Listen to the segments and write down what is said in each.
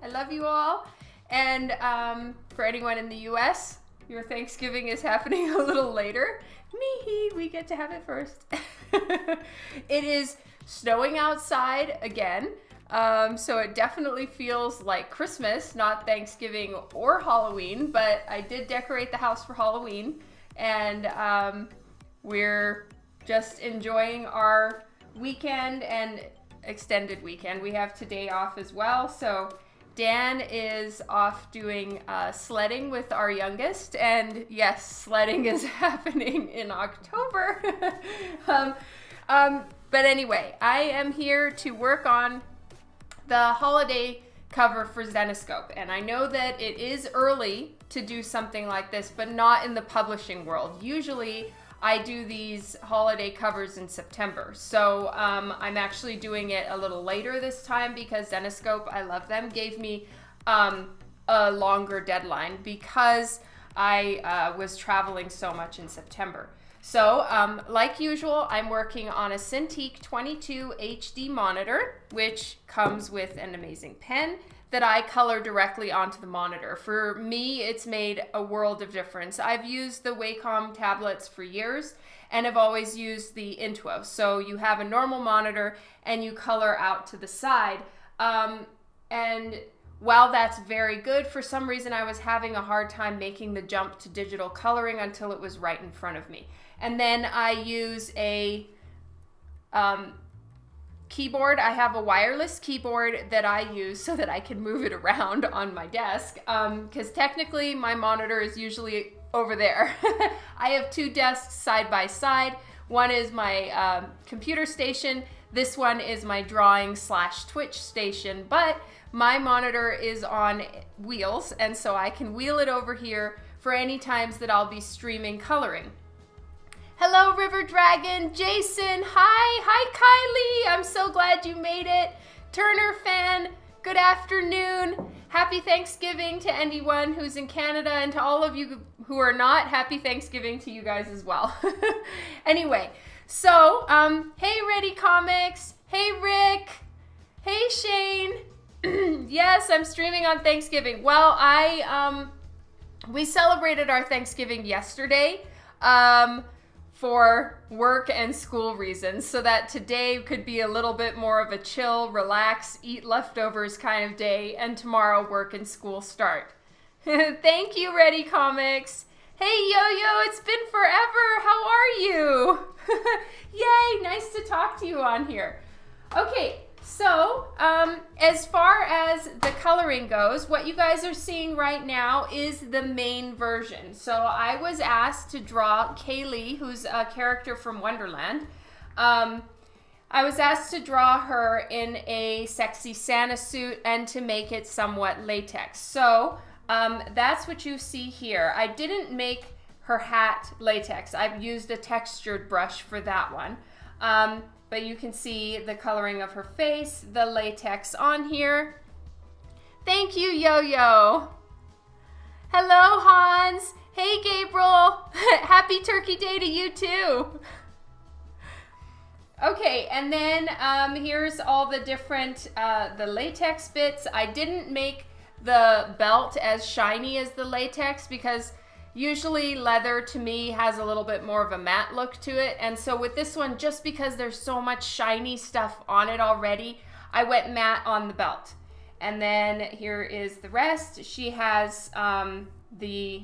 I love you all. And for anyone in the US, your Thanksgiving is happening a little later. We get to have it first. It is snowing outside again. So it definitely feels like Christmas, not Thanksgiving or Halloween, but I did decorate the house for Halloween, and we're just enjoying our weekend and extended weekend. We have today off as well, so Dan is off doing sledding with our youngest, and yes, sledding is happening in October. But anyway, I am here to work on the holiday cover for Zenescope, and I know that it is early to do something like this, but not in the publishing world. Usually I do these holiday covers in September, so I'm actually doing it a little later this time because Zenescope, I love them, gave me a longer deadline because I was traveling so much in September. So, like usual, I'm working on a Cintiq 22 HD monitor, which comes with an amazing pen that I color directly onto the monitor. For me, it's made a world of difference. I've used the Wacom tablets for years, and have always used the Intuos. So you have a normal monitor, and you color out to the side. And while that's very good, for some reason I was having a hard time making the jump to digital coloring until it was right in front of me. And then I use a keyboard. I have a wireless keyboard that I use so that I can move it around on my desk, because technically my monitor is usually over there. I have two desks side by side. One is my computer station. This one is my drawing / Twitch station, but my monitor is on wheels, and so I can wheel it over here for any times that I'll be streaming coloring. Hello, River Dragon, Jason, hi Kylie, I'm so glad you made it. Turner fan, good afternoon. Happy Thanksgiving to anyone who's in Canada, and to all of you who are not, happy Thanksgiving to you guys as well. Anyway, so, hey Ready Comics, hey Rick, hey Shane. Yes, I'm streaming on Thanksgiving. Well, we celebrated our Thanksgiving yesterday, for work and school reasons, so that today could be a little bit more of a chill, relax, eat leftovers kind of day, and tomorrow work and school start. Thank you, Ready Comics. Hey, Yo-Yo, it's been forever. How are you? Yay, nice to talk to you on here. Okay, so as far as the coloring goes, what you guys are seeing right now is the main version. So I was asked to draw Kaylee, who's a character from Wonderland. I was asked to draw her in a sexy Santa suit and to make it somewhat latex. So that's what you see here. I didn't make her hat latex. I've used a textured brush for that one. But you can see the coloring of her face, the latex on here. Thank you, Yo-Yo. Hello, Hans. Hey, Gabriel. Happy Turkey Day to you, too. Okay, and then here's all the different, the latex bits. I didn't make the belt as shiny as the latex because usually leather to me has a little bit more of a matte look to it, and so with this one, just because there's so much shiny stuff on it already, I went matte on the belt. And then here is the rest. She has the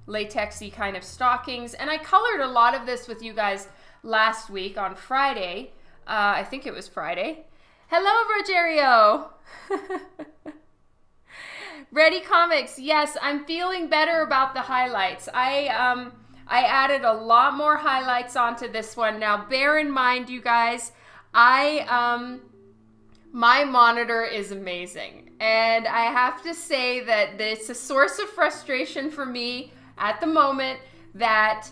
latexy kind of stockings, and I colored a lot of this with you guys last week on Friday. I think it was Friday. Hello, Rogerio. Ready Comics, yes, I'm feeling better about the highlights. I added a lot more highlights onto this one. Now, bear in mind, you guys, my monitor is amazing. And I have to say that it's a source of frustration for me at the moment that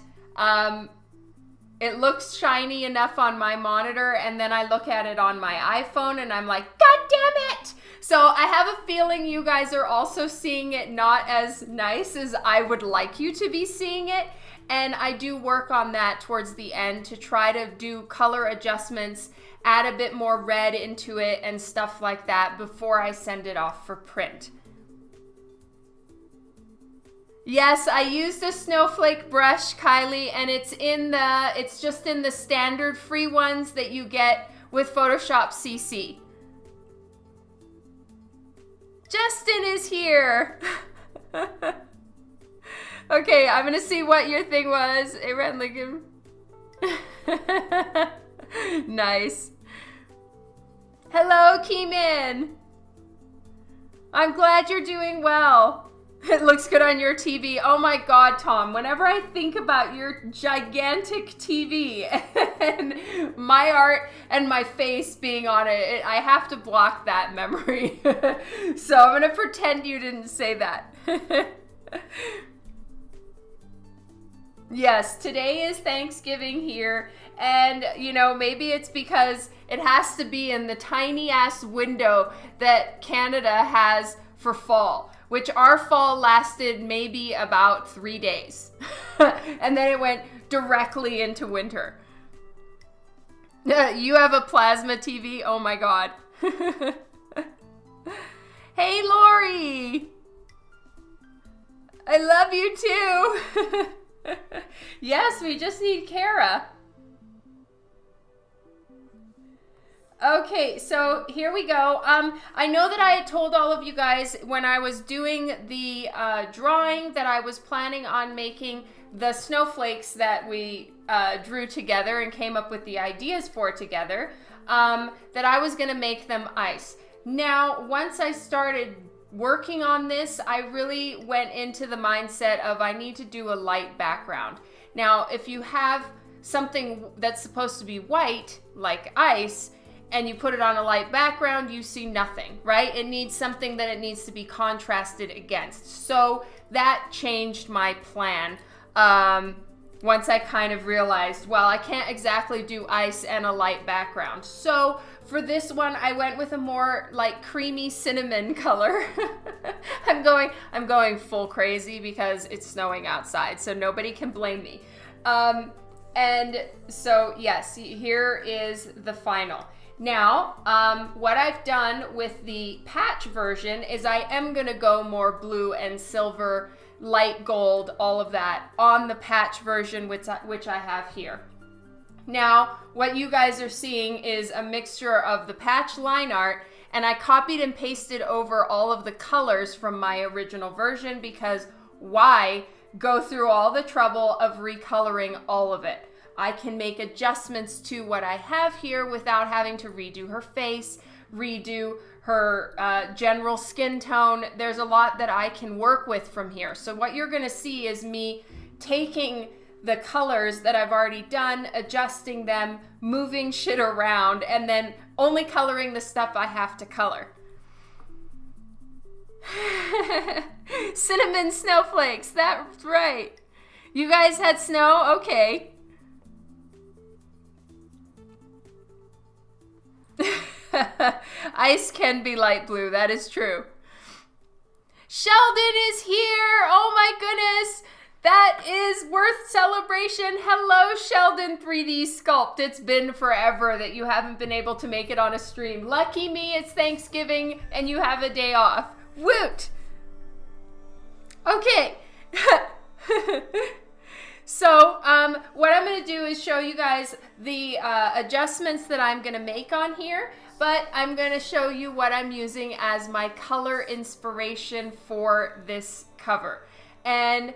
it looks shiny enough on my monitor, and then I look at it on my iPhone and I'm like, God damn it! So I have a feeling you guys are also seeing it not as nice as I would like you to be seeing it. And I do work on that towards the end to try to do color adjustments, add a bit more red into it and stuff like that before I send it off for print. Yes, I used a snowflake brush, Kylie, and it's just in the standard free ones that you get with Photoshop CC. Justin is here. Okay, I'm gonna see what your thing was. Aaron Lincoln. Nice. Hello, Keeman. I'm glad you're doing well. It looks good on your TV. Oh my God, Tom. Whenever I think about your gigantic TV and my art and my face being on it, I have to block that memory. So I'm going to pretend you didn't say that. Yes, today is Thanksgiving here. And, you know, maybe it's because it has to be in the tiny ass window that Canada has for fall, which our fall lasted maybe about 3 days. And then it went directly into winter. You have a plasma TV? Oh my God. Hey, Lori. I love you too. Yes, we just need Kara. Okay, so here we go. I know that I had told all of you guys when I was doing the drawing that I was planning on making the snowflakes that we drew together and came up with the ideas for together, that I was going to make them ice. Now, once I started working on this, I really went into the mindset of I need to do a light background. Now, if you have something that's supposed to be white, like ice, and you put it on a light background, you see nothing, right? It needs something that it needs to be contrasted against. So that changed my plan once I kind of realized, well, I can't exactly do ice and a light background. So for this one, I went with a more like creamy cinnamon color. I'm going full crazy because it's snowing outside, so nobody can blame me. And so yes, here is the final. Now, what I've done with the patch version is I am gonna go more blue and silver, light gold, all of that on the patch version, which I have here. Now, what you guys are seeing is a mixture of the patch line art, and I copied and pasted over all of the colors from my original version because why go through all the trouble of recoloring all of it? I can make adjustments to what I have here without having to redo her face, redo her general skin tone. There's a lot that I can work with from here. So what you're gonna see is me taking the colors that I've already done, adjusting them, moving shit around, and then only coloring the stuff I have to color. Cinnamon snowflakes, that's right. You guys had snow? Okay. Ice can be light blue, that is true. Sheldon is here! Oh my goodness! That is worth celebration. Hello, Sheldon 3D Sculpt. It's been forever that you haven't been able to make it on a stream. Lucky me, it's Thanksgiving and you have a day off. Woot! Okay. So what I'm going to do is show you guys the adjustments that I'm going to make on here, but I'm going to show you what I'm using as my color inspiration for this cover. And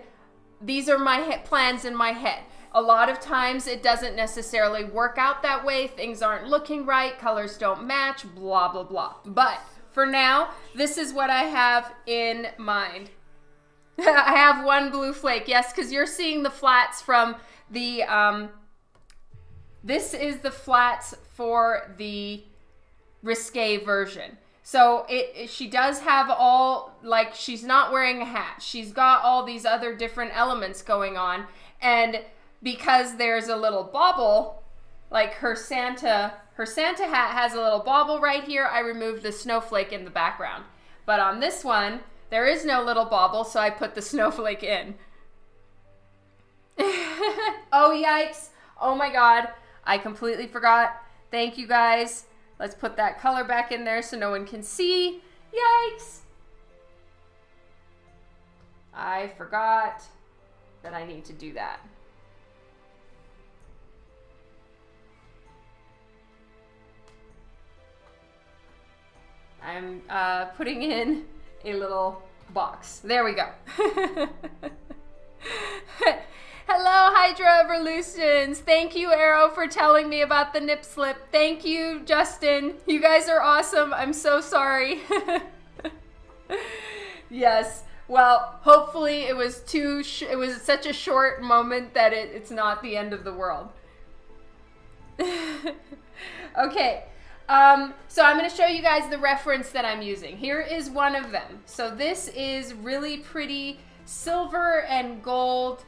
these are my plans in my head. A lot of times it doesn't necessarily work out that way. Things aren't looking right. Colors don't match, blah, blah, blah. But for now, this is what I have in mind. I have one blue flake, yes, because you're seeing the flats from the, this is the flats for the risque version. So she does have all, like, she's not wearing a hat. She's got all these other different elements going on. And because there's a little bauble, like her Santa hat has a little bauble right here, I removed the snowflake in the background. But on this one, there is no little bauble, so I put the snowflake in. Oh, yikes. Oh my God. I completely forgot. Thank you guys. Let's put that color back in there so no one can see. Yikes. I forgot that I need to do that. I'm putting in a little box. There we go. Hello, Hydra Evolutions. Thank you, Arrow, for telling me about the nip slip. Thank you, Justin. You guys are awesome. I'm so sorry. Yes. Well, hopefully it was it was such a short moment that it's not the end of the world. Okay. So I'm going to show you guys the reference that I'm using. Here is one of them. So this is really pretty silver and gold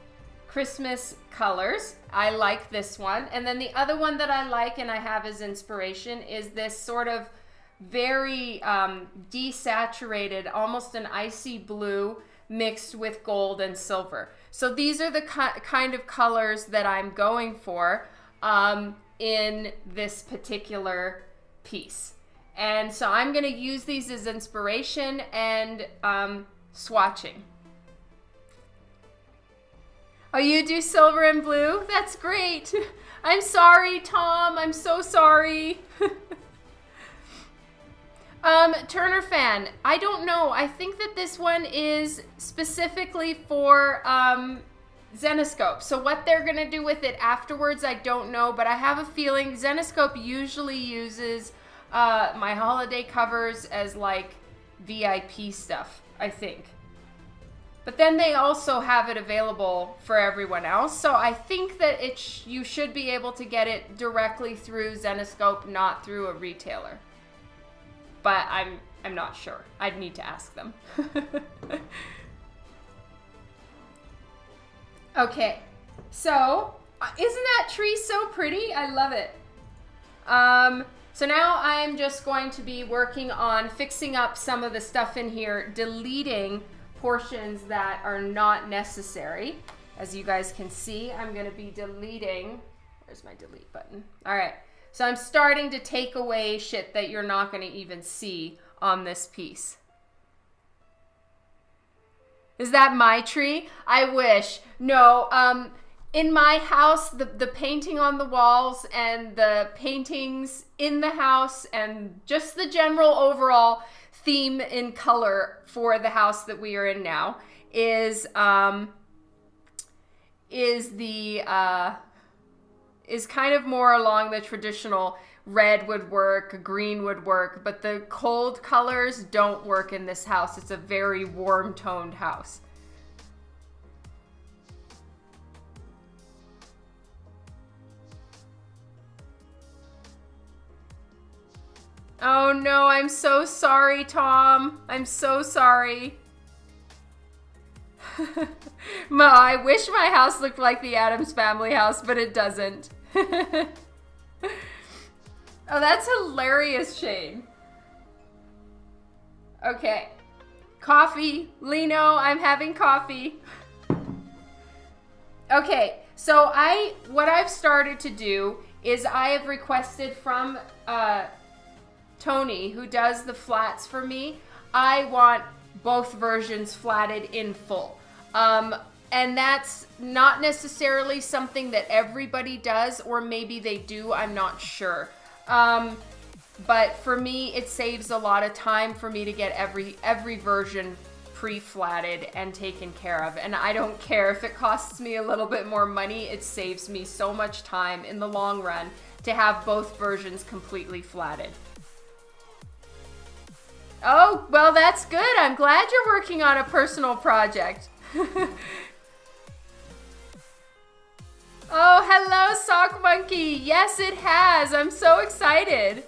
Christmas colors. I like this one. And then the other one that I like and I have as inspiration is this sort of very desaturated, almost an icy blue mixed with gold and silver. So these are the kind of colors that I'm going for in this particular piece. And so I'm going to use these as inspiration and swatching. Oh, you do silver and blue? That's great. I'm sorry, Tom. I'm so sorry. Turner fan, I don't know. I think that this one is specifically for Zenescope. So what they're going to do with it afterwards, I don't know. But I have a feeling Zenescope usually uses my holiday covers as like VIP stuff, I think. But then they also have it available for everyone else. So I think that you should be able to get it directly through Zenescope, not through a retailer. But I'm not sure. I'd need to ask them. Okay, so isn't that tree so pretty? I love it. So now I'm just going to be working on fixing up some of the stuff in here, deleting portions that are not necessary. As you guys can see, I'm going to be deleting. Where's my delete button? All right. So I'm starting to take away shit that you're not going to even see on this piece. Is that my tree? I wish. No, in my house, the painting on the walls and the paintings in the house and just the general overall theme in color for the house that we are in now is kind of more along the traditional red would work, green would work, but the cold colors don't work in this house. It's a very warm toned house. Oh no, I'm so sorry, Tom. I'm so sorry. Mo, I wish my house looked like the Addams Family house, but it doesn't. Oh, that's hilarious, Shane. Okay. Coffee. Lino, I'm having coffee. Okay, so what I've started to do is I have requested from Tony, who does the flats for me, I want both versions flatted in full. And that's not necessarily something that everybody does, or maybe they do, I'm not sure. But for me, it saves a lot of time for me to get every version pre-flatted and taken care of. And I don't care if it costs me a little bit more money, it saves me so much time in the long run to have both versions completely flatted. Oh, well, that's good. I'm glad you're working on a personal project. Oh, hello, Sock Monkey. Yes, it has. I'm so excited.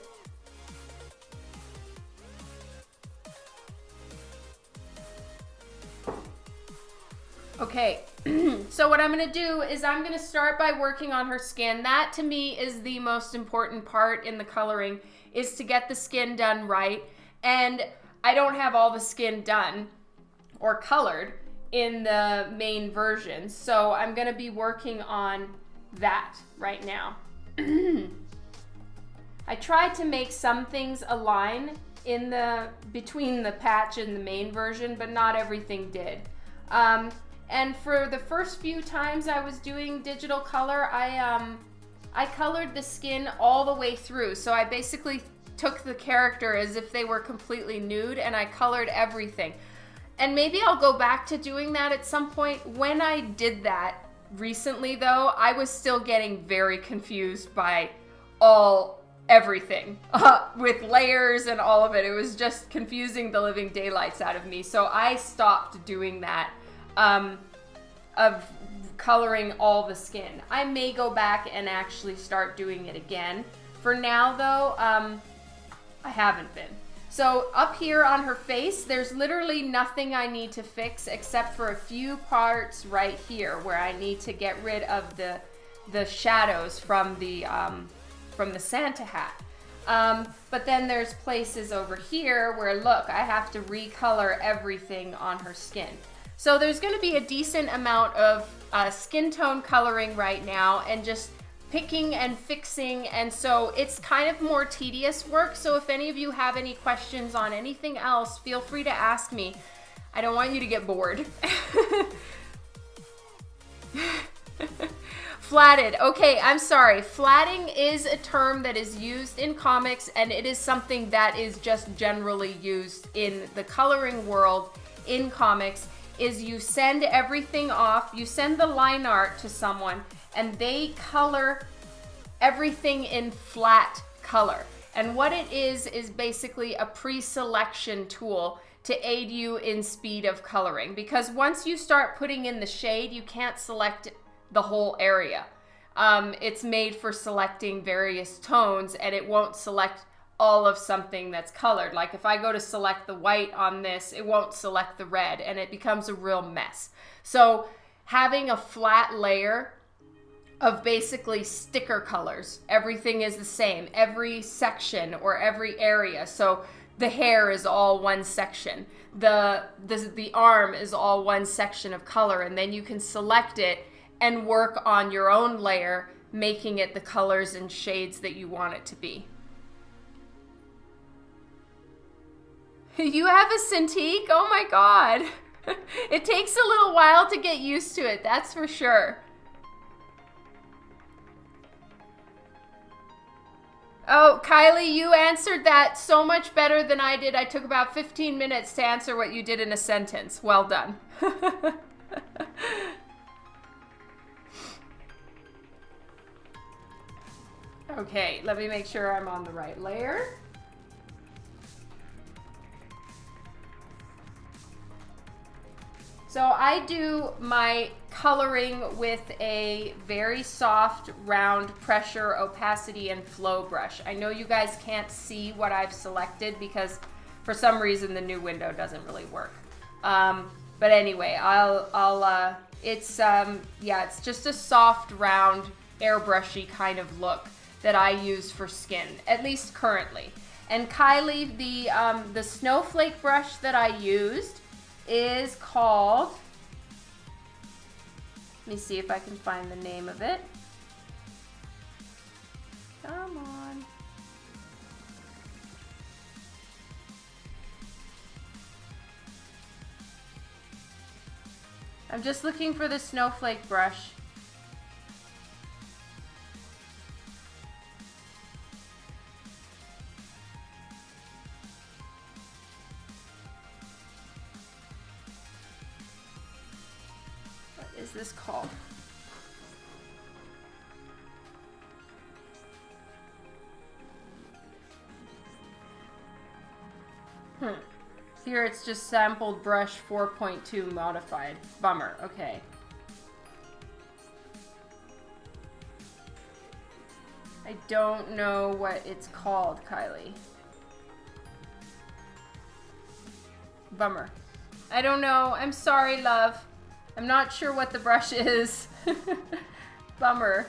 Okay, so what I'm going to do is I'm going to start by working on her skin. That, to me, is the most important part in the coloring, is to get the skin done right. And I don't have all the skin done or colored in the main version. So I'm going to be working on that right now. I tried to make some things align in between the patch and the main version, but not everything did. And for the first few times I was doing digital color, I colored the skin all the way through. So I basically took the character as if they were completely nude and I colored everything. And maybe I'll go back to doing that at some point. When I did that recently though, I was still getting very confused by everything with layers and all of it. It was just confusing the living daylights out of me. So I stopped doing that, of coloring all the skin. I may go back and actually start doing it again. For now though, I haven't been. So up here on her face, there's literally nothing I need to fix except for a few parts right here where I need to get rid of the shadows from the Santa hat. But then there's places over here where, look, I have to recolor everything on her skin. So there's going to be a decent amount of skin tone coloring right now and just picking and fixing, and so it's kind of more tedious work. So if any of you have any questions on anything else, feel free to ask me. I don't want you to get bored. Flatted. Okay, I'm sorry. Flatting is a term that is used in comics, and it is something that is just generally used in the coloring world in comics. Is you send everything off, you send the line art to someone, and they color everything in flat color. And what it is basically a pre-selection tool to aid you in speed of coloring. Because once you start putting in the shade, you can't select the whole area. It's made for selecting various tones, and it won't select all of something that's colored. Like if I go to select the white on this, it won't select the red, and it becomes a real mess. So having a flat layer of basically sticker colors, everything is the same, every section or every area. So the hair is all one section, the arm is all one section of color, and then you can select it and work on your own layer, making it the colors and shades that you want it to be. You have a Cintiq? Oh my God. It takes a little while to get used to it, that's for sure. Oh, Kylie, you answered that so much better than I did. I took about 15 minutes to answer what you did in a sentence. Well done. Okay, let me make sure I'm on the right layer. So I do my coloring with a very soft, round pressure, opacity, and flow brush. I know you guys can't see what I've selected because for some reason the new window doesn't really work. But anyway, it's just a soft, round, airbrushy kind of look that I use for skin, at least currently. And Kylie, the snowflake brush that I used is called, let me see if I can find the name of it. Come on. I'm just looking for the snowflake brush. Is this called? Here it's just sampled brush 4.2 modified. Bummer. Okay. I don't know what it's called, Kylie. Bummer. I don't know. I'm sorry, love. I'm not sure what the brush is. Bummer.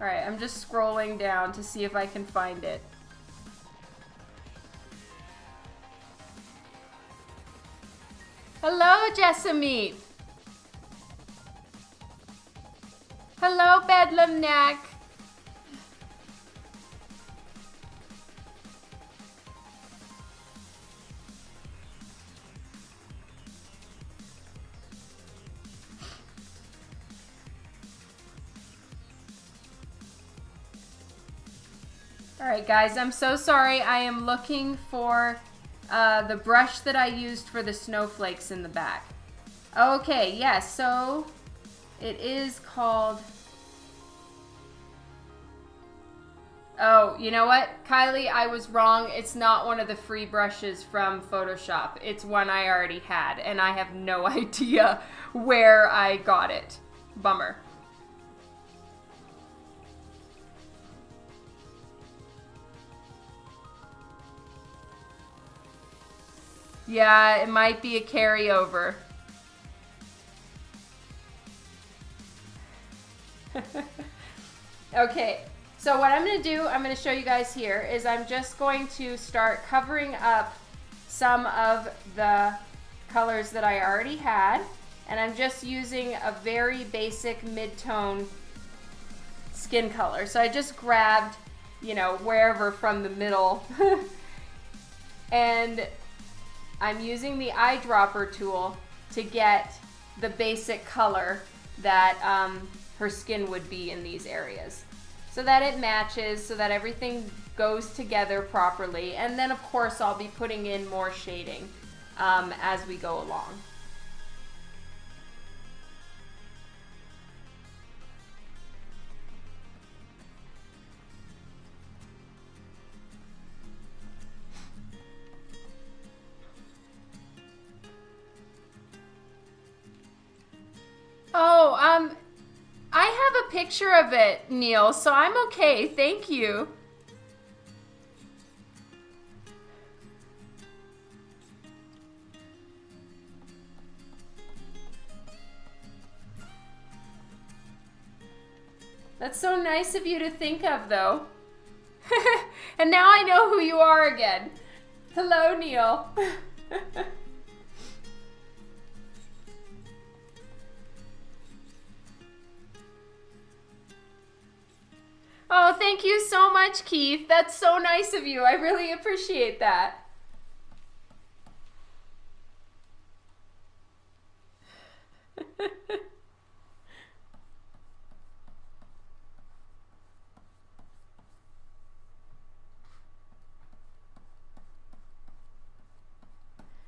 Alright, I'm just scrolling down to see if I can find it. Hello, Jessamine. Hello, Bedlam Neck. All right, guys, I'm so sorry. I am looking for the brush that I used for the snowflakes in the back. Okay, yes, so it is called... Oh, you know what? Kylie, I was wrong. It's not one of the free brushes from Photoshop. It's one I already had, and I have no idea where I got it. Bummer. Yeah, it might be a carryover. Okay, so what I'm going to do, I'm going to show you guys here, is I'm just going to start covering up some of the colors that I already had, and I'm just using a very basic mid-tone skin color. So I just grabbed, you know, wherever from the middle, and I'm using the eyedropper tool to get the basic color that her skin would be in these areas, so that it matches, so that everything goes together properly. And then of course I'll be putting in more shading as we go along. Oh, I have a picture of it, Neil, so I'm okay. Thank you. That's so nice of you to think of, though. And now I know who you are again. Hello, Neil. Oh, thank you so much, Keith. That's so nice of you. I really appreciate that.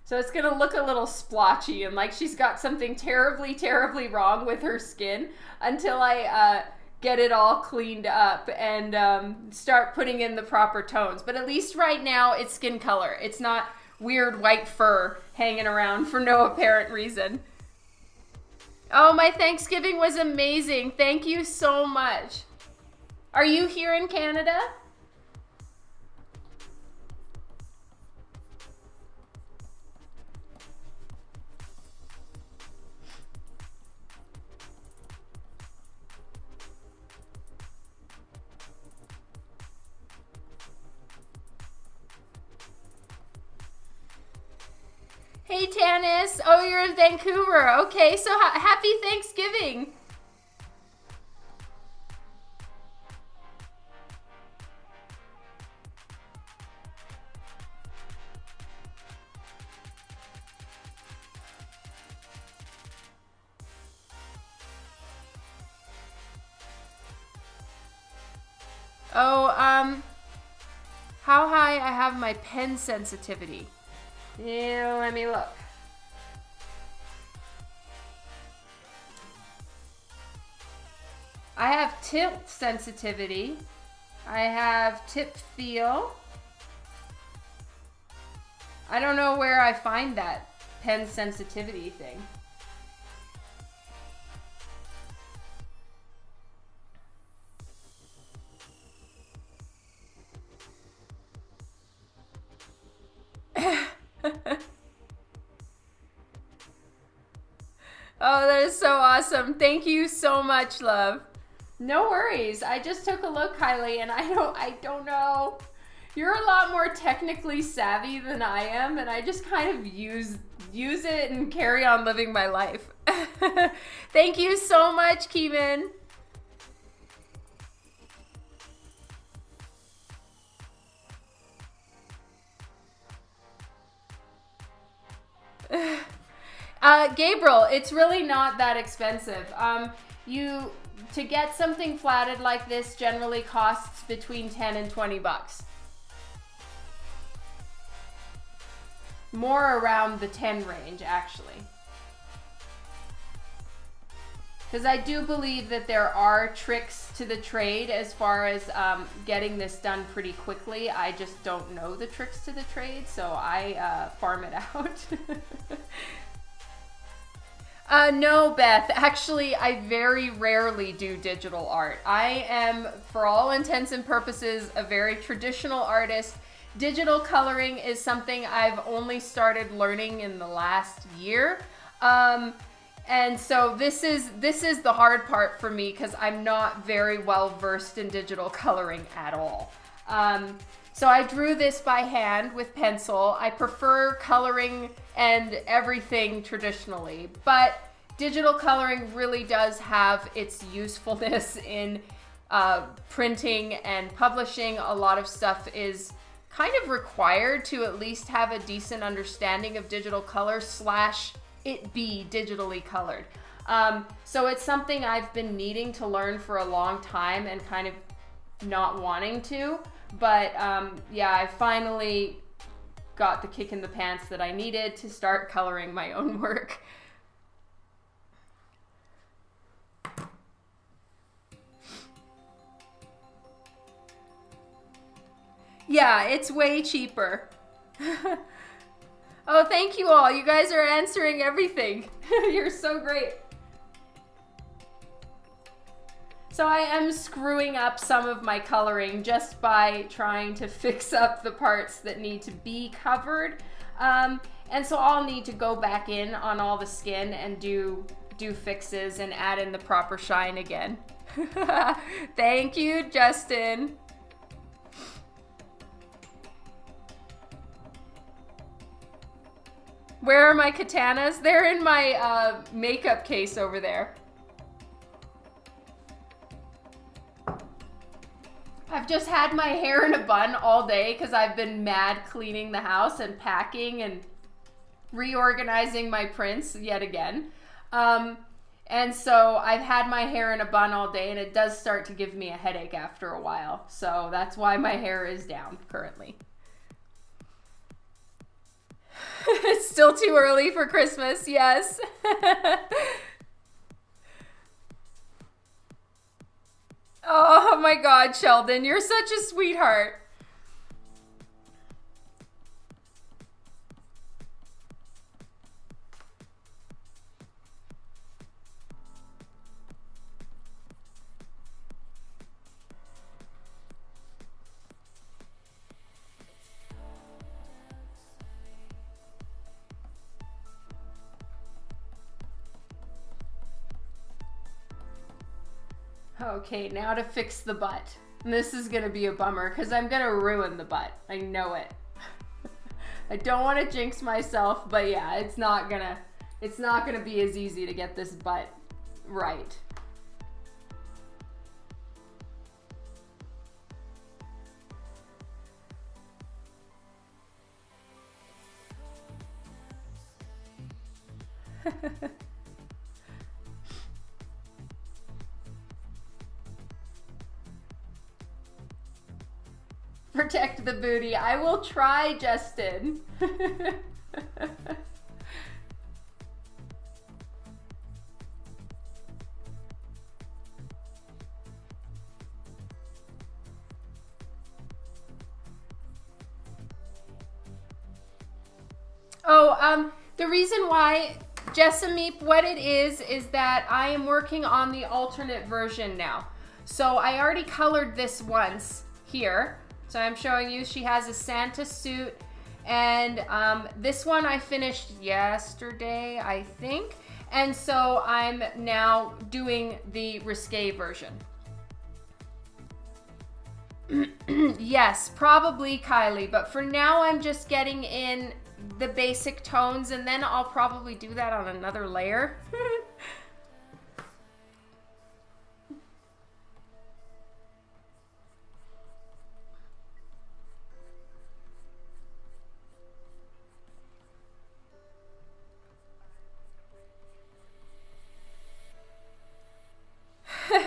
So it's gonna look a little splotchy and like she's got something terribly, terribly wrong with her skin until I get it all cleaned up and start putting in the proper tones. But at least right now it's skin color. It's not weird white fur hanging around for no apparent reason. Oh, my Thanksgiving was amazing. Thank you so much. Are you here in Canada? Hey, Tanis. Oh, you're in Vancouver. Okay, so happy Thanksgiving. Oh, how high I have my pen sensitivity. Yeah, let me look. I have tilt sensitivity. I have tip feel. I don't know where I find that pen sensitivity thing. Oh, that is so awesome. Thank you so much, love. No worries. I just took a look, Kylie, and I don't know. You're a lot more technically savvy than I am, and I just kind of use it and carry on living my life. Thank you so much, Keeman. Gabriel, it's really not that expensive. To get something flatted like this generally costs between 10 and 20 bucks. More around the 10 range, actually. Because I do believe that there are tricks to the trade as far as getting this done pretty quickly. I just don't know the tricks to the trade, so I farm it out. No, Beth. Actually, I very rarely do digital art. I am, for all intents and purposes, a very traditional artist. Digital coloring is something I've only started learning in the last year. And so this is the hard part for me because I'm not very well versed in digital coloring at all. So I drew this by hand with pencil. I prefer coloring and everything traditionally, but digital coloring really does have its usefulness in printing and publishing. A lot of stuff is kind of required to at least have a decent understanding of digital color / it be digitally colored. So it's something I've been needing to learn for a long time and kind of not wanting to. But yeah, I finally got the kick in the pants that I needed to start coloring my own work. Yeah, it's way cheaper. Oh, thank you all. You guys are answering everything. You're so great. So I am screwing up some of my coloring just by trying to fix up the parts that need to be covered. And so I'll need to go back in on all the skin and do fixes and add in the proper shine again. Thank you, Justin. Where are my katanas? They're in my makeup case over there. I've just had my hair in a bun all day because I've been mad cleaning the house and packing and reorganizing my prints yet again. And so I've had my hair in a bun all day and it does start to give me a headache after a while. So that's why my hair is down currently. It's still too early for Christmas, yes. Oh my God, Sheldon, you're such a sweetheart. Okay, now to fix the butt. And this is gonna be a bummer because I'm gonna ruin the butt. I know it. I don't want to jinx myself, but yeah, it's not gonna be as easy to get this butt right. Protect the booty. I will try, Justin. The reason why, Jessamine, what it is that I am working on the alternate version now. So I already colored this once here. So I'm showing you she has a Santa suit, and this one I finished yesterday, I think. And so I'm now doing the risque version. Yes, probably Kylie, but for now I'm just getting in the basic tones, and then I'll probably do that on another layer.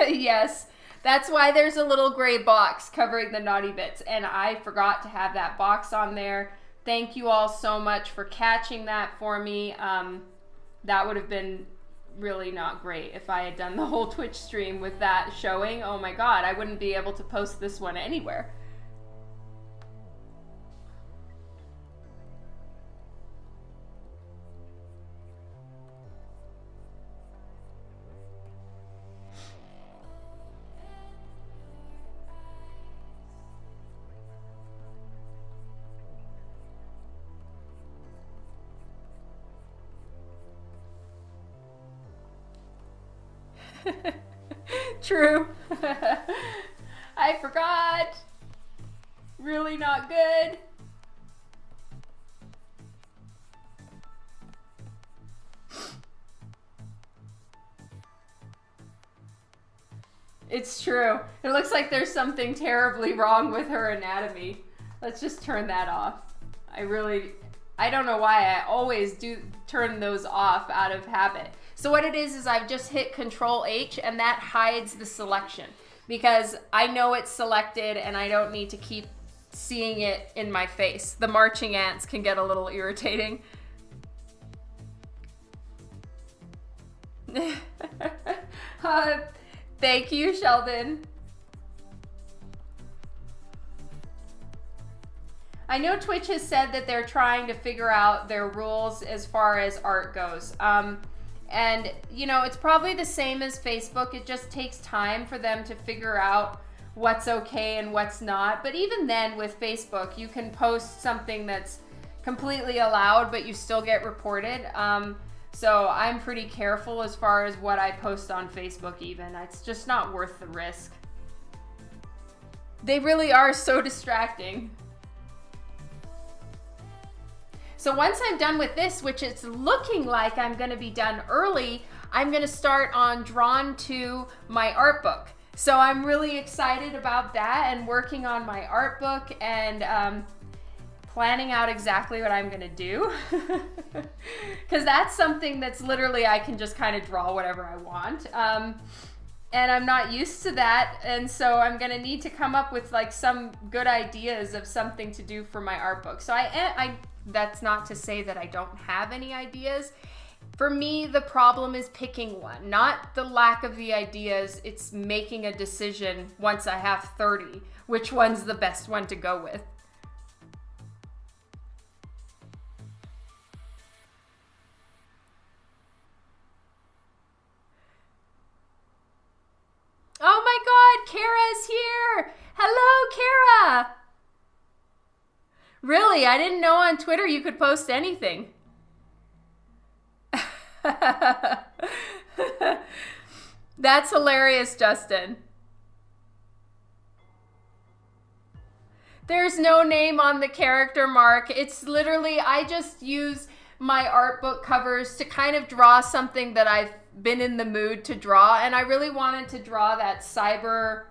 Yes, that's why there's a little gray box covering the naughty bits, and I forgot to have that box on there. Thank you all so much for catching that for me. That would have been really not great if I had done the whole Twitch stream with that showing. Oh my god, I wouldn't be able to post this one anywhere. True. I forgot. Really not good. It's true. It looks like there's something terribly wrong with her anatomy. Let's just turn that off. I don't know why I always do turn those off out of habit. So what it is I've just hit Control H, and that hides the selection because I know it's selected and I don't need to keep seeing it in my face. The marching ants can get a little irritating. Thank you, Sheldon. I know Twitch has said that they're trying to figure out their rules as far as art goes. And, you know, it's probably the same as Facebook. It just takes time for them to figure out what's okay and what's not. But even then, with Facebook, you can post something that's completely allowed, but you still get reported. So I'm pretty careful as far as what I post on Facebook even. It's just not worth the risk. They really are so distracting. So once I'm done with this, which it's looking like I'm going to be done early, I'm going to start on Drawn to my art book. So I'm really excited about that and working on my art book and planning out exactly what I'm going to do. Because that's something that's literally I can just kind of draw whatever I want. And I'm not used to that, and so I'm going to need to come up with like some good ideas of something to do for my art book. So that's not to say that I don't have any ideas. For me, the problem is picking one, not the lack of the ideas. It's making a decision once I have 30, which one's the best one to go with. Oh my God, Kara's here. Hello, Kara. Really? I didn't know on Twitter you could post anything. That's hilarious, Justin. There's no name on the character mark. It's literally, I just use my art book covers to kind of draw something that I've been in the mood to draw, and I really wanted to draw that cyberpunk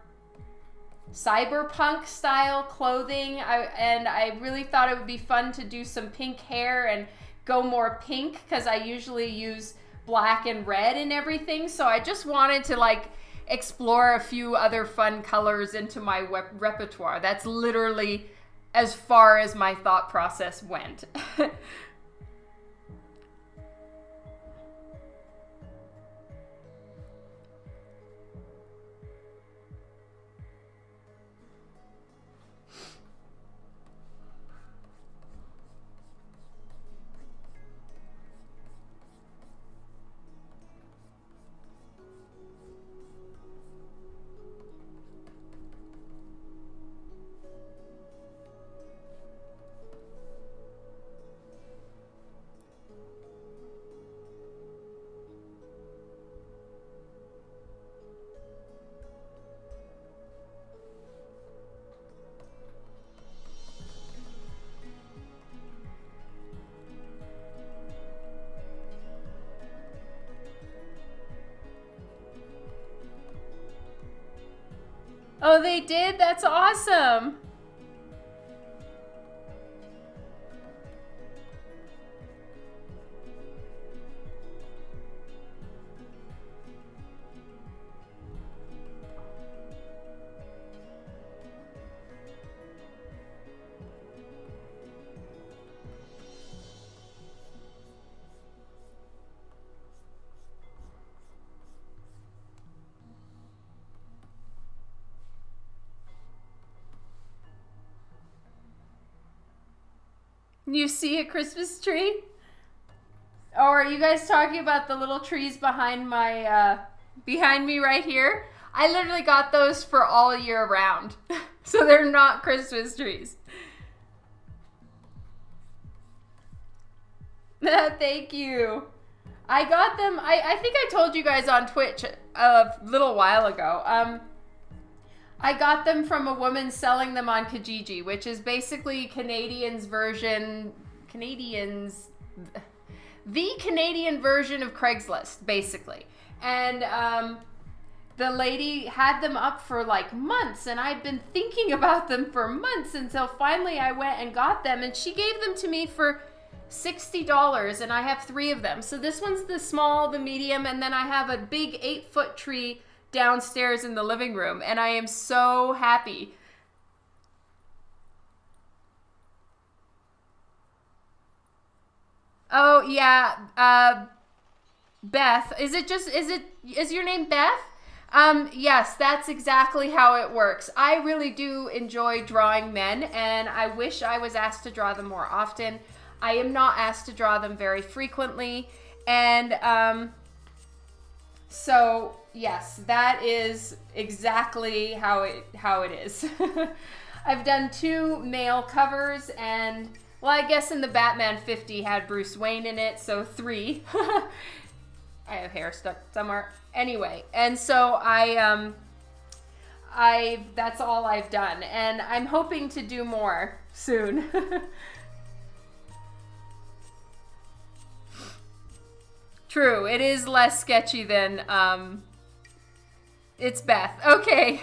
style clothing, and I really thought it would be fun to do some pink hair and go more pink because I usually use black and red and everything. So I just wanted to like explore a few other fun colors into my repertoire. That's literally as far as my thought process went. Oh, they did? That's awesome. You see a Christmas tree? Or are you guys talking about the little trees behind my, behind me right here? I literally got those for all year round. So they're not Christmas trees. Thank you. I got them, I think I told you guys on Twitch a little while ago. I got them from a woman selling them on Kijiji, which is basically the Canadian version of Craigslist, basically. And the lady had them up for like months, and I'd been thinking about them for months until finally I went and got them, and she gave them to me for $60, and I have 3 of them. So this one's the small, the medium, and then I have a big 8-foot tree downstairs in the living room, and I am so happy. Oh yeah, Beth. Is your name Beth? Yes, that's exactly how it works. I really do enjoy drawing men, and I wish I was asked to draw them more often. I am not asked to draw them very frequently, and so yes, that is exactly how it is. I've done 2 male covers, and well, I guess in the Batman 50 had Bruce Wayne in it, so 3. I have hair stuck somewhere. Anyway, and so that's all I've done, and I'm hoping to do more soon. True, it is less sketchy than, it's Beth. Okay.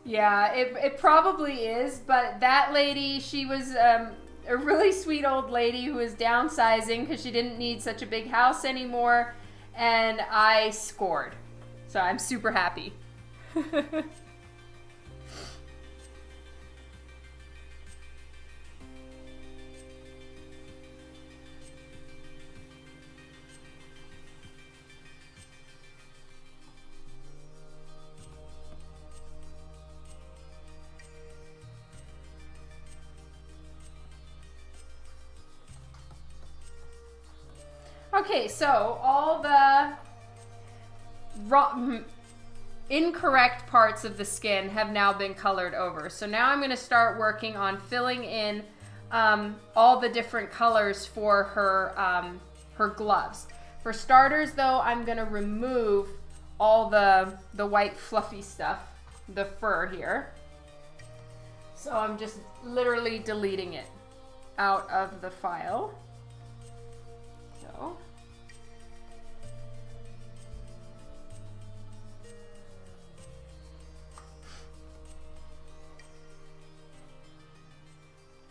Yeah, it probably is, but that lady, she was a really sweet old lady who was downsizing because she didn't need such a big house anymore, and I scored. So I'm super happy. Okay, so all the incorrect parts of the skin have now been colored over. So now I'm going to start working on filling in all the different colors for her gloves. For starters, though, I'm going to remove all the white fluffy stuff, the fur here. So I'm just literally deleting it out of the file. So.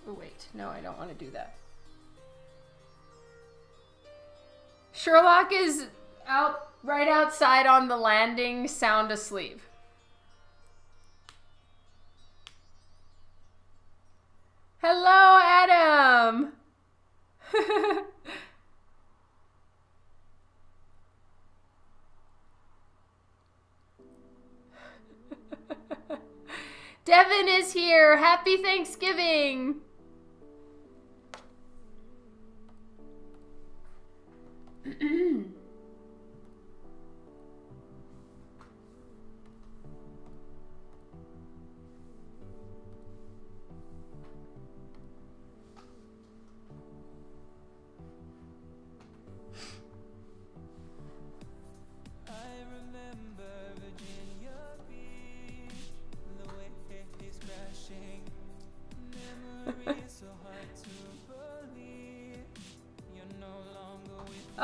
Oh wait, no, I don't want to do that. Sherlock is right outside on the landing, sound asleep. Hello, Adam. Devin is here. Happy Thanksgiving.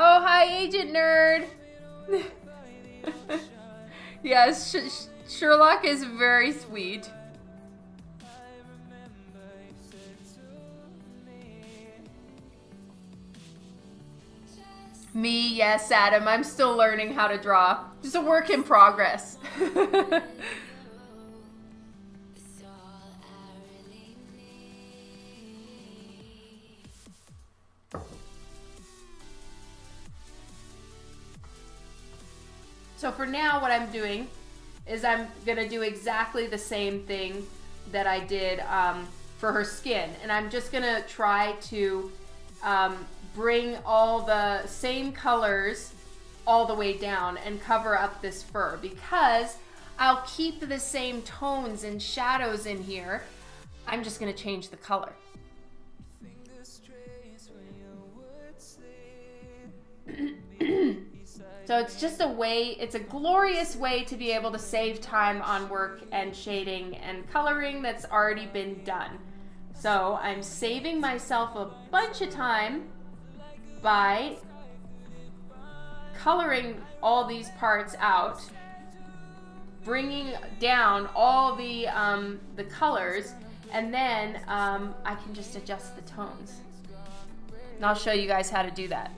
Oh, hi, Agent Nerd. Yes, Sherlock is very sweet. Me, yes, Adam. I'm still learning how to draw. Just a work in progress. So for now, what I'm doing is I'm gonna do exactly the same thing that I did for her skin. And I'm just gonna try to bring all the same colors all the way down and cover up this fur, because I'll keep the same tones and shadows in here. I'm just gonna change the color. So it's just a way, it's a glorious way to be able to save time on work and shading and coloring that's already been done. So I'm saving myself a bunch of time by coloring all these parts out, bringing down all the colors, and then I can just adjust the tones. And I'll show you guys how to do that.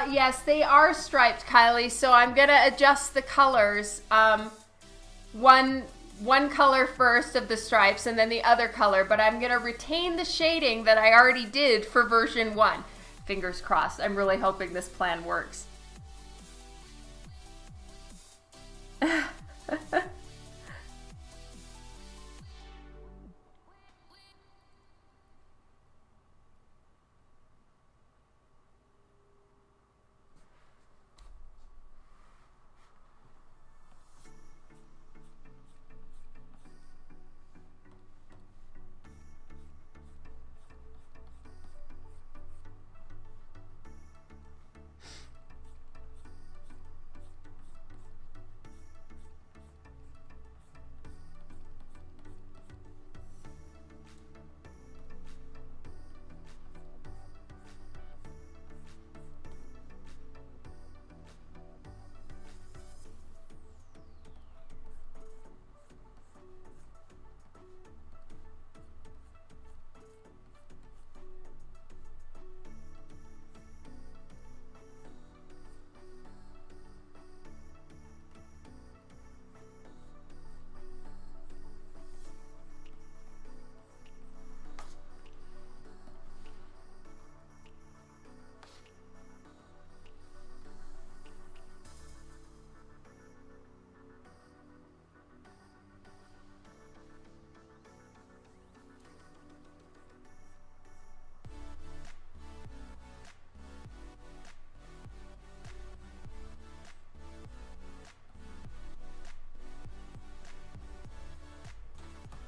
Yes, they are striped, Kylie, so I'm gonna adjust the colors. One color first of the stripes and then the other color, but I'm gonna retain the shading that I already did for version 1. Fingers crossed. I'm really hoping this plan works.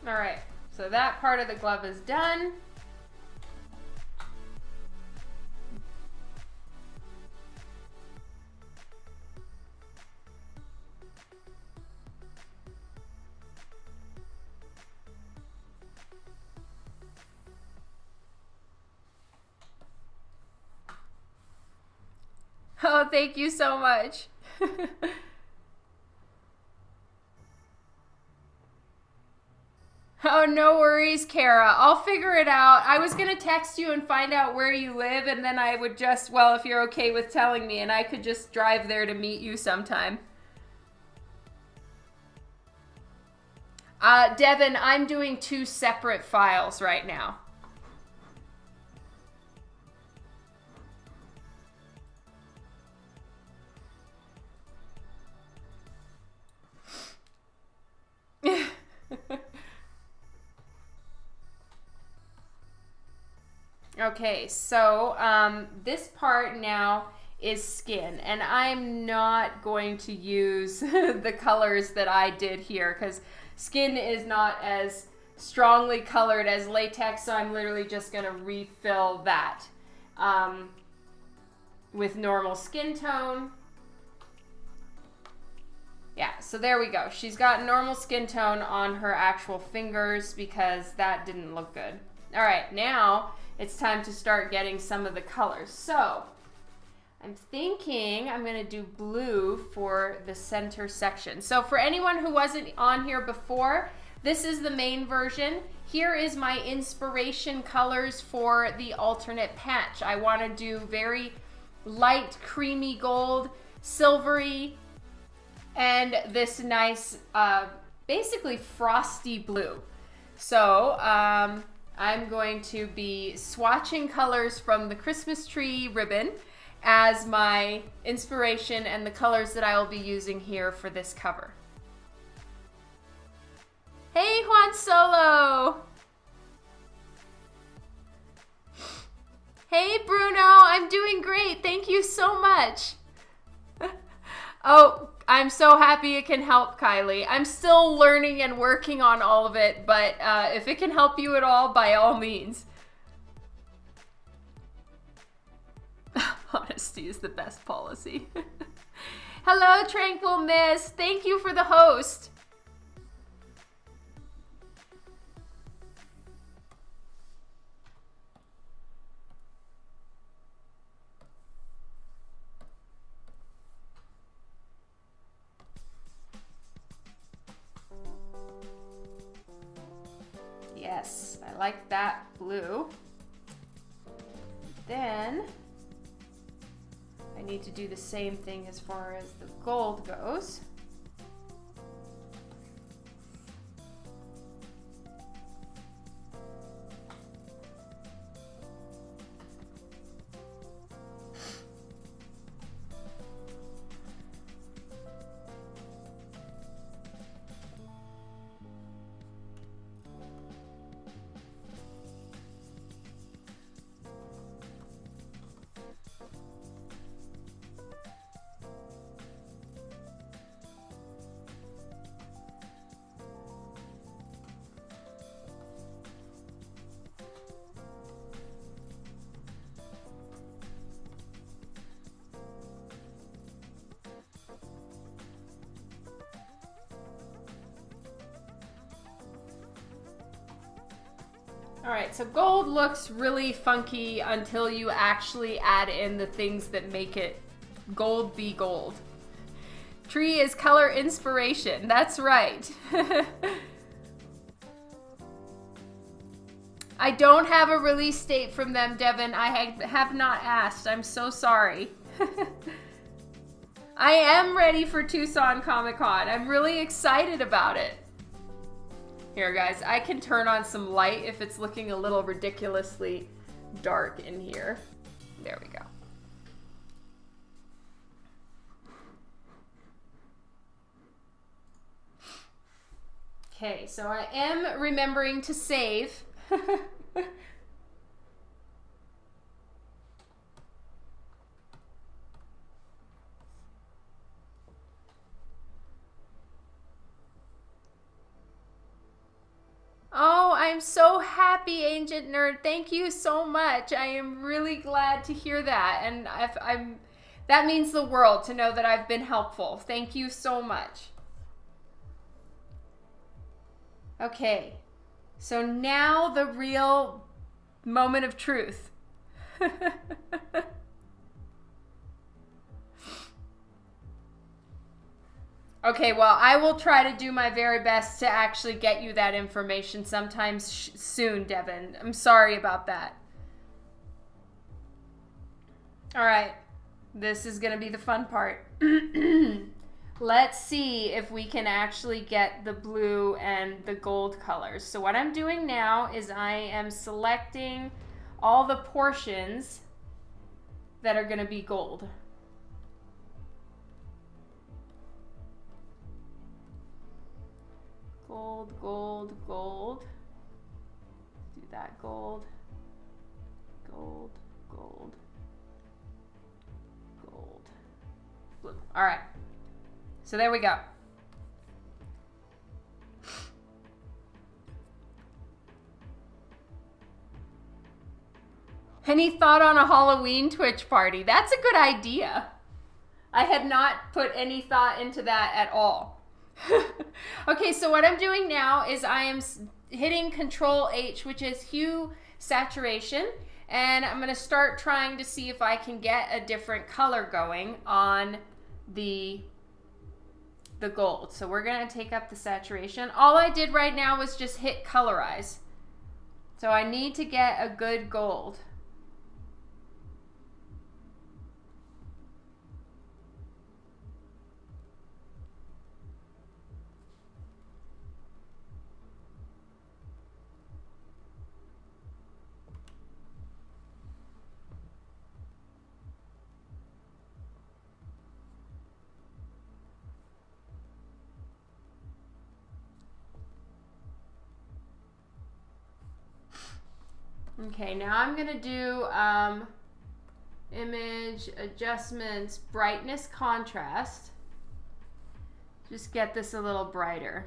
All right, so that part of the glove is done. Oh, thank you so much. Oh, no worries, Kara. I'll figure it out. I was going to text you and find out where you live, and then I would just, well, if you're okay with telling me, and I could just drive there to meet you sometime. Devin, I'm doing 2 separate files right now. Okay, so this part now is skin, and I'm not going to use the colors that I did here because skin is not as strongly colored as latex, so I'm literally just going to refill that with normal skin tone. Yeah, so there we go. She's got normal skin tone on her actual fingers because that didn't look good. All right, now it's time to start getting some of the colors. So I'm thinking I'm going to do blue for the center section. So for anyone who wasn't on here before, this is the main version. Here is my inspiration colors for the alternate patch. I want to do very light creamy gold, silvery, and this nice basically frosty blue. So I'm going to be swatching colors from the Christmas tree ribbon as my inspiration and the colors that I will be using here for this cover. Hey, Juan Solo! Hey, Bruno! I'm doing great! Thank you so much! Oh, I'm so happy it can help, Kylie. I'm still learning and working on all of it, but if it can help you at all, by all means. Honesty is the best policy. Hello, Tranquil Miss. Thank you for the host. Yes, I like that blue. Then I need to do the same thing as far as the gold goes. All right, so gold looks really funky until you actually add in the things that make it gold be gold. Tree is color inspiration. That's right. I don't have a release date from them, Devin. I have not asked. I'm so sorry. I am ready for Tucson Comic Con. I'm really excited about it. Here, guys, I can turn on some light if it's looking a little ridiculously dark in here. There we go. Okay, so I am remembering to save. Oh, I'm so happy, Ancient Nerd. Thank you so much. I am really glad to hear that. And that means the world to know that I've been helpful. Thank you so much. Okay, so now the real moment of truth. Okay, well, I will try to do my very best to actually get you that information sometime soon, Devin. I'm sorry about that. All right, this is going to be the fun part. Let's see if we can actually get the blue and the gold colors. So what I'm doing now is I am selecting all the portions that are going to be gold. Gold, gold, gold. Do that gold, gold, gold, gold, blue. All right. So there we go. Any thought on a Halloween Twitch party? That's a good idea. I had not put any thought into that at all. Okay, so what I'm doing now is I am hitting Control H, which is hue saturation, and I'm going to start trying to see if I can get a different color going on the gold. So we're going to take up the saturation. All I did right now was just hit colorize. So I need to get a good gold. Okay, now I'm going to do image adjustments, brightness, contrast. Just get this a little brighter.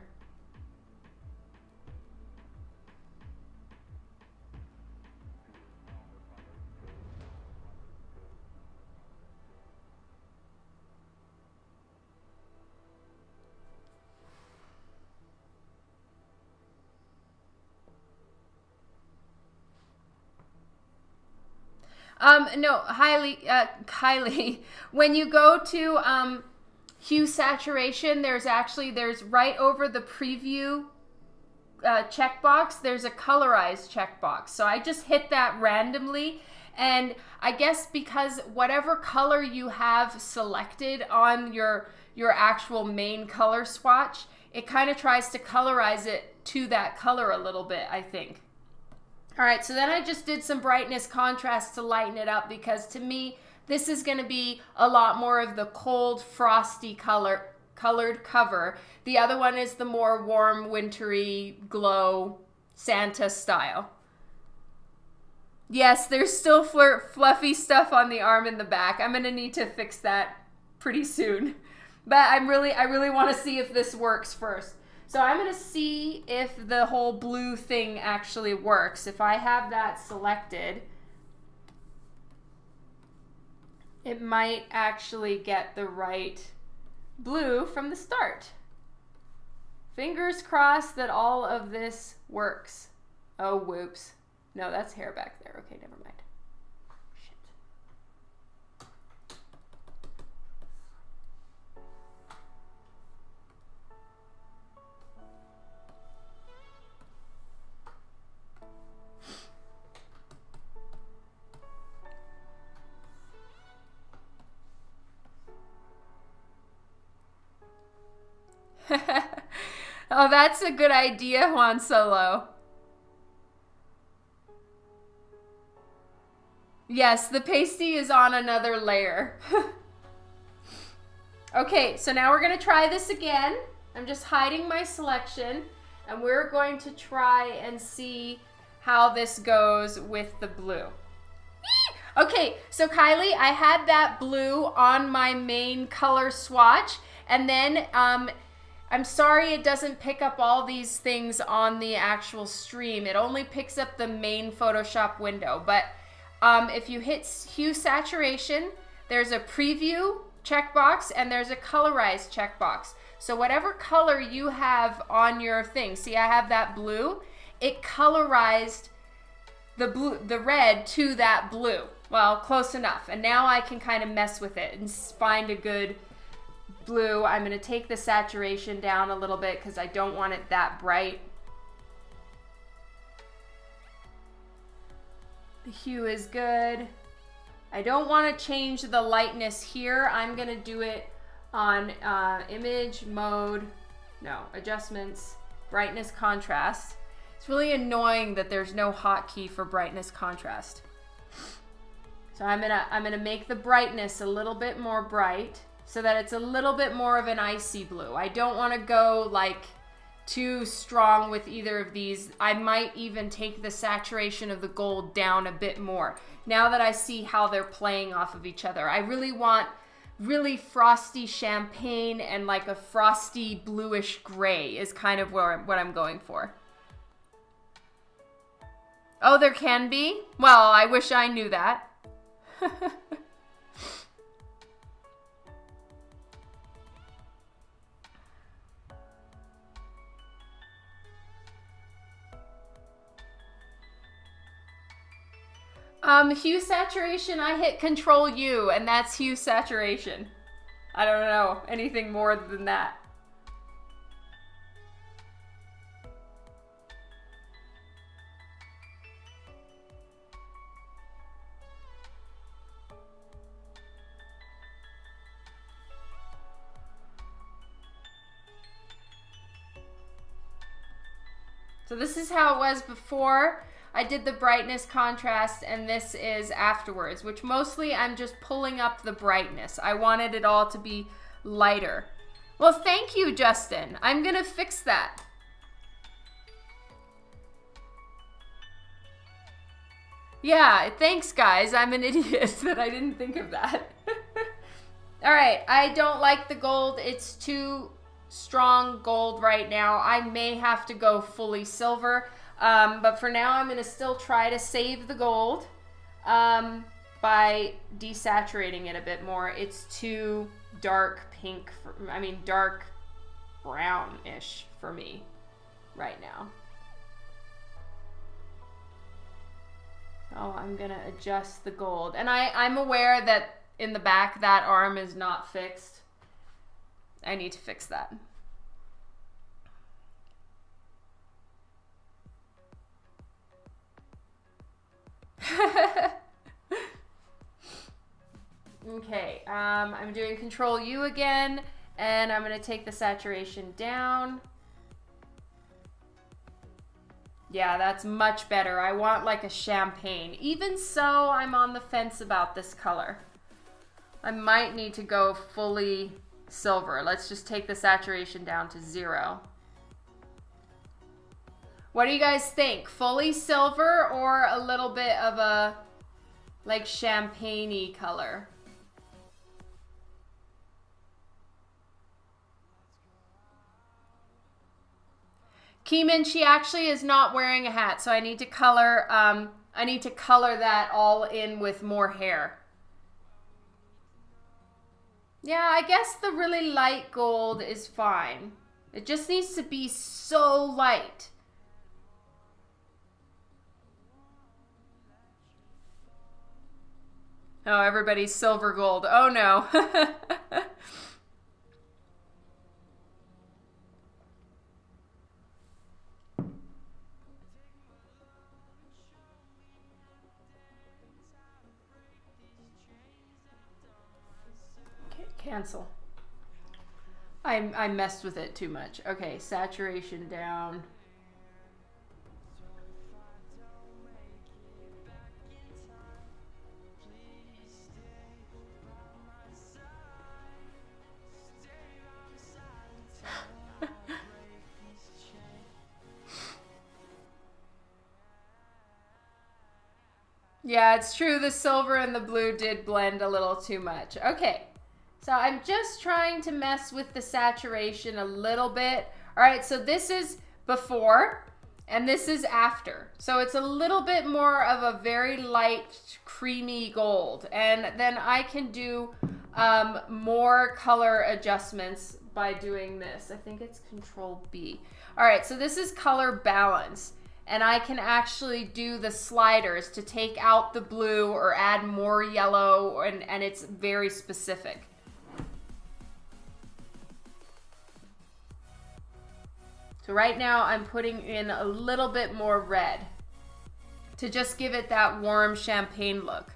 No, Kylie, when you go to hue saturation, there's right over the preview checkbox, there's a colorize checkbox. So I just hit that randomly, and I guess because whatever color you have selected on your actual main color swatch, it kind of tries to colorize it to that color a little bit, I think. All right, so then I just did some brightness contrast to lighten it up, because to me, this is going to be a lot more of the cold, frosty colored cover. The other one is the more warm, wintry, glow, Santa style. Yes, there's still fluffy stuff on the arm and the back. I'm going to need to fix that pretty soon. But I really want to see if this works first. So I'm going to see if the whole blue thing actually works. If I have that selected, it might actually get the right blue from the start. Fingers crossed that all of this works. Oh, whoops. No, that's hair back there. Okay, never mind. Oh, that's a good idea, Juan Solo. Yes, the pasty is on another layer. Okay, so now we're going to try this again. I'm just hiding my selection, and we're going to try and see how this goes with the blue. Okay, so Kylie, I had that blue on my main color swatch, and then I'm sorry it doesn't pick up all these things on the actual stream. It only picks up the main Photoshop window. But if you hit hue saturation, there's a preview checkbox and there's a colorize checkbox. So whatever color you have on your thing, see I have that blue, it colorized the red to that blue. Well, close enough. And now I can kind of mess with it and find a good blue. I'm going to take the saturation down a little bit because I don't want it that bright. The hue is good. I don't want to change the lightness here. I'm going to do it on image mode, no, adjustments, brightness, contrast. It's really annoying that there's no hotkey for brightness, contrast. So I'm gonna make the brightness a little bit more bright so that it's a little bit more of an icy blue. I don't want to go like too strong with either of these. I might even take the saturation of the gold down a bit more now that I see how they're playing off of each other. I really want really frosty champagne and like a frosty bluish gray is kind of what I'm going for. Oh, there can be? Well, I wish I knew that. Hue saturation, I hit Control U, and that's hue saturation. I don't know anything more than that. So this is how it was before I did the brightness, contrast, and this is afterwards, which mostly I'm just pulling up the brightness. I wanted it all to be lighter. Well, thank you, Justin. I'm gonna fix that. Yeah, thanks, guys. I'm an idiot that I didn't think of that. All right, I don't like the gold. It's too strong gold right now. I may have to go fully silver, but for now I'm going to still try to save the gold by desaturating it a bit more. It's too dark pink, dark brownish for me right now. Oh, I'm going to adjust the gold. And I'm aware that in the back that arm is not fixed. I need to fix that. Okay, I'm doing Control U again, and I'm going to take the saturation down. Yeah, that's much better. I want like a champagne. Even so, I'm on the fence about this color. I might need to go fully silver. Let's just take the saturation down to 0. What do you guys think? Fully silver or a little bit of a like champagne-y color? Keeman, she actually is not wearing a hat, so I need to color that all in with more hair. Yeah, I guess the really light gold is fine. It just needs to be so light. Oh, everybody's silver gold. Oh no. Cancel. I messed with it too much. Okay, saturation down. Yeah, it's true. The silver and the blue did blend a little too much. Okay. So I'm just trying to mess with the saturation a little bit. All right, so this is before and this is after. So it's a little bit more of a very light, creamy gold. And then I can do more color adjustments by doing this. I think it's Control B. All right, so this is color balance. And I can actually do the sliders to take out the blue or add more yellow, and it's very specific. So right now I'm putting in a little bit more red to just give it that warm champagne look.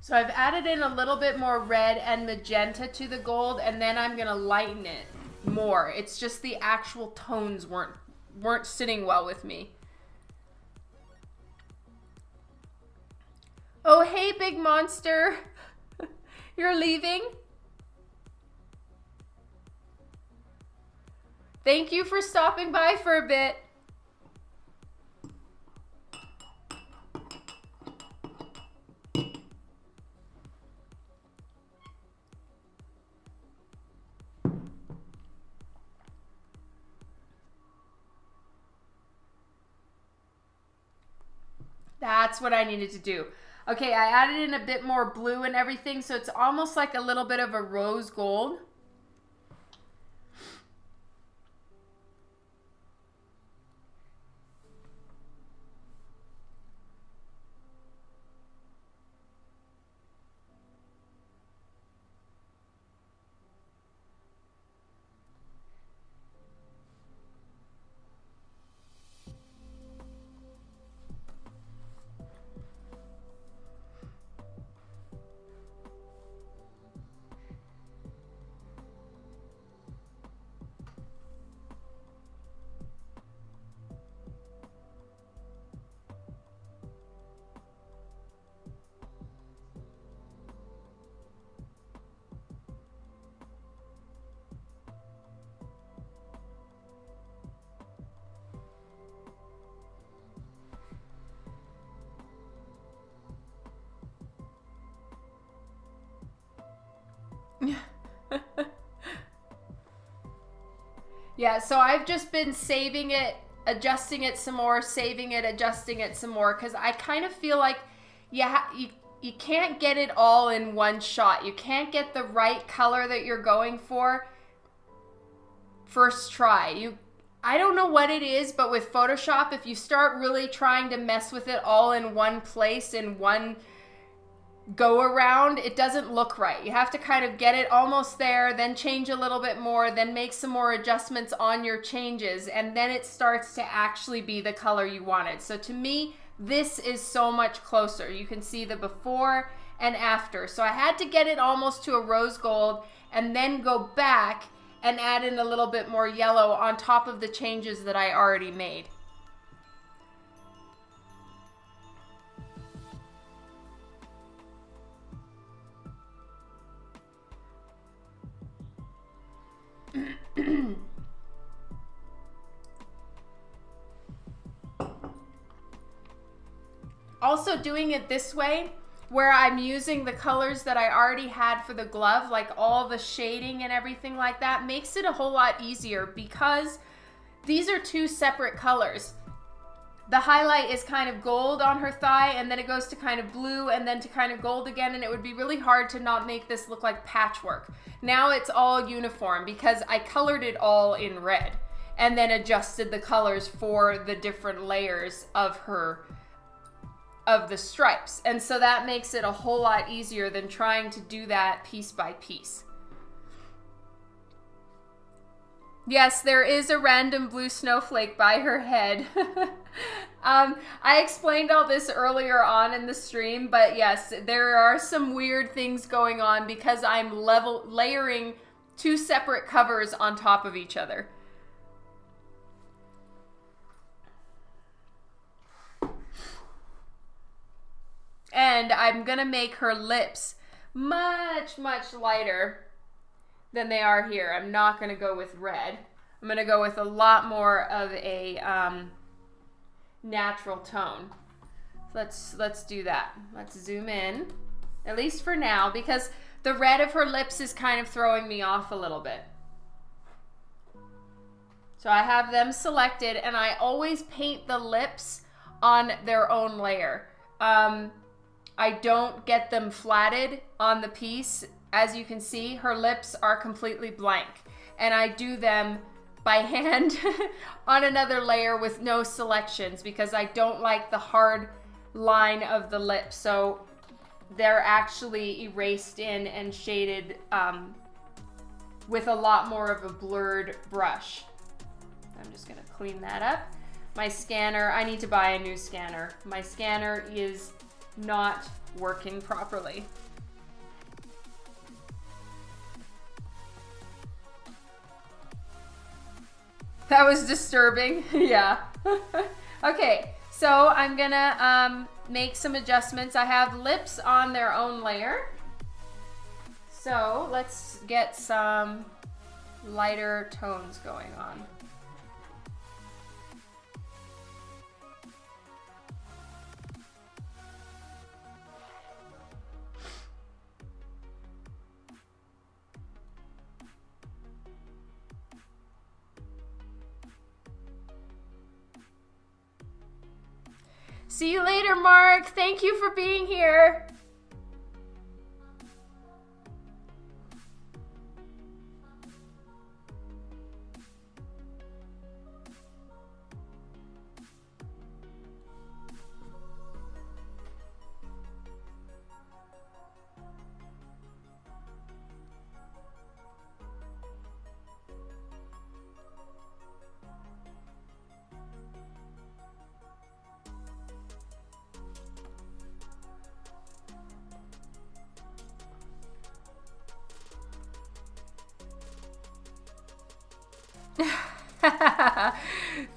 So I've added in a little bit more red and magenta to the gold, and then I'm gonna lighten it more. It's just the actual tones weren't sitting well with me. Oh, hey, big monster. You're leaving? Thank you for stopping by for a bit. That's what I needed to do. Okay, I added in a bit more blue and everything, so it's almost like a little bit of a rose gold. Yeah, so I've just been saving it, adjusting it some more, saving it, adjusting it some more, because I kind of feel like you can't get it all in one shot. You can't get the right color that you're going for first try. I don't know what it is, but with Photoshop, if you start really trying to mess with it all in one place, in one go around, it doesn't look right. You have to kind of get it almost there, then change a little bit more, then make some more adjustments on your changes, and then it starts to actually be the color you wanted. So to me, this is so much closer. You can see the before and after. So I had to get it almost to a rose gold and then go back and add in a little bit more yellow on top of the changes that I already made. Also, doing it this way, where I'm using the colors that I already had for the glove, like all the shading and everything like that, makes it a whole lot easier because these are two separate colors. The highlight is kind of gold on her thigh, and then it goes to kind of blue, and then to kind of gold again, and it would be really hard to not make this look like patchwork. Now it's all uniform because I colored it all in red and then adjusted the colors for the different layers of the stripes. And so that makes it a whole lot easier than trying to do that piece by piece. Yes, there is a random blue snowflake by her head. I explained all this earlier on in the stream, but yes, there are some weird things going on because I'm layering two separate covers on top of each other. And I'm gonna make her lips much, much lighter than they are here. I'm not gonna go with red. I'm gonna go with a lot more of a natural tone. Let's do that. Let's zoom in, at least for now, because the red of her lips is kind of throwing me off a little bit. So I have them selected, and I always paint the lips on their own layer. I don't get them flatted on the piece. As you can see, her lips are completely blank, and I do them by hand on another layer with no selections because I don't like the hard line of the lip. So they're actually erased in and shaded with a lot more of a blurred brush. I'm just gonna clean that up. My scanner, I need to buy a new scanner. My scanner is not working properly. That was disturbing. Yeah. Okay, so I'm gonna make some adjustments. I have lips on their own layer. So let's get some lighter tones going on. See you later, Mark. Thank you for being here.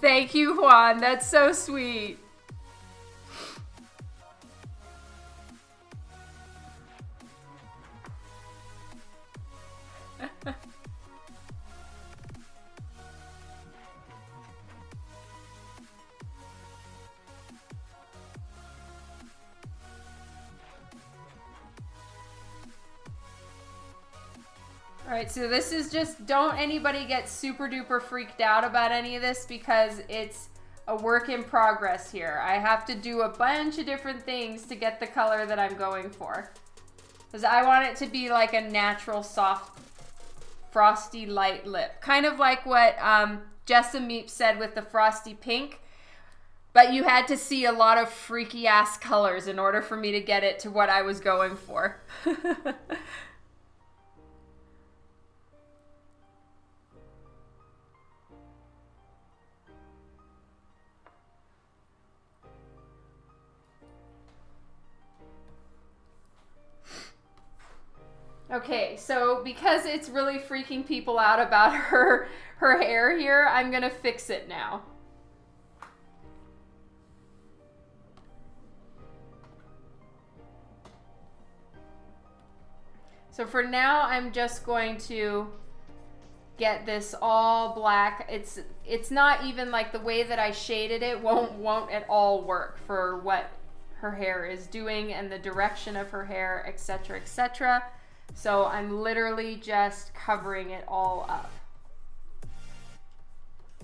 Thank you, Juan. That's so sweet. All right, so this is just, don't anybody get super duper freaked out about any of this because it's a work in progress here. I have to do a bunch of different things to get the color that I'm going for. Because I want it to be like a natural, soft, frosty, light lip. Kind of like what Jessamine said with the frosty pink. But you had to see a lot of freaky ass colors in order for me to get it to what I was going for. Okay, so because it's really freaking people out about her hair here, I'm gonna fix it now. So for now, I'm just going to get this all black. It's not even like the way that I shaded it won't at all work for what her hair is doing and the direction of her hair, etc., etc. So I'm literally just covering it all up.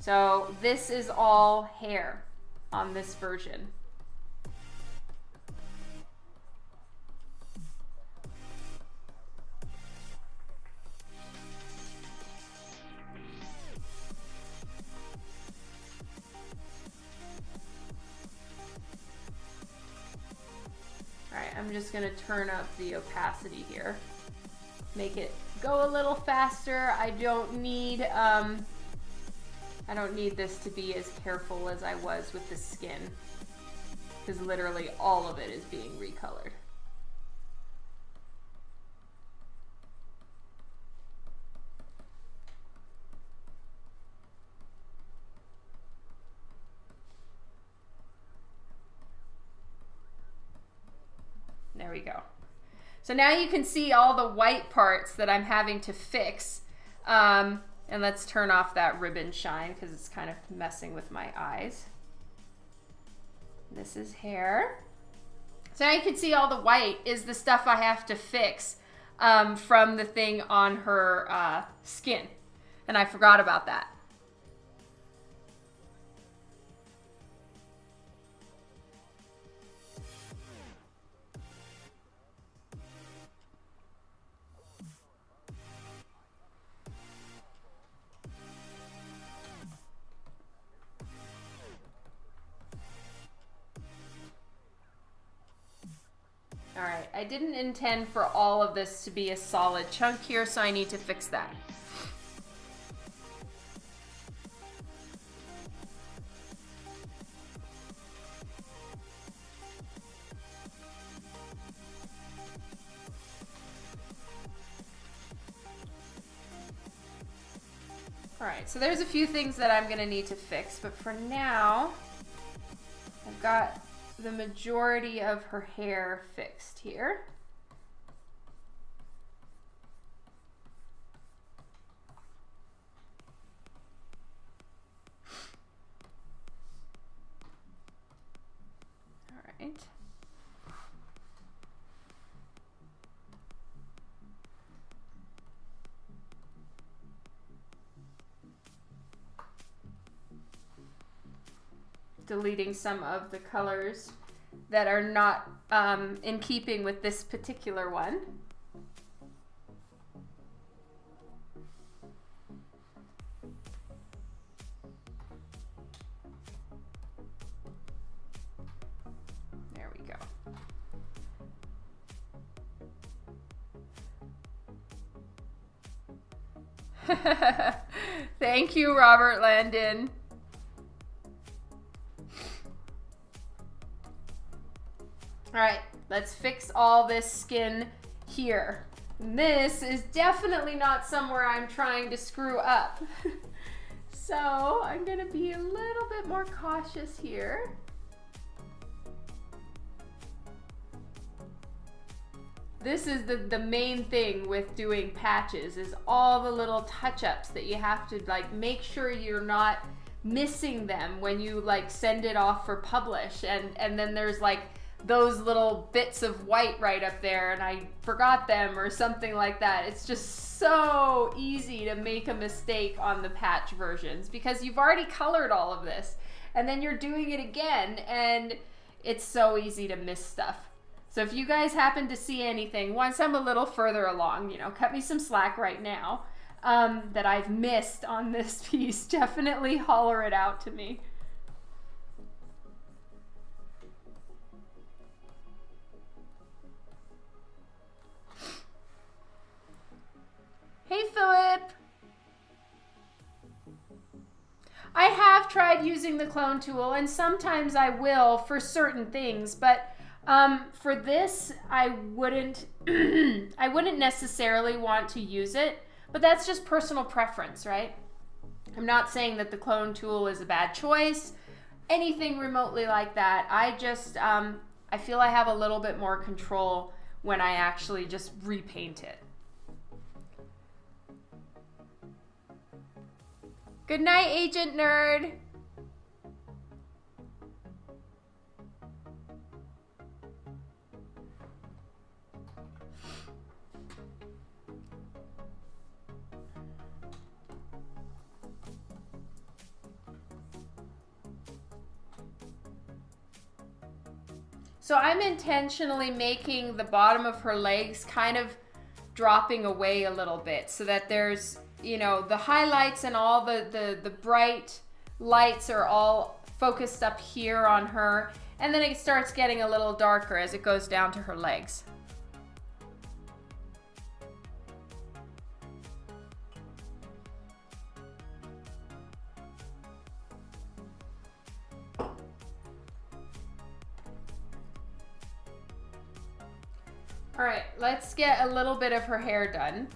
So this is all hair on this version. All right, I'm just gonna turn up the opacity here. Make it go a little faster. I don't need this to be as careful as I was with the skin, because literally all of it is being recolored. There we go. So now you can see all the white parts that I'm having to fix. And let's turn off that ribbon shine because it's kind of messing with my eyes. This is hair. So now you can see all the white is the stuff I have to fix from the thing on her skin. And I forgot about that. I didn't intend for all of this to be a solid chunk here, so I need to fix that. Alright, so there's a few things that I'm going to need to fix, but for now, I've got the majority of her hair fixed here. Alright. Deleting some of the colors that are not in keeping with this particular one. There we go. Thank you, Robert Landon. All right, let's fix all this skin here. This is definitely not somewhere I'm trying to screw up. So I'm gonna be a little bit more cautious here. This is the main thing with doing patches, is all the little touch-ups that you have to like make sure you're not missing them when you like send it off for publish, and then there's like those little bits of white right up there and I forgot them or something like that. It's just so easy to make a mistake on the patch versions because you've already colored all of this and then you're doing it again and it's so easy to miss stuff. So if you guys happen to see anything, once I'm a little further along, you know, cut me some slack right now, that I've missed on this piece, definitely holler it out to me. Hey, Philip. I have tried using the clone tool, and sometimes I will for certain things, but for this, I wouldn't I wouldn't necessarily want to use it, but that's just personal preference, right? I'm not saying that the clone tool is a bad choice, anything remotely like that. I just, I feel I have a little bit more control when I actually just repaint it. Good night, Agent Nerd. So I'm intentionally making the bottom of her legs kind of dropping away a little bit so that there's, you know, the highlights and all the bright lights are all focused up here on her, and then it starts getting a little darker as it goes down to her legs. All right, let's get a little bit of her hair done.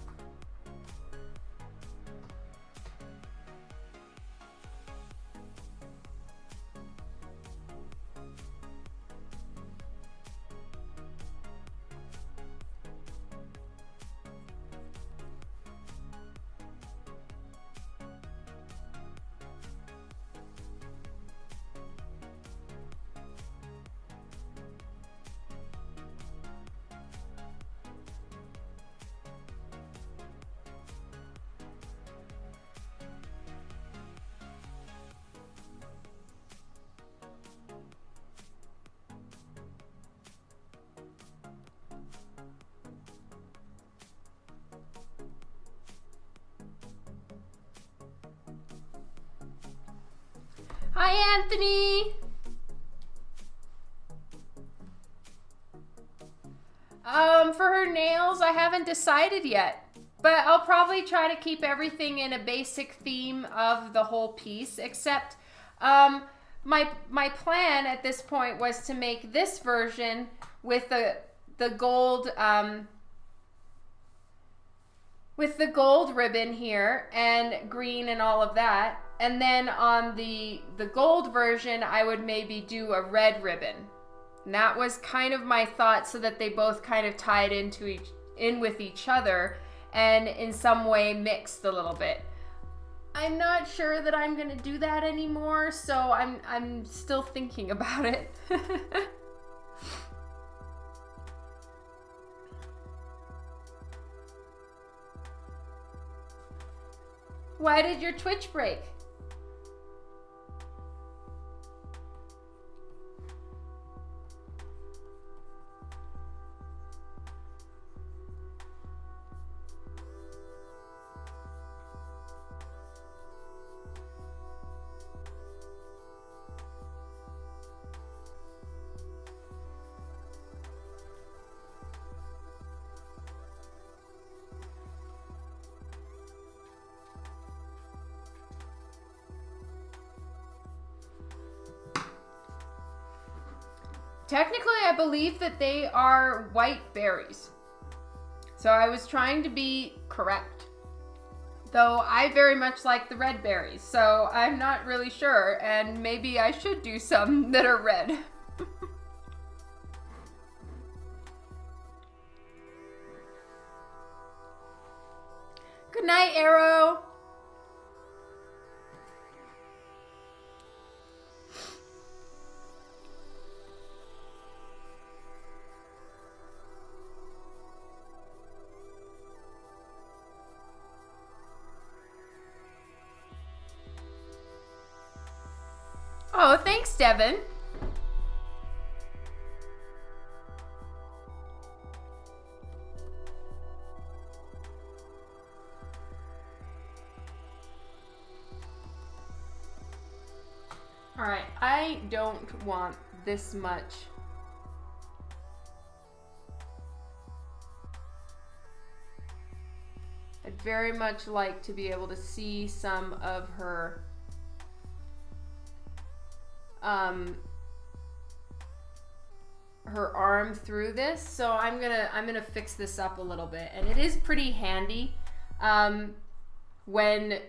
Hi, Anthony. For her nails, I haven't decided yet. But I'll probably try to keep everything in a basic theme of the whole piece, except my plan at this point was to make this version with the gold ribbon here and green and all of that. And then on the gold version, I would maybe do a red ribbon. And that was kind of my thought, so that they both kind of tied in with each other and in some way mixed a little bit. I'm not sure that I'm gonna do that anymore, so I'm still thinking about it. Why did your Twitch break? Technically, I believe that they are white berries. So I was trying to be correct. Though I very much like the red berries, so I'm not really sure, and maybe I should do some that are red. Good night, Arrow. Oh, thanks, Devin. All right, I don't want this much. I'd very much like to be able to see some of her her arm through this, so I'm gonna fix this up a little bit. And it is pretty handy when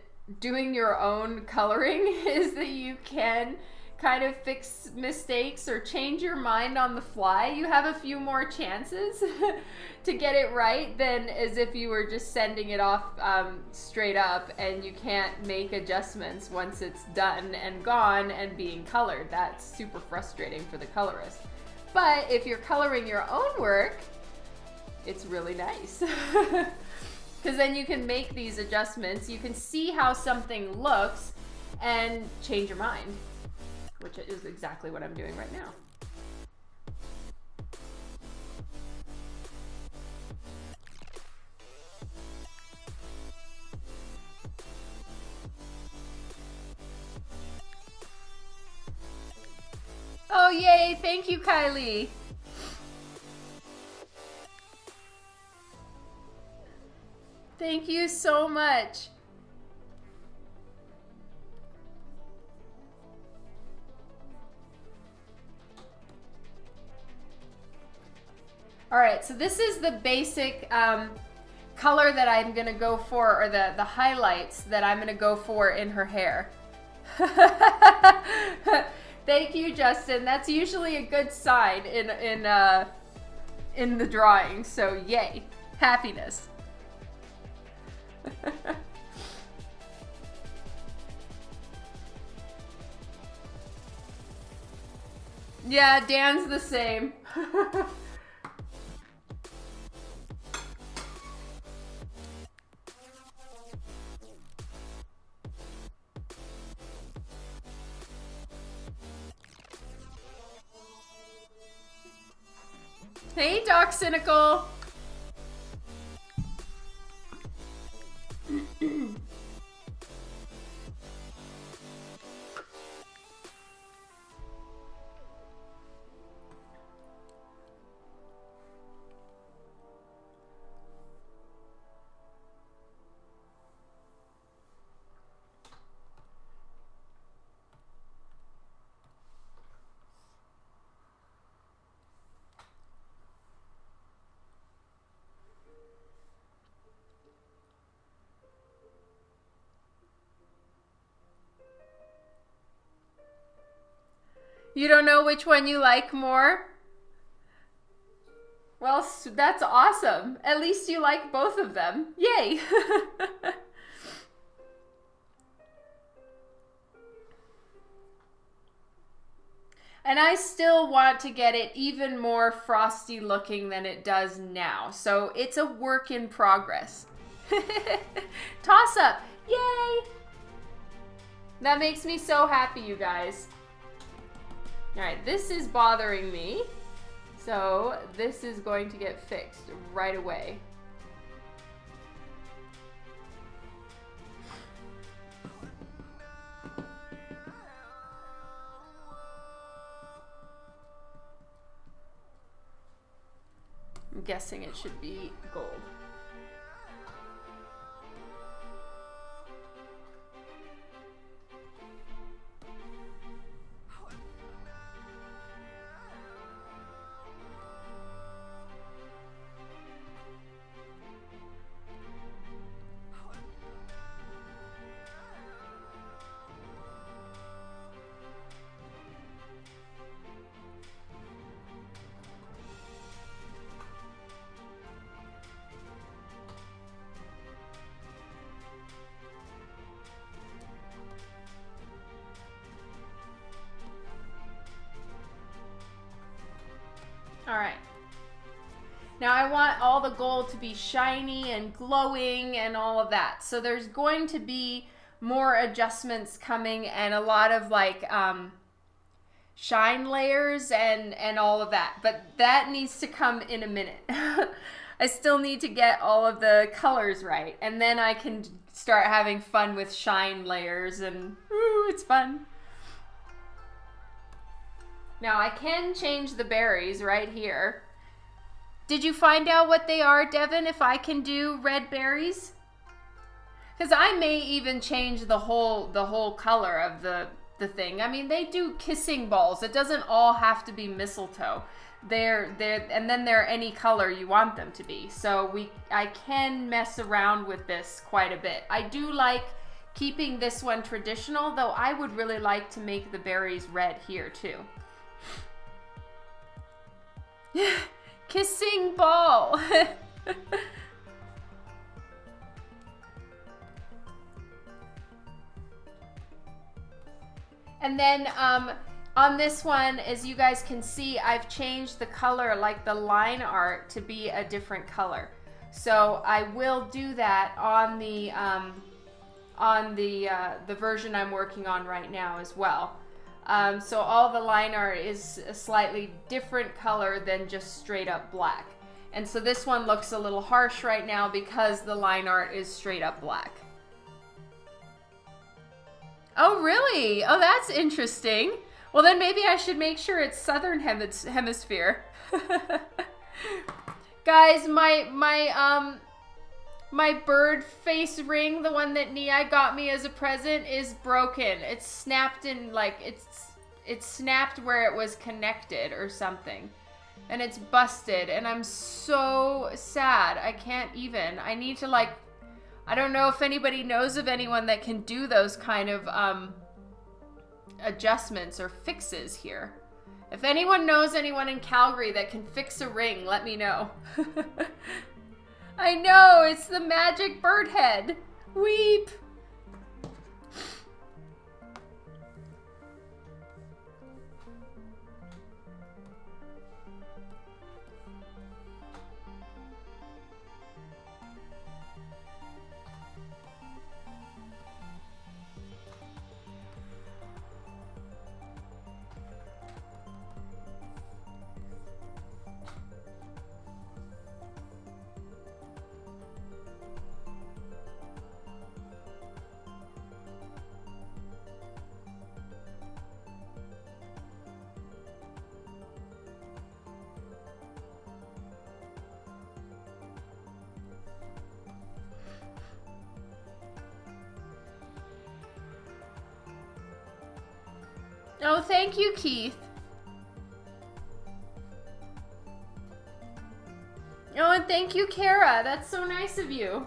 doing your own coloring is that you can kind of fix mistakes or change your mind on the fly. You have a few more chances to get it right than as if you were just sending it off straight up and you can't make adjustments once it's done and gone and being colored. That's super frustrating for the colorist. But if you're coloring your own work, it's really nice. Because then you can make these adjustments. You can see how something looks and change your mind, which is exactly what I'm doing right now. Oh, yay. Thank you, Kylie. Thank you so much. All right, so this is the basic color that I'm gonna go for, or the highlights that I'm gonna go for in her hair. Thank you, Justin. That's usually a good sign in the drawing, so yay, happiness. Yeah, Dan's the same. Hey, Doc Cynical. You don't know which one you like more? Well, that's awesome. At least you like both of them. Yay! And I still want to get it even more frosty looking than it does now. So it's a work in progress. Toss up. Yay! That makes me so happy, you guys. All right, this is bothering me. So this is going to get fixed right away. I'm guessing it should be gold. All right. Now I want all the gold to be shiny and glowing and all of that. So there's going to be more adjustments coming and a lot of like shine layers and all of that. But that needs to come in a minute. I still need to get all of the colors right. And then I can start having fun with shine layers and ooh, it's fun. Now I can change the berries right here. Did you find out what they are, Devin, if I can do red berries? Because I may even change the whole color of the thing. I mean, they do kissing balls. It doesn't all have to be mistletoe. And then they're any color you want them to be. So I can mess around with this quite a bit. I do like keeping this one traditional, though I would really like to make the berries red here too. Kissing ball. And then on this one, as you guys can see, I've changed the color, like the line art, to be a different color. So I will do that on the version I'm working on right now as well. So all the line art is a slightly different color than just straight up black. And so this one looks a little harsh right now because the line art is straight up black. Oh, really? Oh, that's interesting. Well, then maybe I should make sure it's Southern Hemisphere. Guys, my bird face ring, the one that Nia got me as a present, is broken. It's snapped in, like, it's snapped where it was connected or something. And it's busted, and I'm so sad. I can't even. I need to, like, I don't know if anybody knows of anyone that can do those kind of adjustments or fixes here. If anyone knows anyone in Calgary that can fix a ring, let me know. I know, it's the magic bird head. Weep. Oh, thank you, Keith. Oh, and thank you, Kara. That's so nice of you.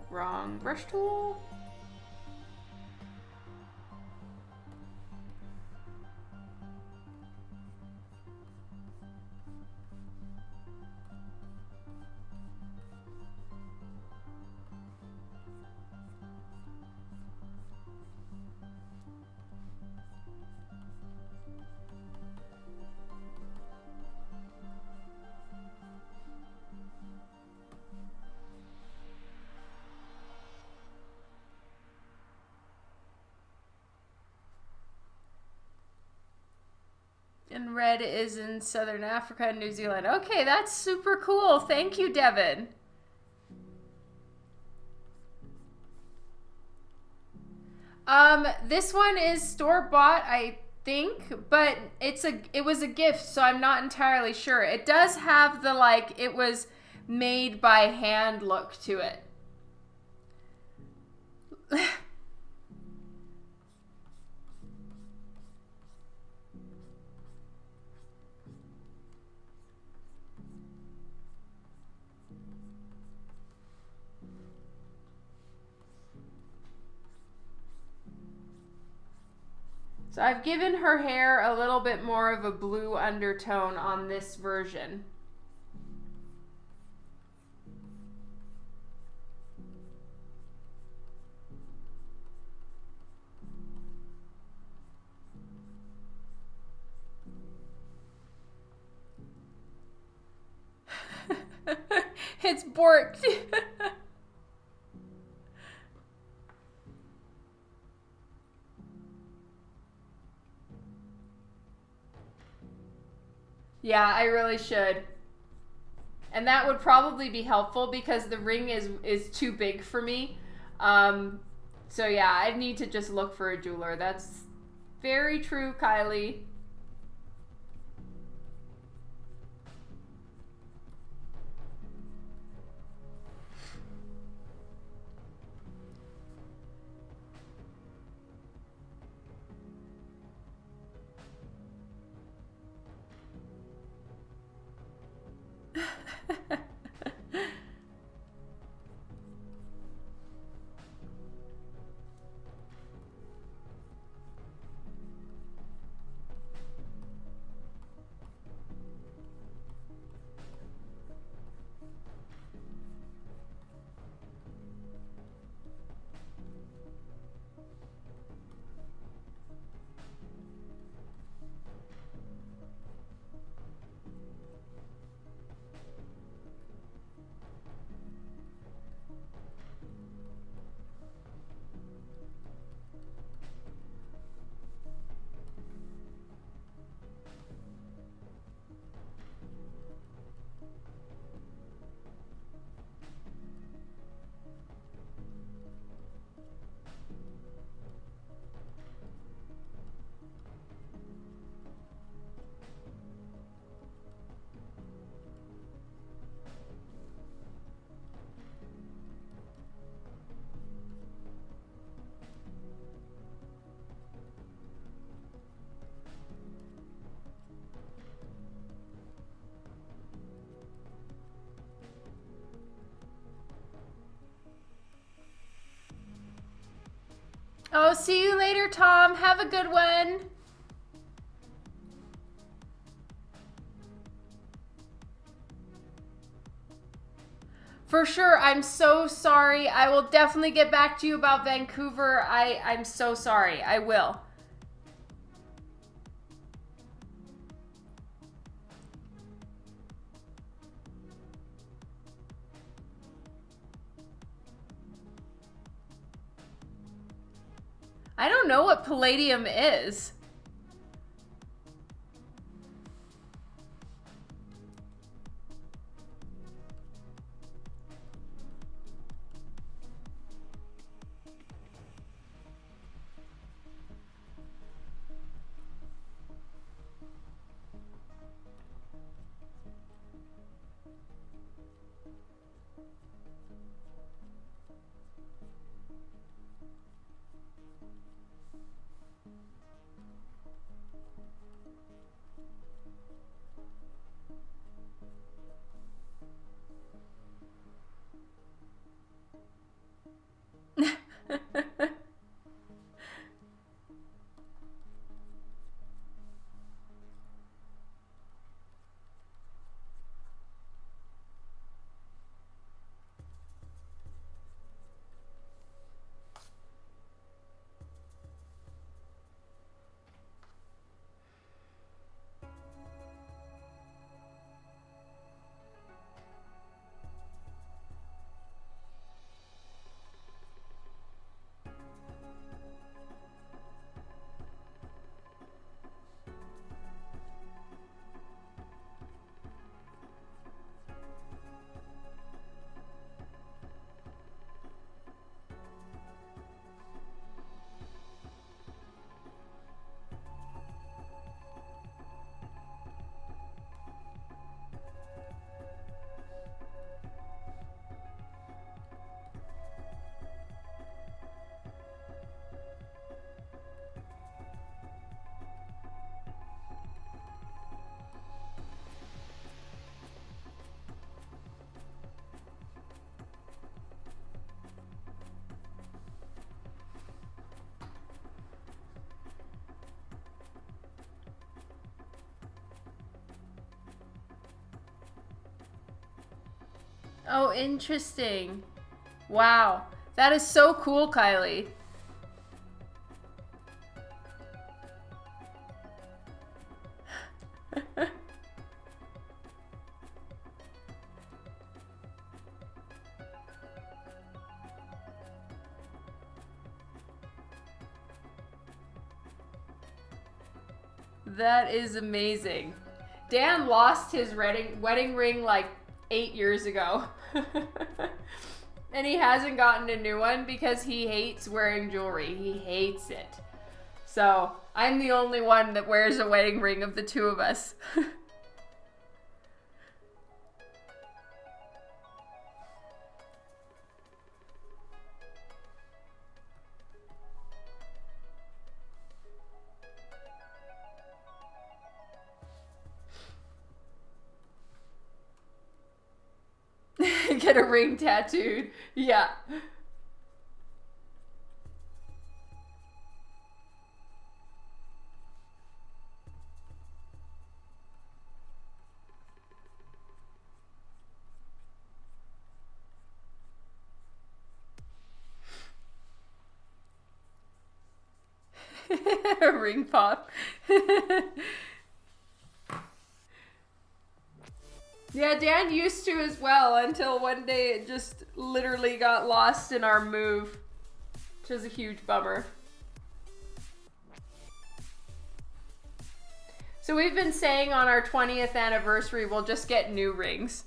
Wrong brush tool. And red is in Southern Africa and New Zealand. Okay, that's super cool. Thank you, Devin. This one is store-bought, I think, but it was a gift, so I'm not entirely sure. It does have the, like, it was made by hand look to it. So I've given her hair a little bit more of a blue undertone on this version. It's borked. Yeah, I really should. And that would probably be helpful because the ring is too big for me. So yeah, I need to just look for a jeweler. That's very true, Kylie. Oh, see you later, Tom. Have a good one. For sure. I'm so sorry. I will definitely get back to you about Vancouver. I'm so sorry. I will. I don't know what palladium is. Oh, interesting. Wow. That is so cool, Kylie. That is amazing. Dan lost his wedding ring like 8 years ago. And he hasn't gotten a new one because he hates wearing jewelry. He hates it. So I'm the only one that wears a wedding ring of the two of us. Get a ring tattooed. Yeah. Ring pop. Yeah, Dan used to as well until one day it just literally got lost in our move, which is a huge bummer. So we've been saying on our 20th anniversary we'll just get new rings.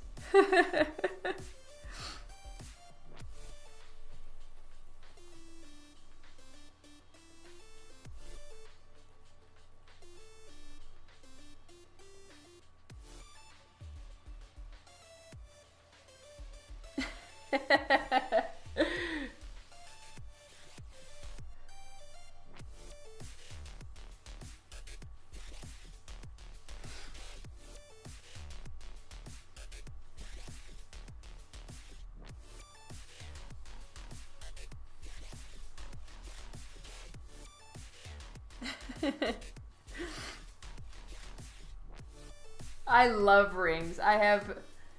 I love rings. I have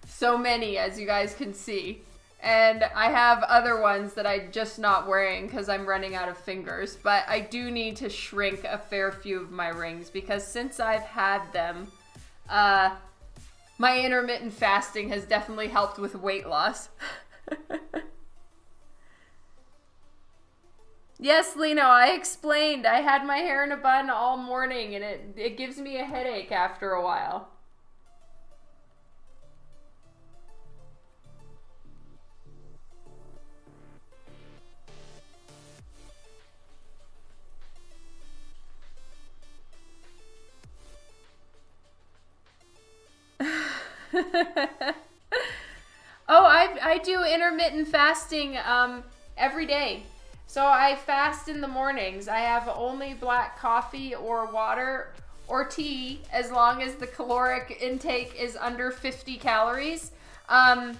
so many, as you guys can see. And I have other ones that I'm just not wearing because I'm running out of fingers. But I do need to shrink a fair few of my rings because since I've had them, my intermittent fasting has definitely helped with weight loss. Yes, Lino, I explained. I had my hair in a bun all morning and it gives me a headache after a while. Oh, I do intermittent fasting every day. So I fast in the mornings. I have only black coffee or water or tea as long as the caloric intake is under 50 calories. And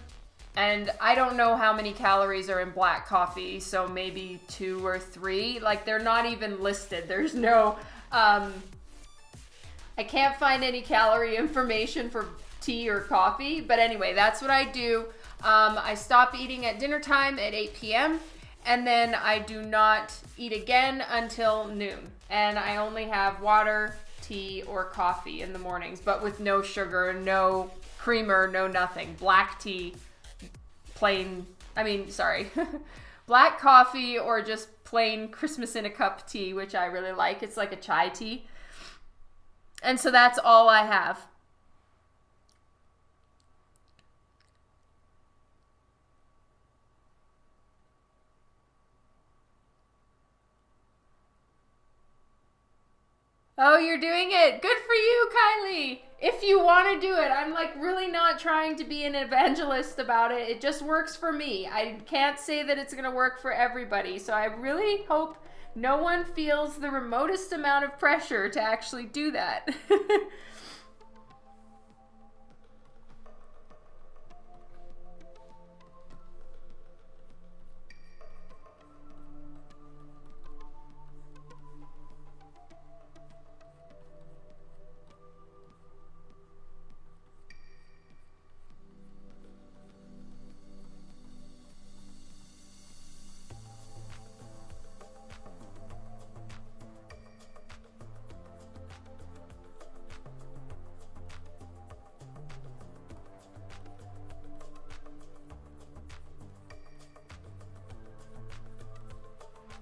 I don't know how many calories are in black coffee, so maybe 2 or 3. Like, they're not even listed. There's no, I can't find any calorie information for tea or coffee. But anyway, that's what I do. I stop eating at dinner time at 8 p.m. and then I do not eat again until noon. And I only have water, tea, or coffee in the mornings, but with no sugar, no creamer, no nothing. Black tea, plain, black coffee or just plain Christmas in a cup tea, which I really like. It's like a chai tea. And so that's all I have. Oh, you're doing it. Good for you, Kylie. If you want to do it, I'm like really not trying to be an evangelist about it. It just works for me. I can't say that it's going to work for everybody. So I really hope no one feels the remotest amount of pressure to actually do that.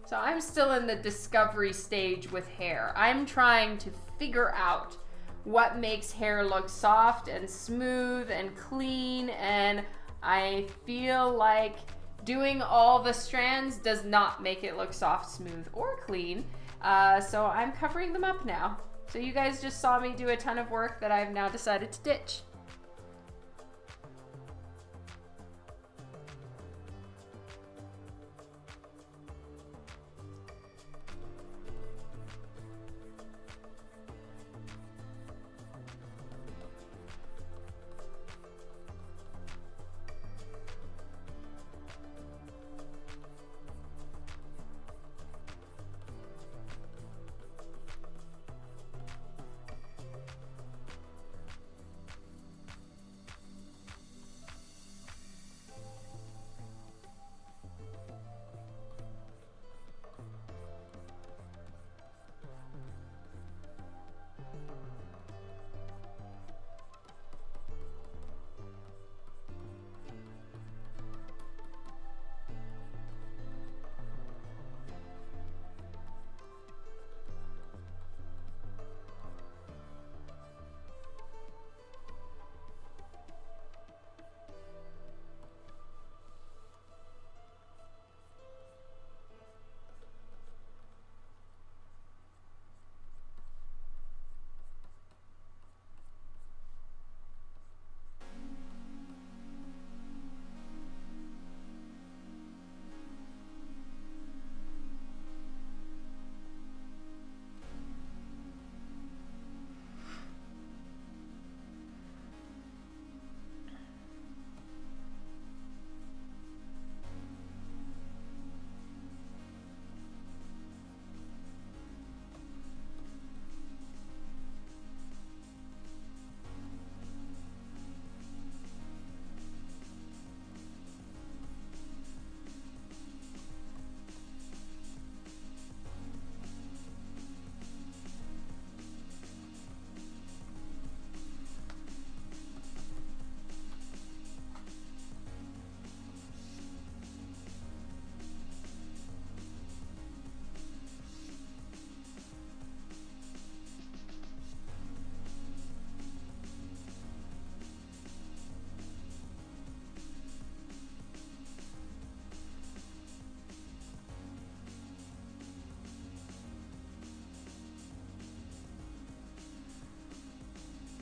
So I'm still in the discovery stage with hair. I'm trying to figure out what makes hair look soft and smooth and clean, and I feel like doing all the strands does not make it look soft, smooth, or clean. So I'm covering them up now. So you guys just saw me do a ton of work that I've now decided to ditch.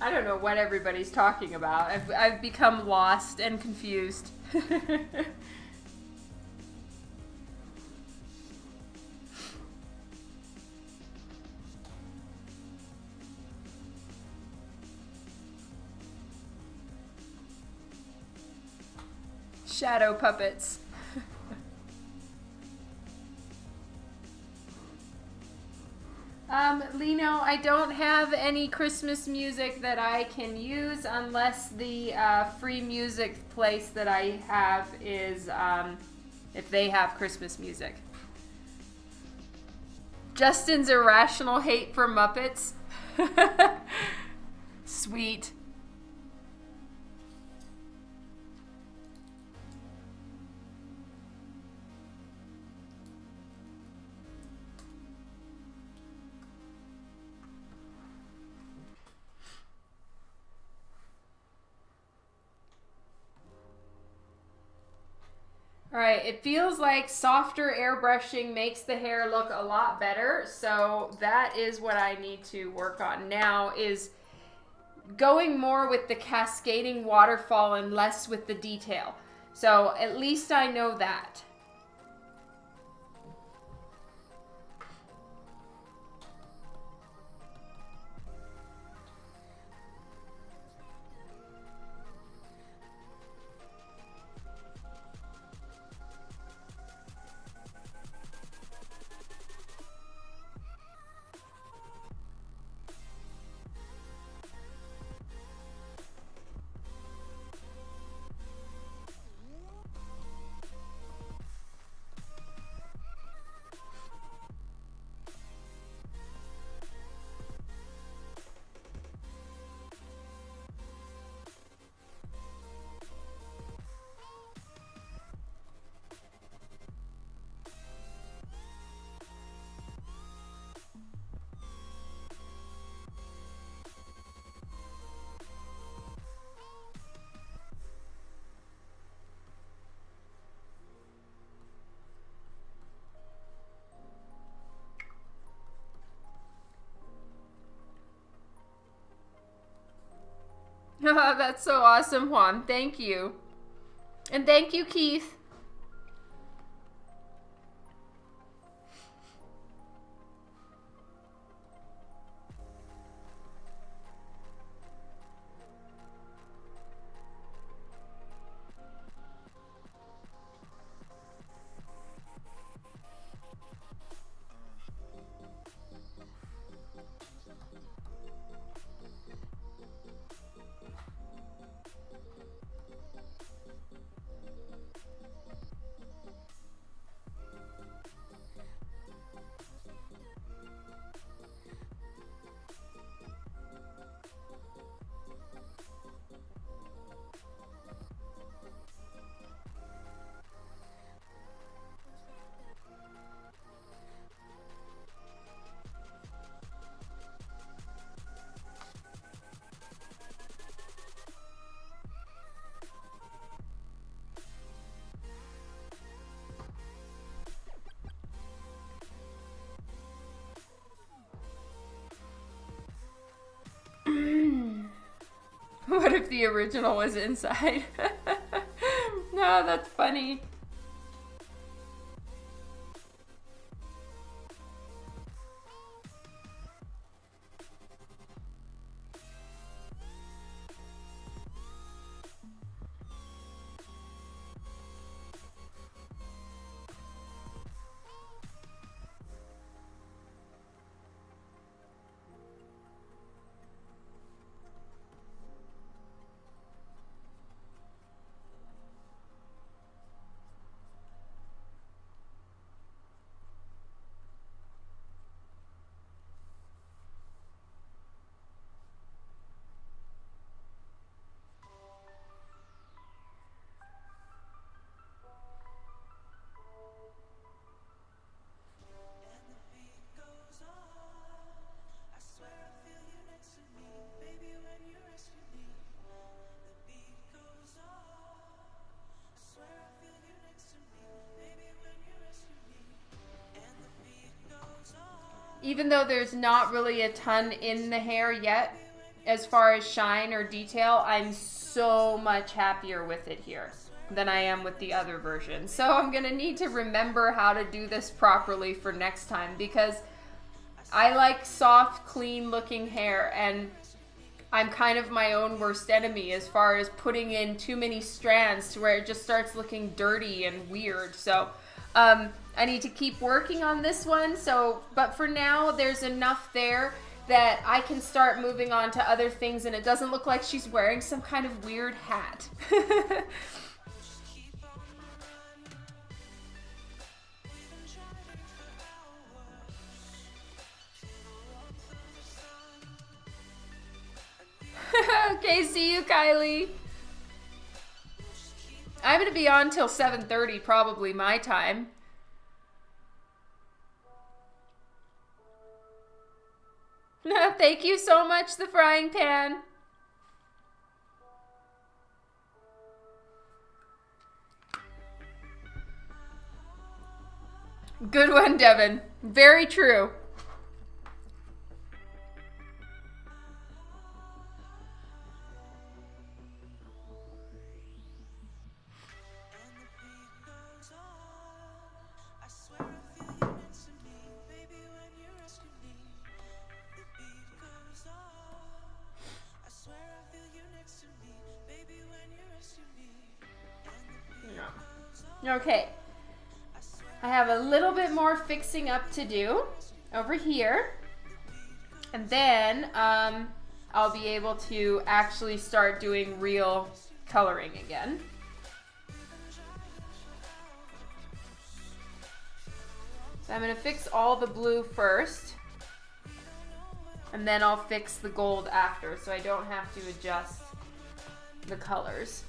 I don't know what everybody's talking about. I've become lost and confused. Shadow puppets. Lino, I don't have any Christmas music that I can use unless the free music place that I have is, if they have Christmas music. Justin's irrational hate for Muppets. Sweet. All right, it feels like softer airbrushing makes the hair look a lot better, so that is what I need to work on now, is going more with the cascading waterfall and less with the detail. So at least I know that. That's so awesome, Juan. Thank you. And thank you, Keith. What if the original was inside? No, that's funny. Even though there's not really a ton in the hair yet, as far as shine or detail, I'm so much happier with it here than I am with the other version. So I'm gonna need to remember how to do this properly for next time, because I like soft, clean looking hair, and I'm kind of my own worst enemy as far as putting in too many strands to where it just starts looking dirty and weird. So I need to keep working on this one. But for now, there's enough there that I can start moving on to other things, and it doesn't look like she's wearing some kind of weird hat. Okay, see you, Kylie. I'm gonna be on till 7:30, probably my time. Thank you so much, the frying pan. Good one, Devin. Very true. Okay, I have a little bit more fixing up to do over here, and then I'll be able to actually start doing real coloring again. So I'm going to fix all the blue first, and then I'll fix the gold after, so I don't have to adjust the colors.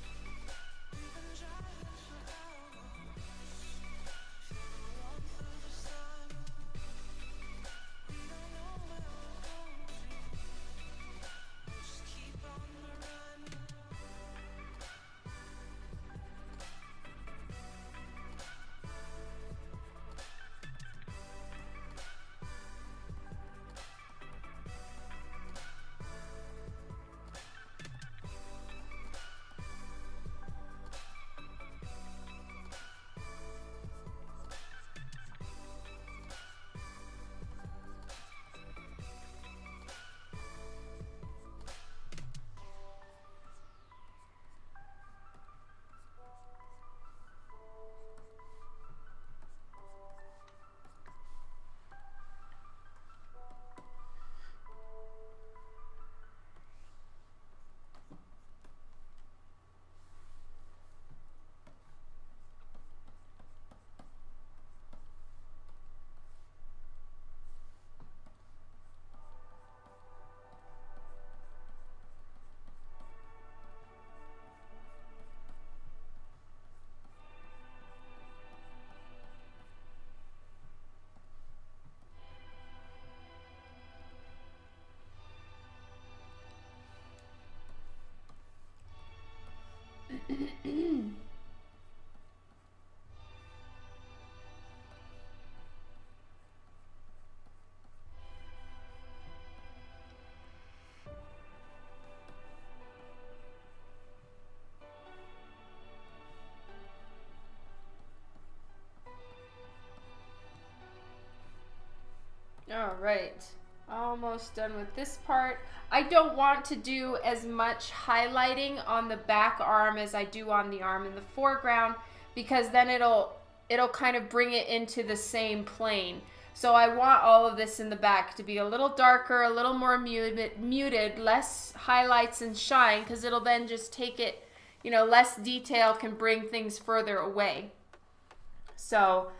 right, almost done with this part. I don't want to do as much highlighting on the back arm as I do on the arm in the foreground, because then it'll kind of bring it into the same plane. So I want all of this in the back to be a little darker, a little more muted, less highlights and shine, because it'll then just take it, you know, less detail can bring things further away. So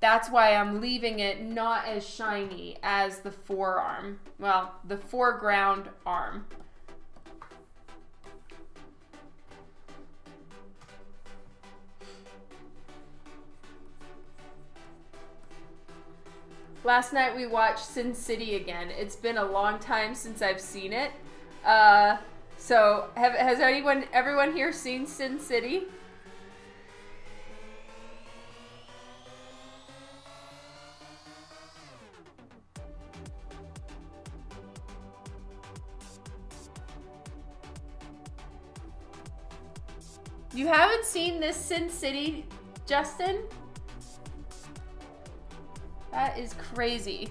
that's why I'm leaving it not as shiny as the forearm. Well, the foreground arm. Last night we watched Sin City again. It's been a long time since I've seen it. So has everyone here seen Sin City? You haven't seen this Sin City, Justin? That is crazy.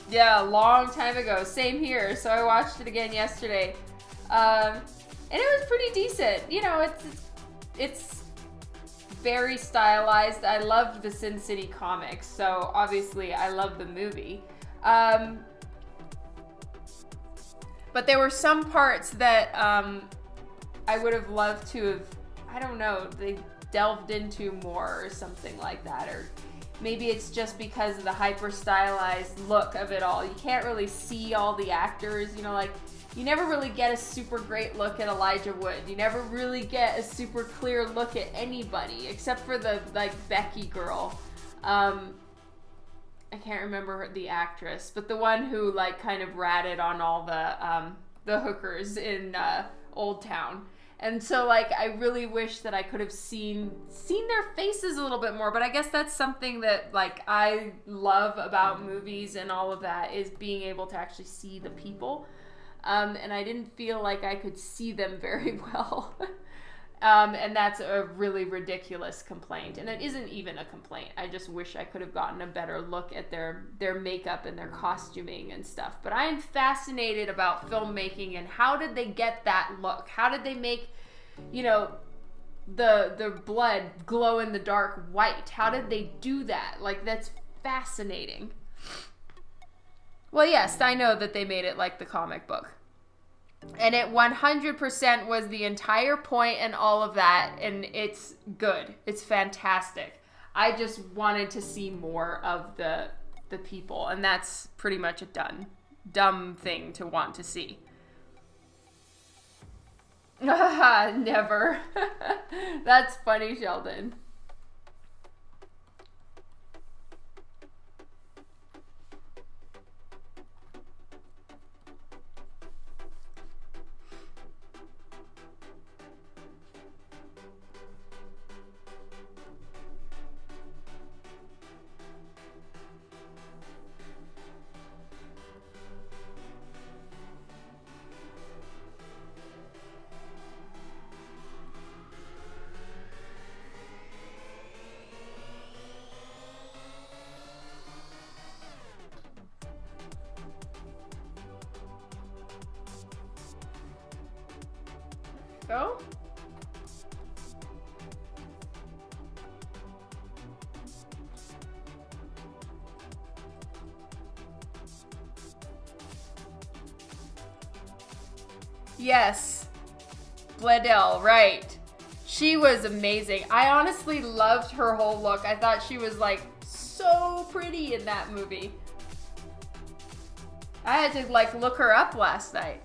Yeah, a long time ago. Same here. So I watched it again yesterday. And it was pretty decent. You know, it's very stylized. I loved the Sin City comics, so obviously I love the movie. But there were some parts that I would have loved to have, I don't know, they delved into more or something like that. Or maybe it's just because of the hyper stylized look of it all. You can't really see all the actors, you know, like you never really get a super great look at Elijah Wood. You never really get a super clear look at anybody except for the like Becky girl. I can't remember the actress, but the one who like kind of ratted on all the hookers in Old Town. And so like I really wish that I could have seen their faces a little bit more, but I guess that's something that like I love about movies and all of that, is being able to actually see the people. And I didn't feel like I could see them very well. And that's a really ridiculous complaint. And it isn't even a complaint. I just wish I could have gotten a better look at their makeup and their costuming and stuff. But I am fascinated about filmmaking and how did they get that look? How did they make, you know, the blood glow in the dark white? How did they do that? Like, that's fascinating. Well, yes, I know that they made it like the comic book. And it 100% was the entire point and all of that, and it's good. It's fantastic. I just wanted to see more of the people, and that's pretty much a dumb thing to want to see. Never. That's funny, Sheldon. Go. Yes, Bledel, right. She was amazing. I honestly loved her whole look. I thought she was like so pretty in that movie. I had to like look her up last night.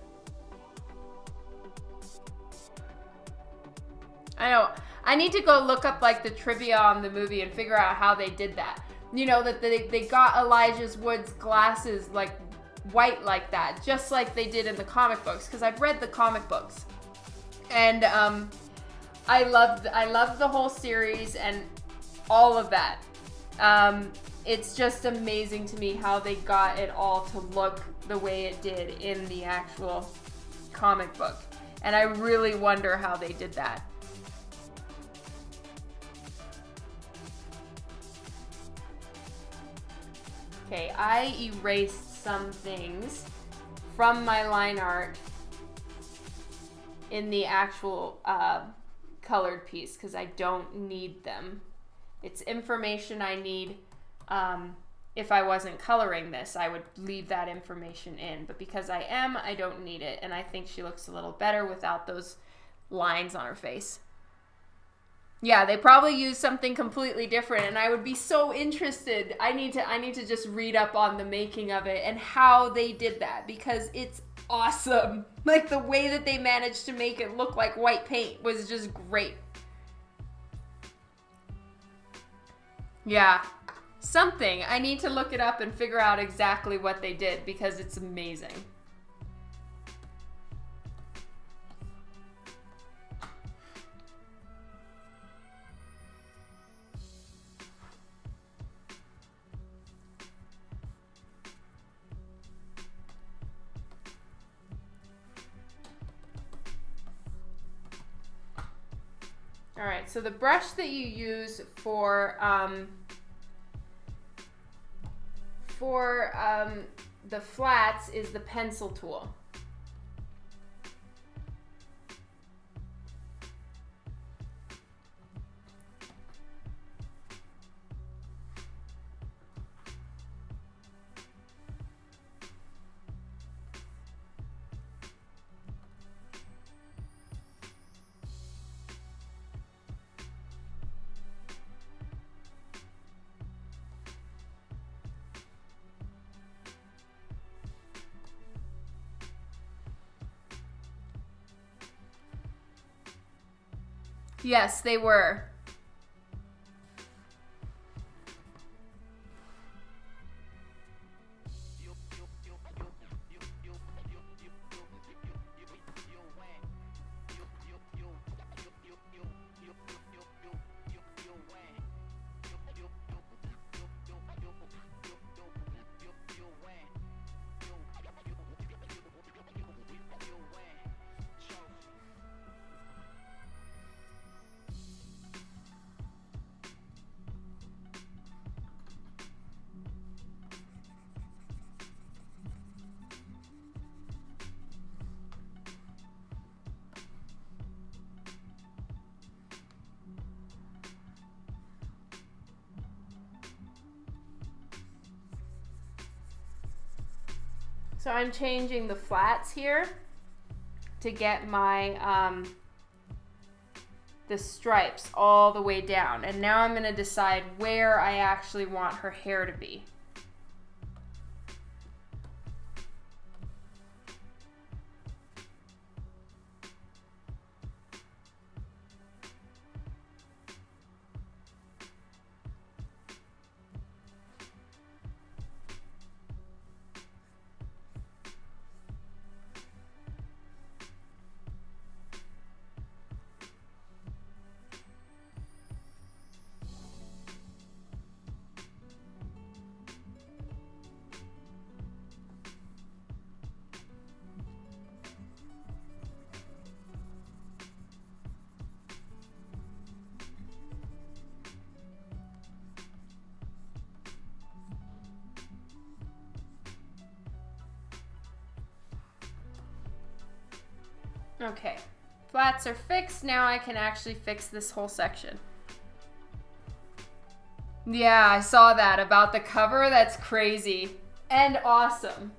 I know. I need to go look up like the trivia on the movie and figure out how they did that. You know, that they got Elijah Wood's glasses like white like that, just like they did in the comic books, because I've read the comic books. And I loved the whole series and all of that. It's just amazing to me how they got it all to look the way it did in the actual comic book. And I really wonder how they did that. Okay, I erased some things from my line art in the actual colored piece because I don't need them. It's information I need. If I wasn't coloring this, I would leave that information in. But because I am, I don't need it. And I think she looks a little better without those lines on her face. Yeah, they probably use something completely different. And I would be so interested. I need to just read up on the making of it and how they did that. Because it's awesome. Like the way that they managed to make it look like white paint was just great. Yeah. Something. I need to look it up and figure out exactly what they did because it's amazing. All right, so the brush that you use for the flats is the pencil tool. Yes, they were. So I'm changing the flats here to get my the stripes all the way down. And now I'm going to decide where I actually want her hair to be. Okay, flats are fixed. Now I can actually fix this whole section. Yeah, I saw that about the cover. That's crazy and awesome.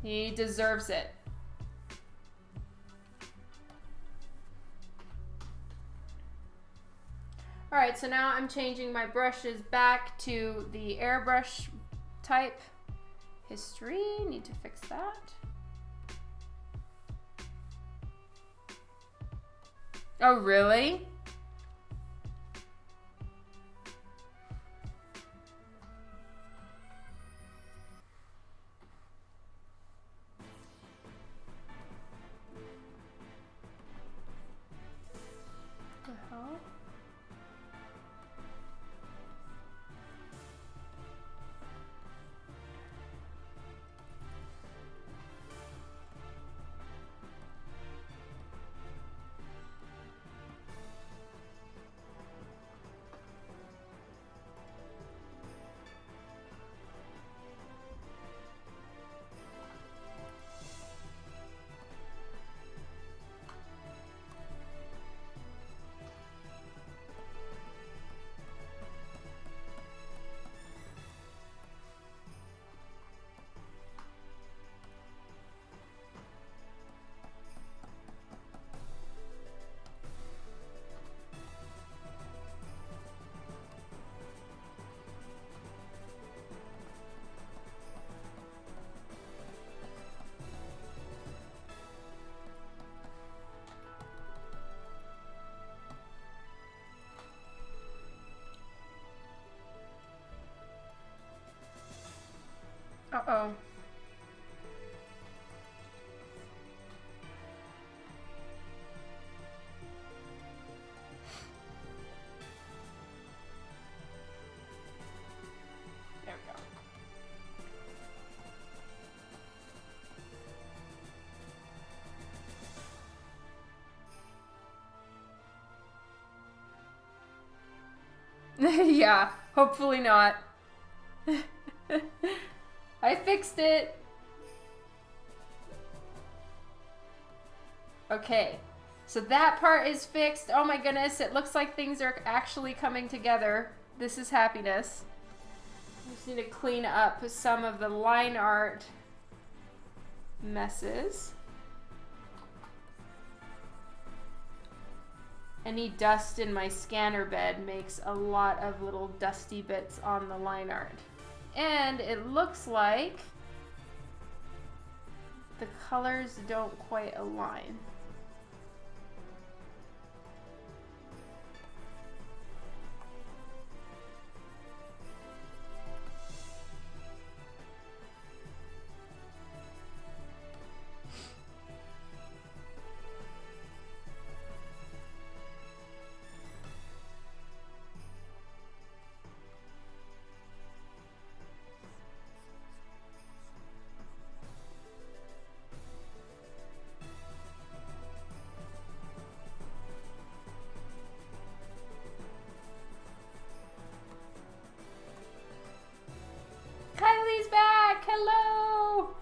He deserves it. All right, so now I'm changing my brushes back to the airbrush type. History, need to fix that. Oh, really? What the hell? Uh-oh. There we go. Yeah, hopefully not. I fixed it. Okay, so that part is fixed. Oh my goodness, it looks like things are actually coming together. This is happiness. I just need to clean up some of the line art messes. Any dust in my scanner bed makes a lot of little dusty bits on the line art. And it looks like the colors don't quite align. Kylie's back! Hello!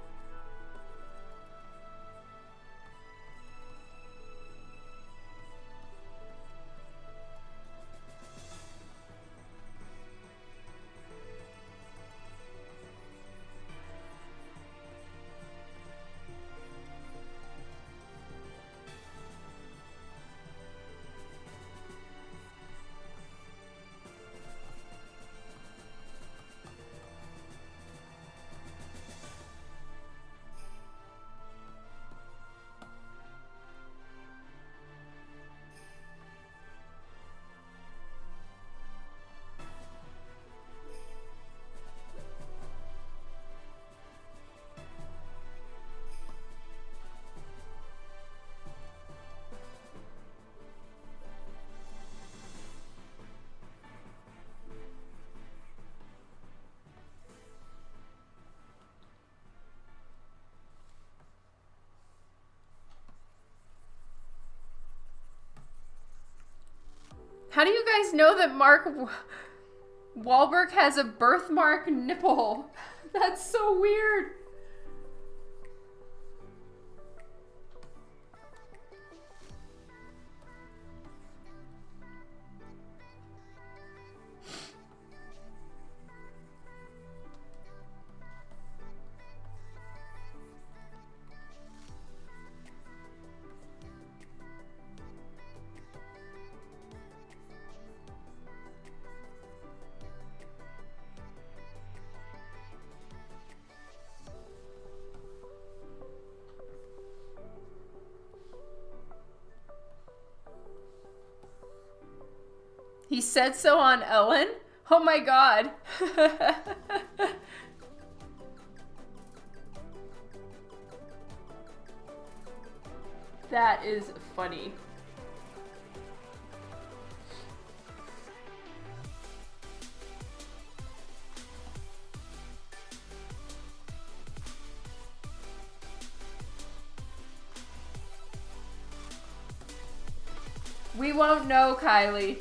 How do you guys know that Mark Wahlberg has a birthmark nipple? That's so weird. He said so on Ellen? Oh my god. That is funny. We won't know, Kylie.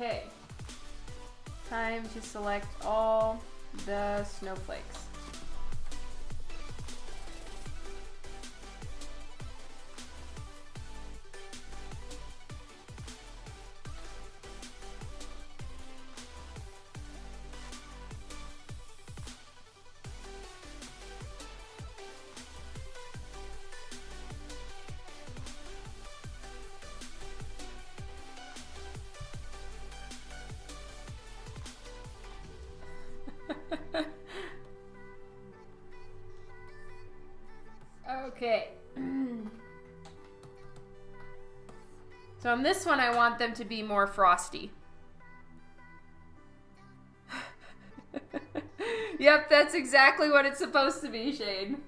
Okay. Time to select all the snowflakes. Okay. So on this one, I want them to be more frosty. Yep, that's exactly what it's supposed to be, Shane.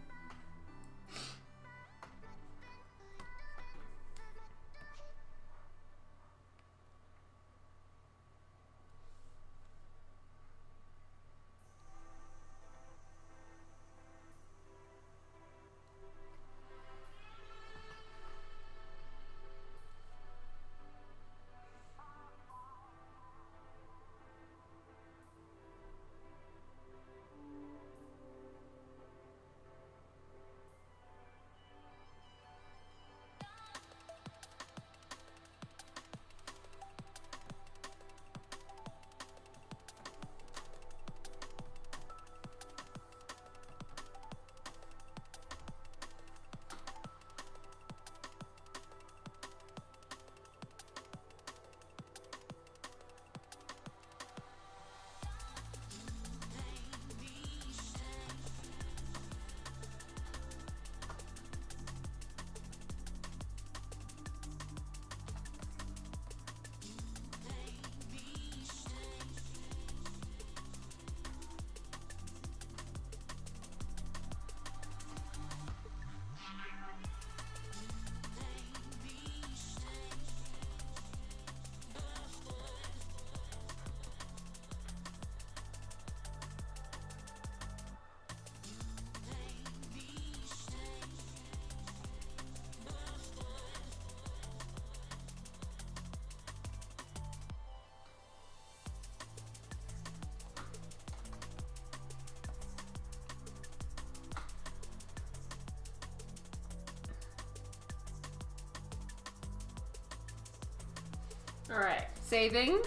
All right, saving.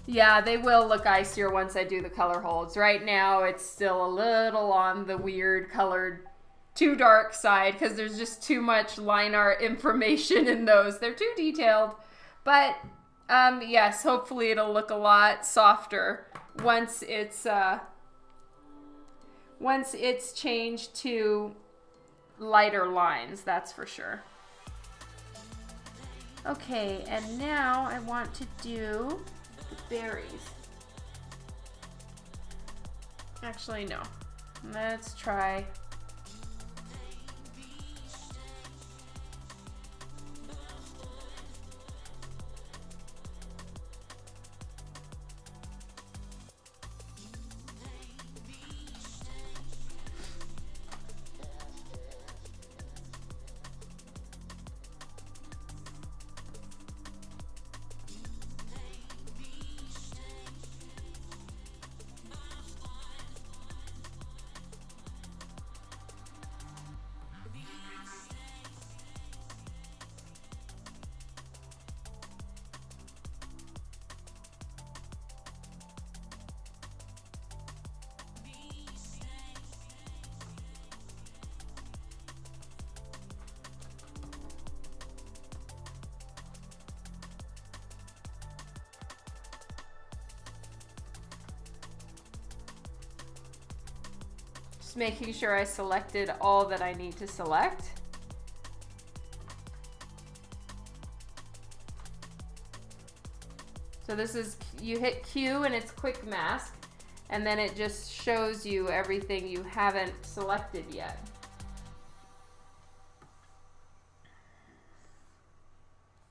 Yeah, they will look icier once I do the color holds. Right now, it's still a little on the weird colored, too dark side because there's just too much line art information in those. They're too detailed, but yes, hopefully it'll look a lot softer once it's changed to lighter lines, that's for sure. Okay, and now I want to do the berries. Actually, no. Let's try. Making sure I selected all that I need to select. So this is, you hit Q and it's quick mask, and then it just shows you everything you haven't selected yet.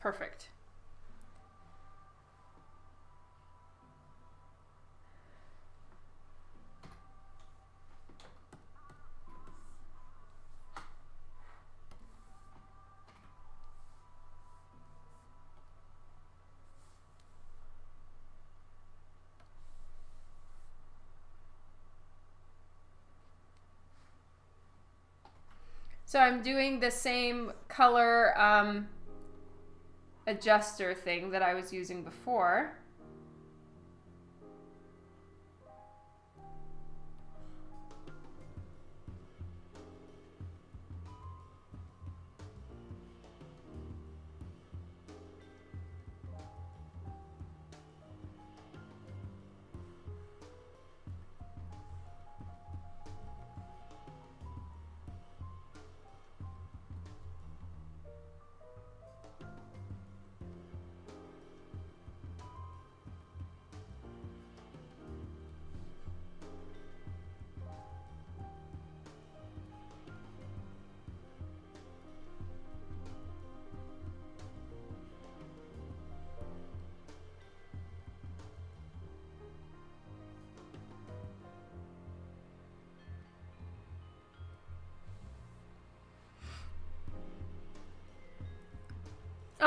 Perfect. So I'm doing the same color adjuster thing that I was using before.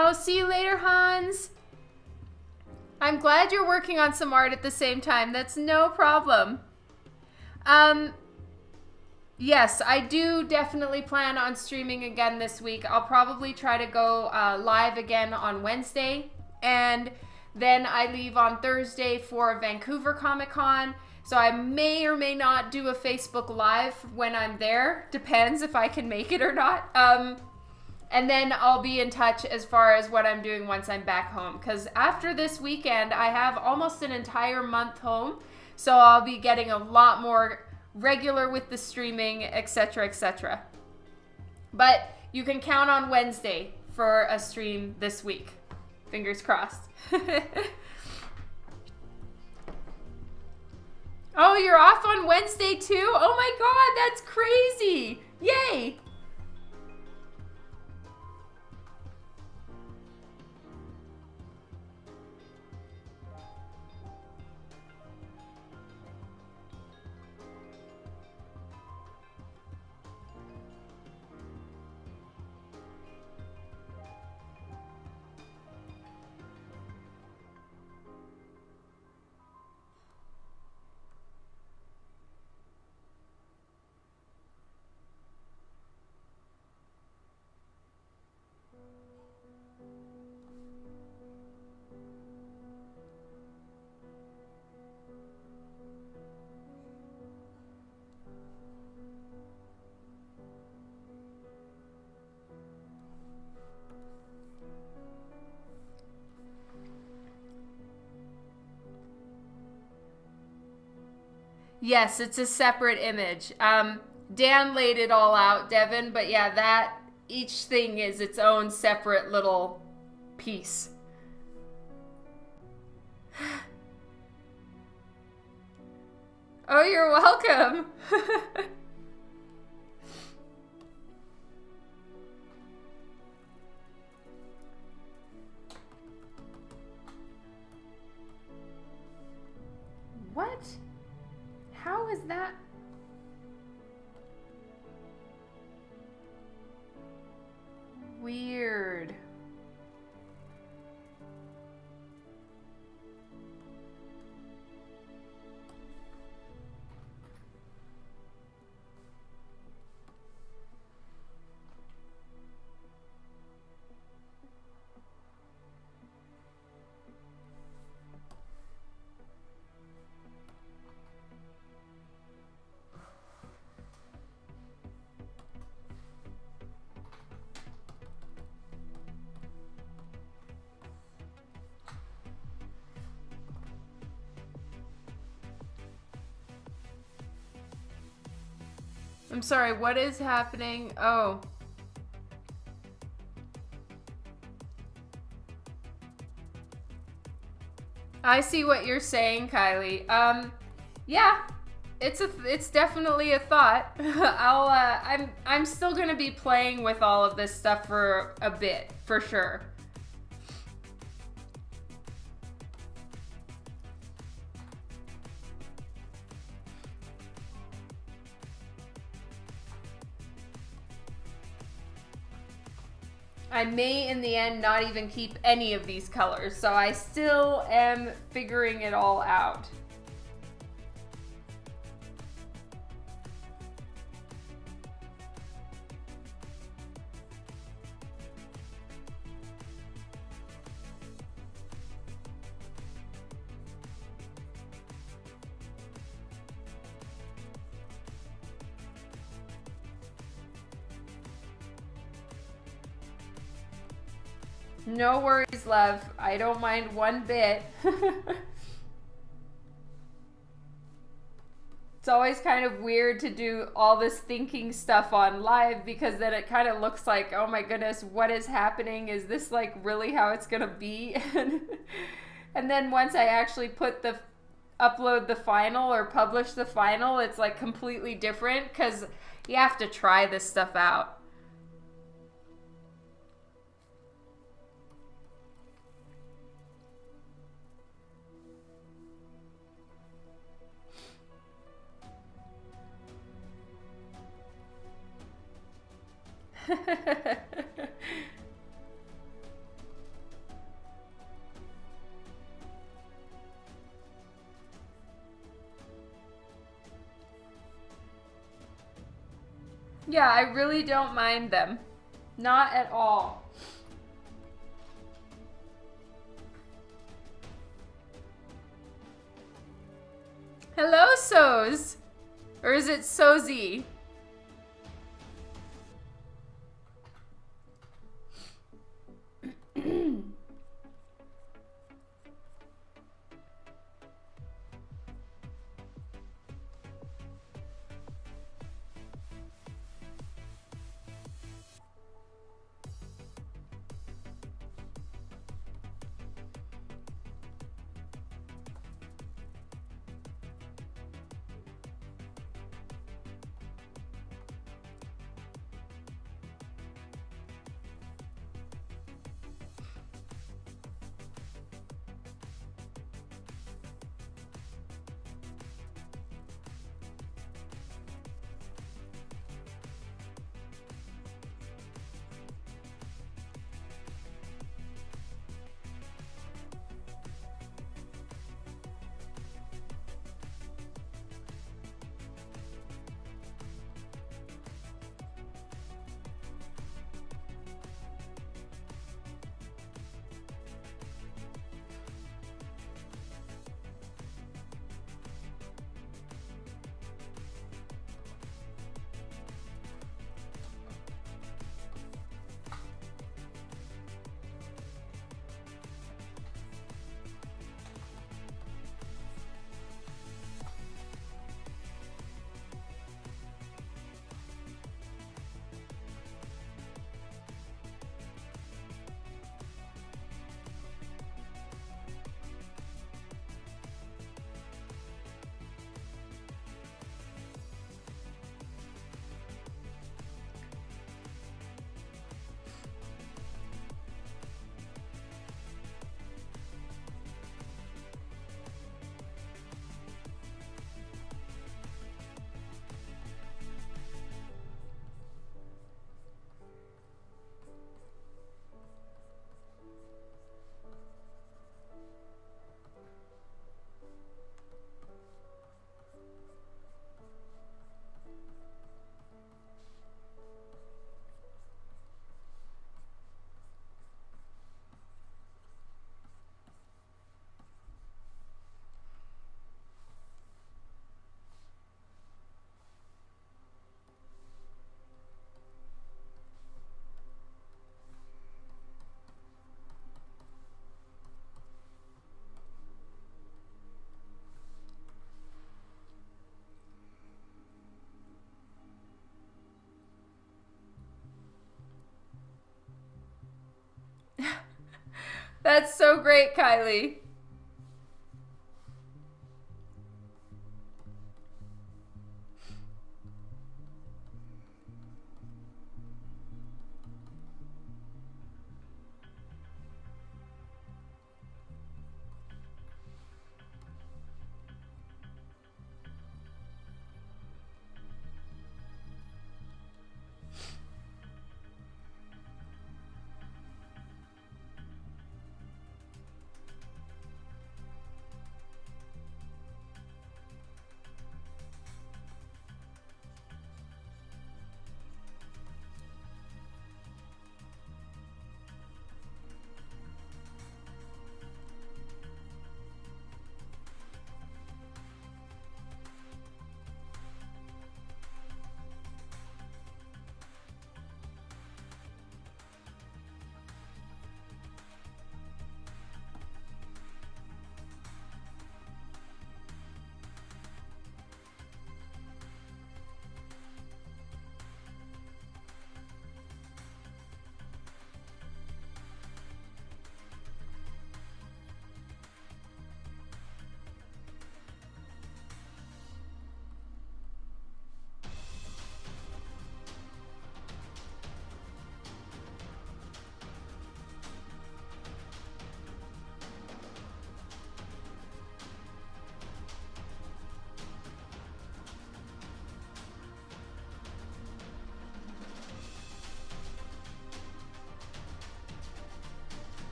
Oh, see you later, Hans. I'm glad you're working on some art at the same time. That's no problem. Yes, I do definitely plan on streaming again this week. I'll probably try to go live again on Wednesday. And then I leave on Thursday for Vancouver Comic Con. So I may or may not do a Facebook Live when I'm there. Depends if I can make it or not. And then I'll be in touch as far as what I'm doing once I'm back home. Because after this weekend, I have almost an entire month home. So I'll be getting a lot more regular with the streaming, etc., etc. But you can count on Wednesday for a stream this week. Fingers crossed. Oh, you're off on Wednesday too? Oh my God, that's crazy. Yay. Yes, it's a separate image. Dan laid it all out, Devin, but yeah, that each thing is its own separate little piece. Oh, you're welcome. What? How is that? Weird. I'm sorry, what is happening? Oh. I see what you're saying, Kylie. Yeah, it's definitely a thought. I'm still gonna be playing with all of this stuff for a bit, for sure. I may, in the end, not even keep any of these colors, so I still am figuring it all out. No worries, love. I don't mind one bit. It's always kind of weird to do all this thinking stuff on live because then it kind of looks like, oh my goodness, what is happening? Is this like really how it's gonna be? And then once I actually upload the final or publish the final, it's like completely different because you have to try this stuff out. Yeah, I really don't mind them. Not at all. Hello, Soz. Or is it Sozy? That's so great, Kylie.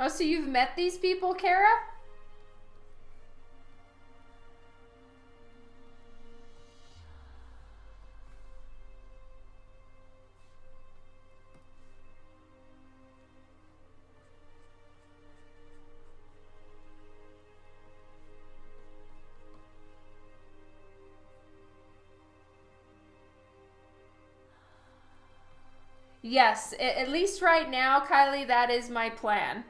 Oh, so you've met these people, Kara? Yes, at least right now, Kylie, that is my plan.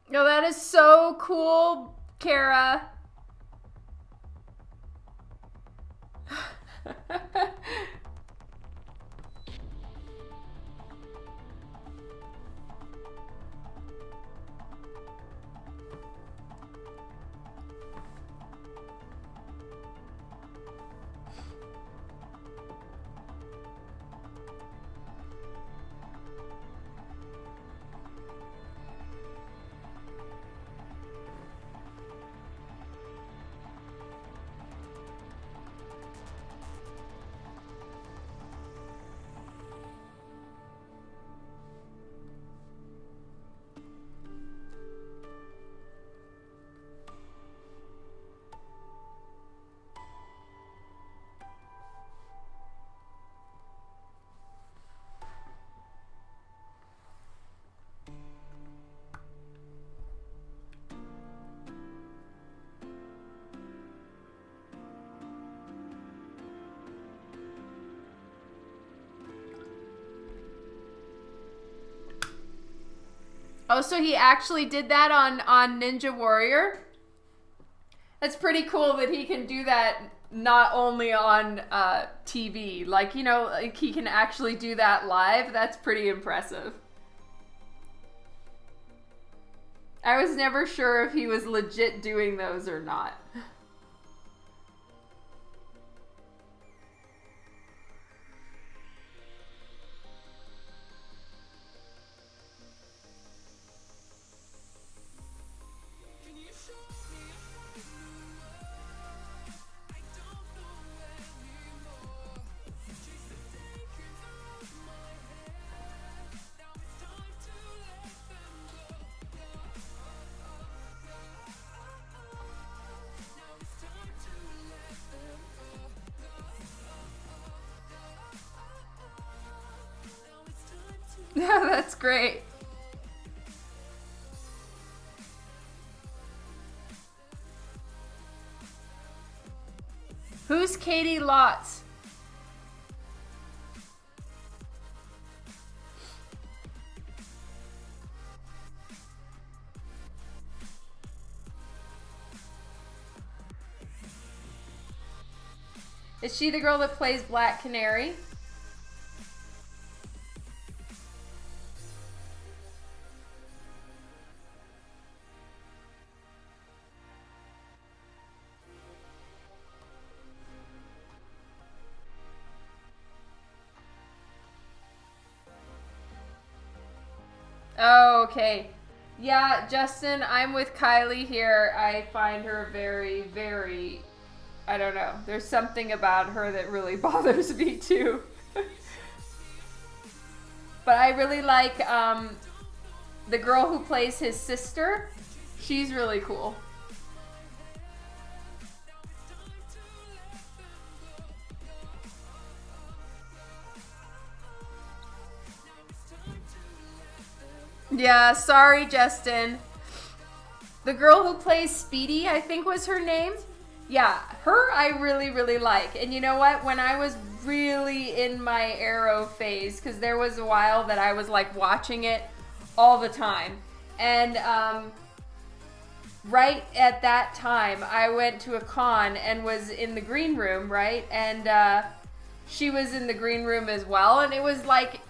No, that is so cool, Kara. Oh, so he actually did that on Ninja Warrior? That's pretty cool that he can do that not only on TV. Like, you know, like he can actually do that live. That's pretty impressive. I was never sure if he was legit doing those or not. Yeah, that's great. Who's Katie Lotz? Is she the girl that plays Black Canary? Oh, okay. Yeah, Justin, I'm with Kylie here. I find her very, very I don't know. There's something about her that really bothers me too. But I really like the girl who plays his sister. She's really cool. Yeah, sorry, Justin. The girl who plays Speedy, I think was her name. Yeah, her I really, really like. And you know what? When I was really in my Arrow phase, because there was a while that I was like watching it all the time. And right at that time, I went to a con and was in the green room, right? And she was in the green room as well. And it was like,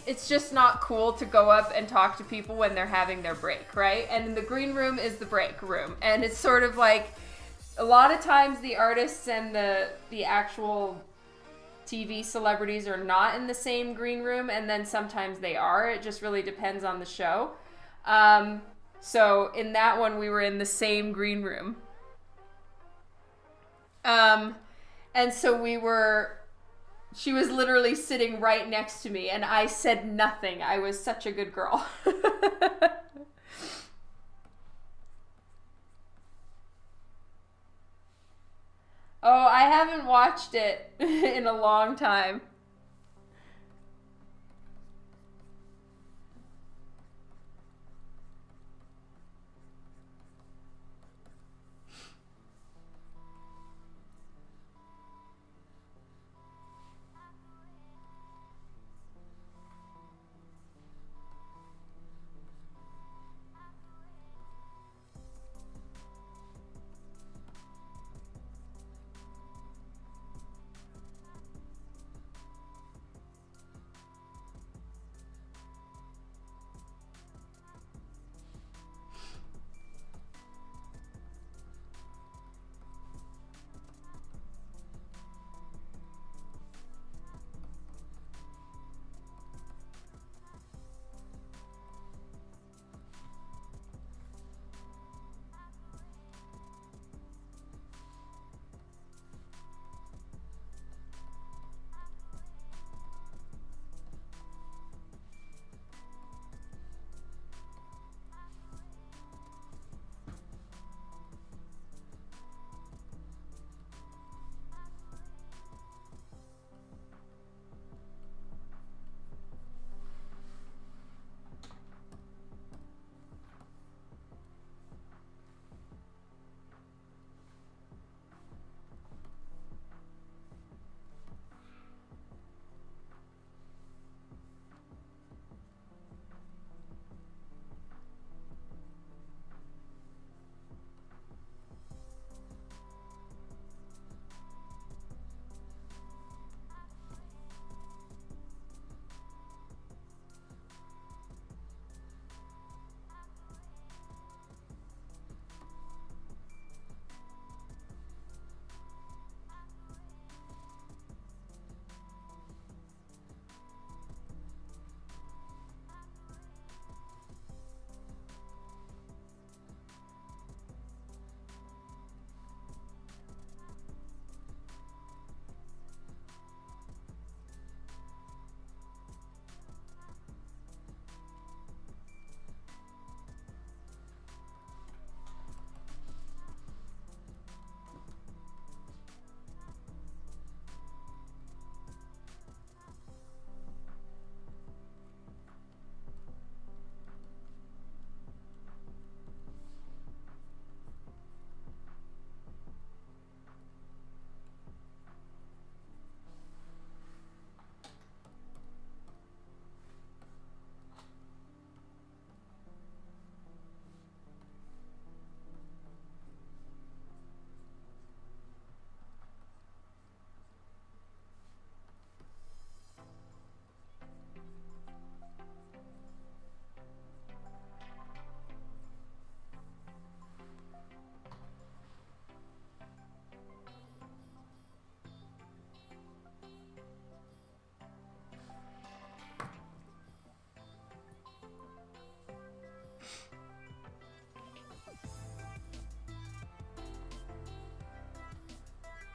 it's just not cool to go up and talk to people when they're having their break, right? And the green room is the break room. And it's sort of like, a lot of times the artists and the actual TV celebrities are not in the same green room, and then sometimes they are. It just really depends on the show. So in that one, we were in the same green room. And so she was literally sitting right next to me, and I said nothing. I was such a good girl. Oh, I haven't watched it in a long time.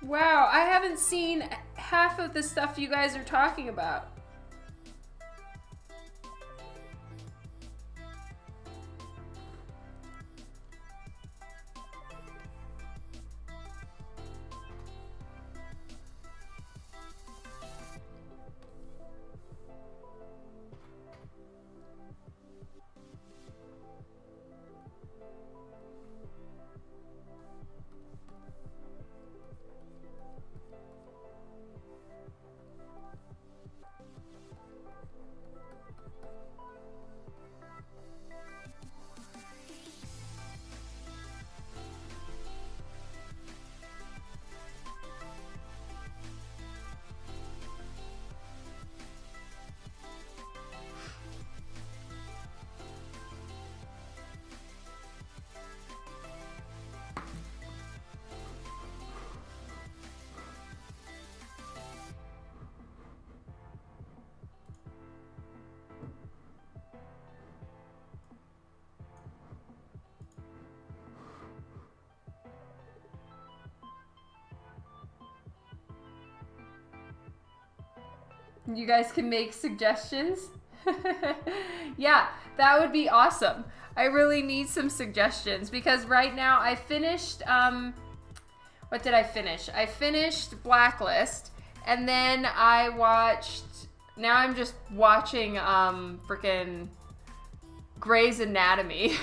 Wow, I haven't seen half of the stuff you guys are talking about. You guys can make suggestions. Yeah, that would be awesome. I really need some suggestions because right now I finished, what did I finish? I finished Blacklist, and then I watched, now I'm just watching freaking Grey's Anatomy,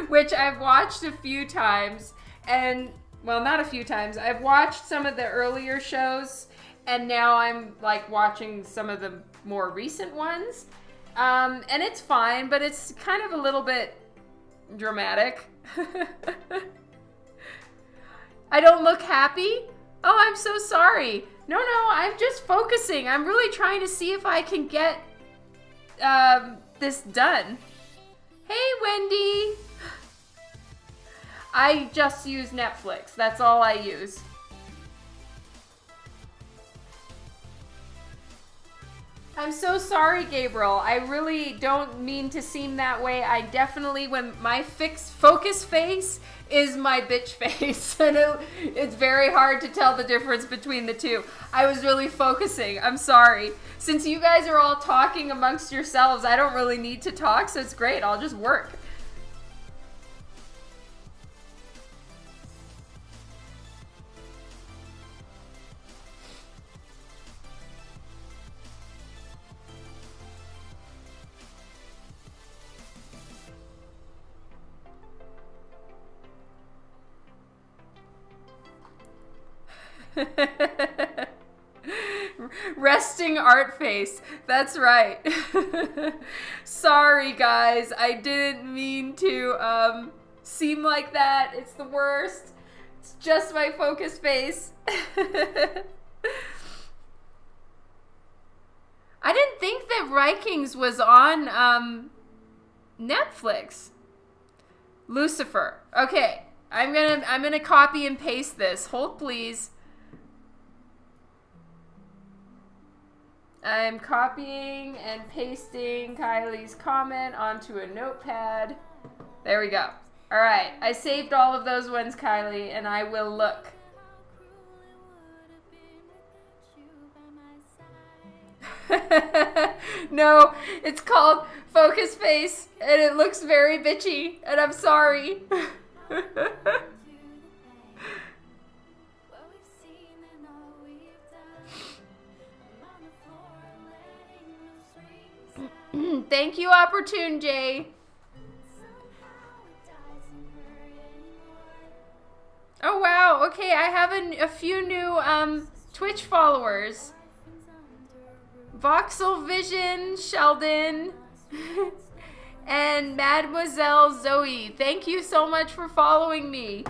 which I've watched a few times, and, well, not a few times. I've watched some of the earlier shows, and now I'm like watching some of the more recent ones. And it's fine, but it's kind of a little bit dramatic. I don't look happy? Oh, I'm so sorry. No, I'm just focusing. I'm really trying to see if I can get this done. Hey, Wendy. I just use Netflix. That's all I use. I'm so sorry, Gabriel. I really don't mean to seem that way. I definitely, when my focus face is my bitch face, and it's very hard to tell the difference between the two. I was really focusing. I'm sorry. Since you guys are all talking amongst yourselves, I don't really need to talk, so it's great. I'll just work. Resting art face. That's right. Sorry, guys. I didn't mean to seem like that. It's the worst. It's just my focus face. I didn't think that Vikings was on Netflix. Lucifer. Okay. I'm gonna copy and paste this. Hold, please. I'm copying and pasting Kylie's comment onto a notepad. There we go. All right, I saved all of those ones, Kylie, and I will look. No, it's called Focus Face, and it looks very bitchy, and I'm sorry. Thank you, Opportune Jay. Oh wow, okay, I have a few new Twitch followers. Voxel Vision, Sheldon, and Mademoiselle Zoe. Thank you so much for following me.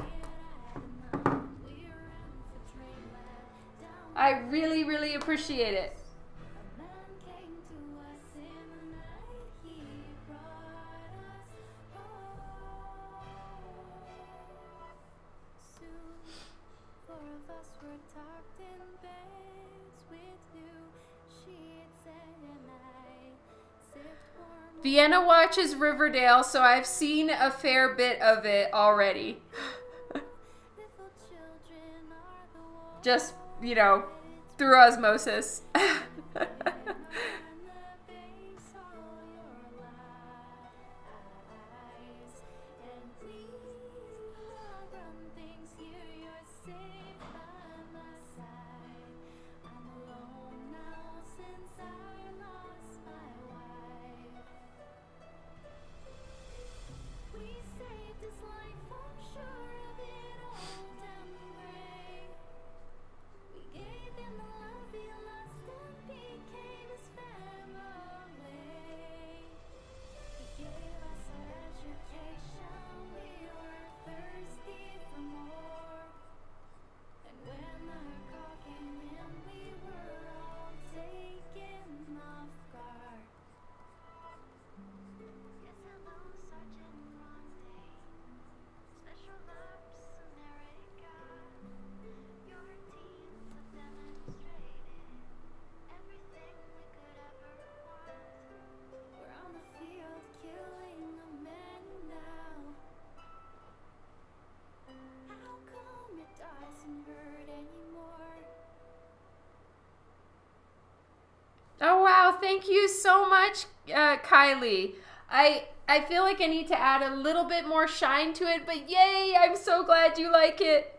I really, really appreciate it. Vienna watches Riverdale, so I've seen a fair bit of it already. just, you know, through osmosis. Oh wow, thank you so much, Kylie. I feel like I need to add a little bit more shine to it, but yay, I'm so glad you like it.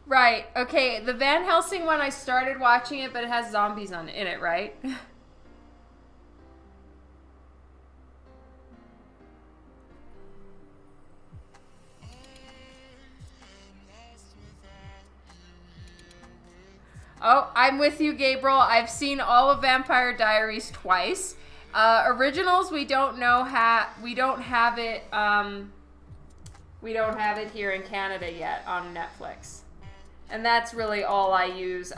Right. Okay. The Van Helsing one, I started watching it, but it has zombies in it, right? Oh, I'm with you, Gabriel. I've seen all of Vampire Diaries twice. Originals, we don't have it. We don't have it here in Canada yet on Netflix, and that's really all I use.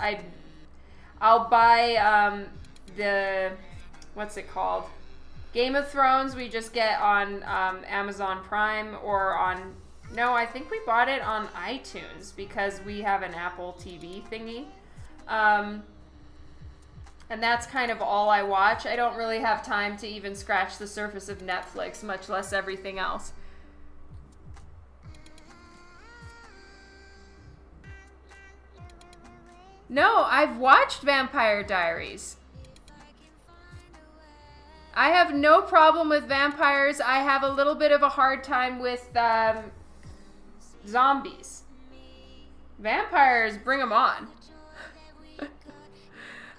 I'll buy the what's it called? Game of Thrones. We just get on Amazon Prime or on. No, I think we bought it on iTunes because we have an Apple TV thingy. And that's kind of all I watch. I don't really have time to even scratch the surface of Netflix, much less everything else. No, I've watched Vampire Diaries. I have no problem with vampires. I have a little bit of a hard time with zombies. Vampires, bring them on.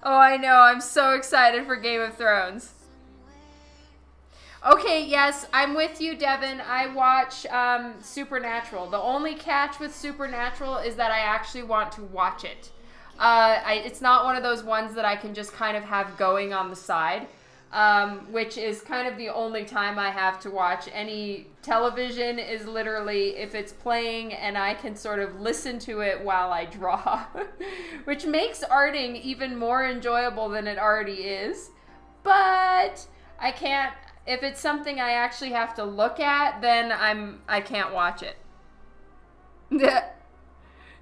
Oh, I know. I'm so excited for Game of Thrones. Okay, yes, I'm with you, Devin. I watch Supernatural. The only catch with Supernatural is that I actually want to watch it. It's not one of those ones that I can just kind of have going on the side, which is kind of the only time I have to watch any television is literally if it's playing and I can sort of listen to it while I draw, which makes arting even more enjoyable than it already is. But I can't, if it's something I actually have to look at, then I can't watch it.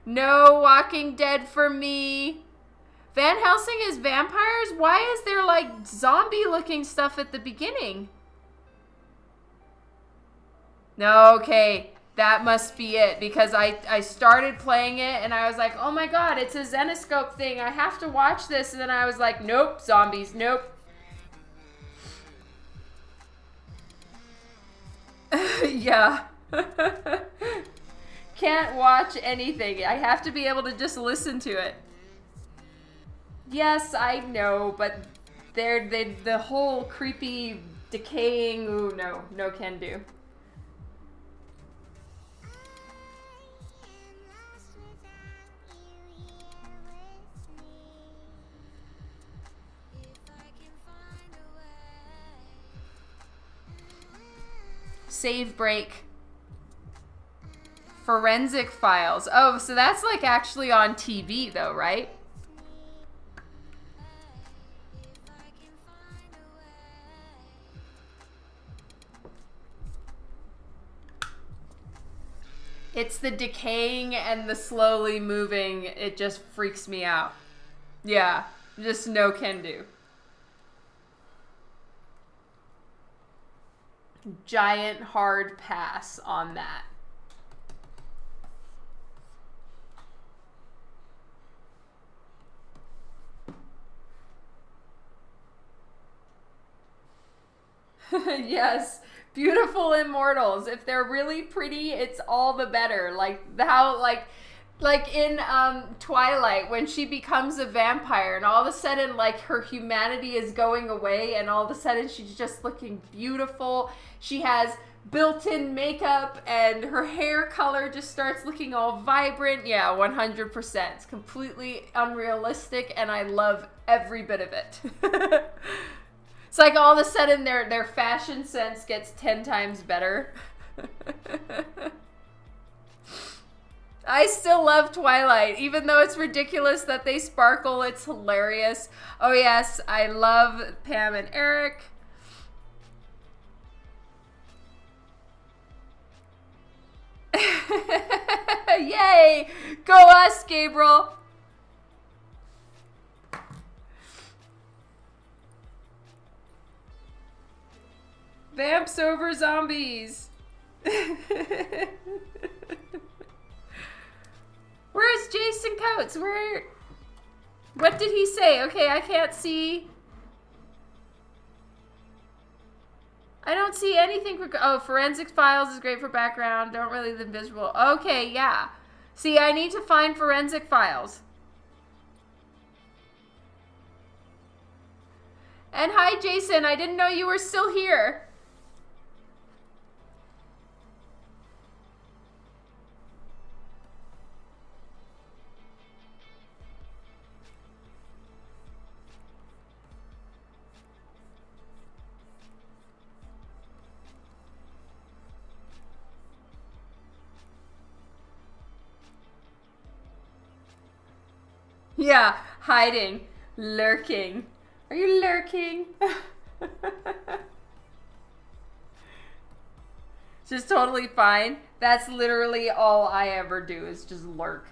No Walking Dead for me. Van Helsing is vampires? Why is there like zombie looking stuff at the beginning? No, okay. That must be it because I started playing it and I was like, oh my god, it's a Zenescope thing. I have to watch this. And then I was like, nope, zombies, nope. Yeah. Can't watch anything. I have to be able to just listen to it. Yes, I know, but the whole creepy decaying, ooh, no can do. save break. Forensic Files. Oh, so that's like actually on TV though, right? It's the decaying and the slowly moving. It just freaks me out. Yeah, just no can do. Giant hard pass on that. Yes, beautiful immortals. If they're really pretty, it's all the better. Like how like in Twilight when she becomes a vampire and all of a sudden like her humanity is going away and all of a sudden she's just looking beautiful. She has built-in makeup and her hair color just starts looking all vibrant. Yeah, 100%. It's completely unrealistic and I love every bit of it. It's like all of a sudden their fashion sense gets 10 times better. I still love Twilight, even though it's ridiculous that they sparkle. It's hilarious. Oh yes, I love Pam and Eric. Yay! Go us, Gabriel! Vamps over zombies. Where's Jason Coates? Where? What did he say? Okay, I can't see. I don't see anything. Oh, Forensic Files is great for background. Don't really the visual. Okay, yeah. See, I need to find Forensic Files. And hi, Jason. I didn't know you were still here. Yeah, hiding, lurking. Are you lurking? Just totally fine. That's literally all I ever do is just lurk.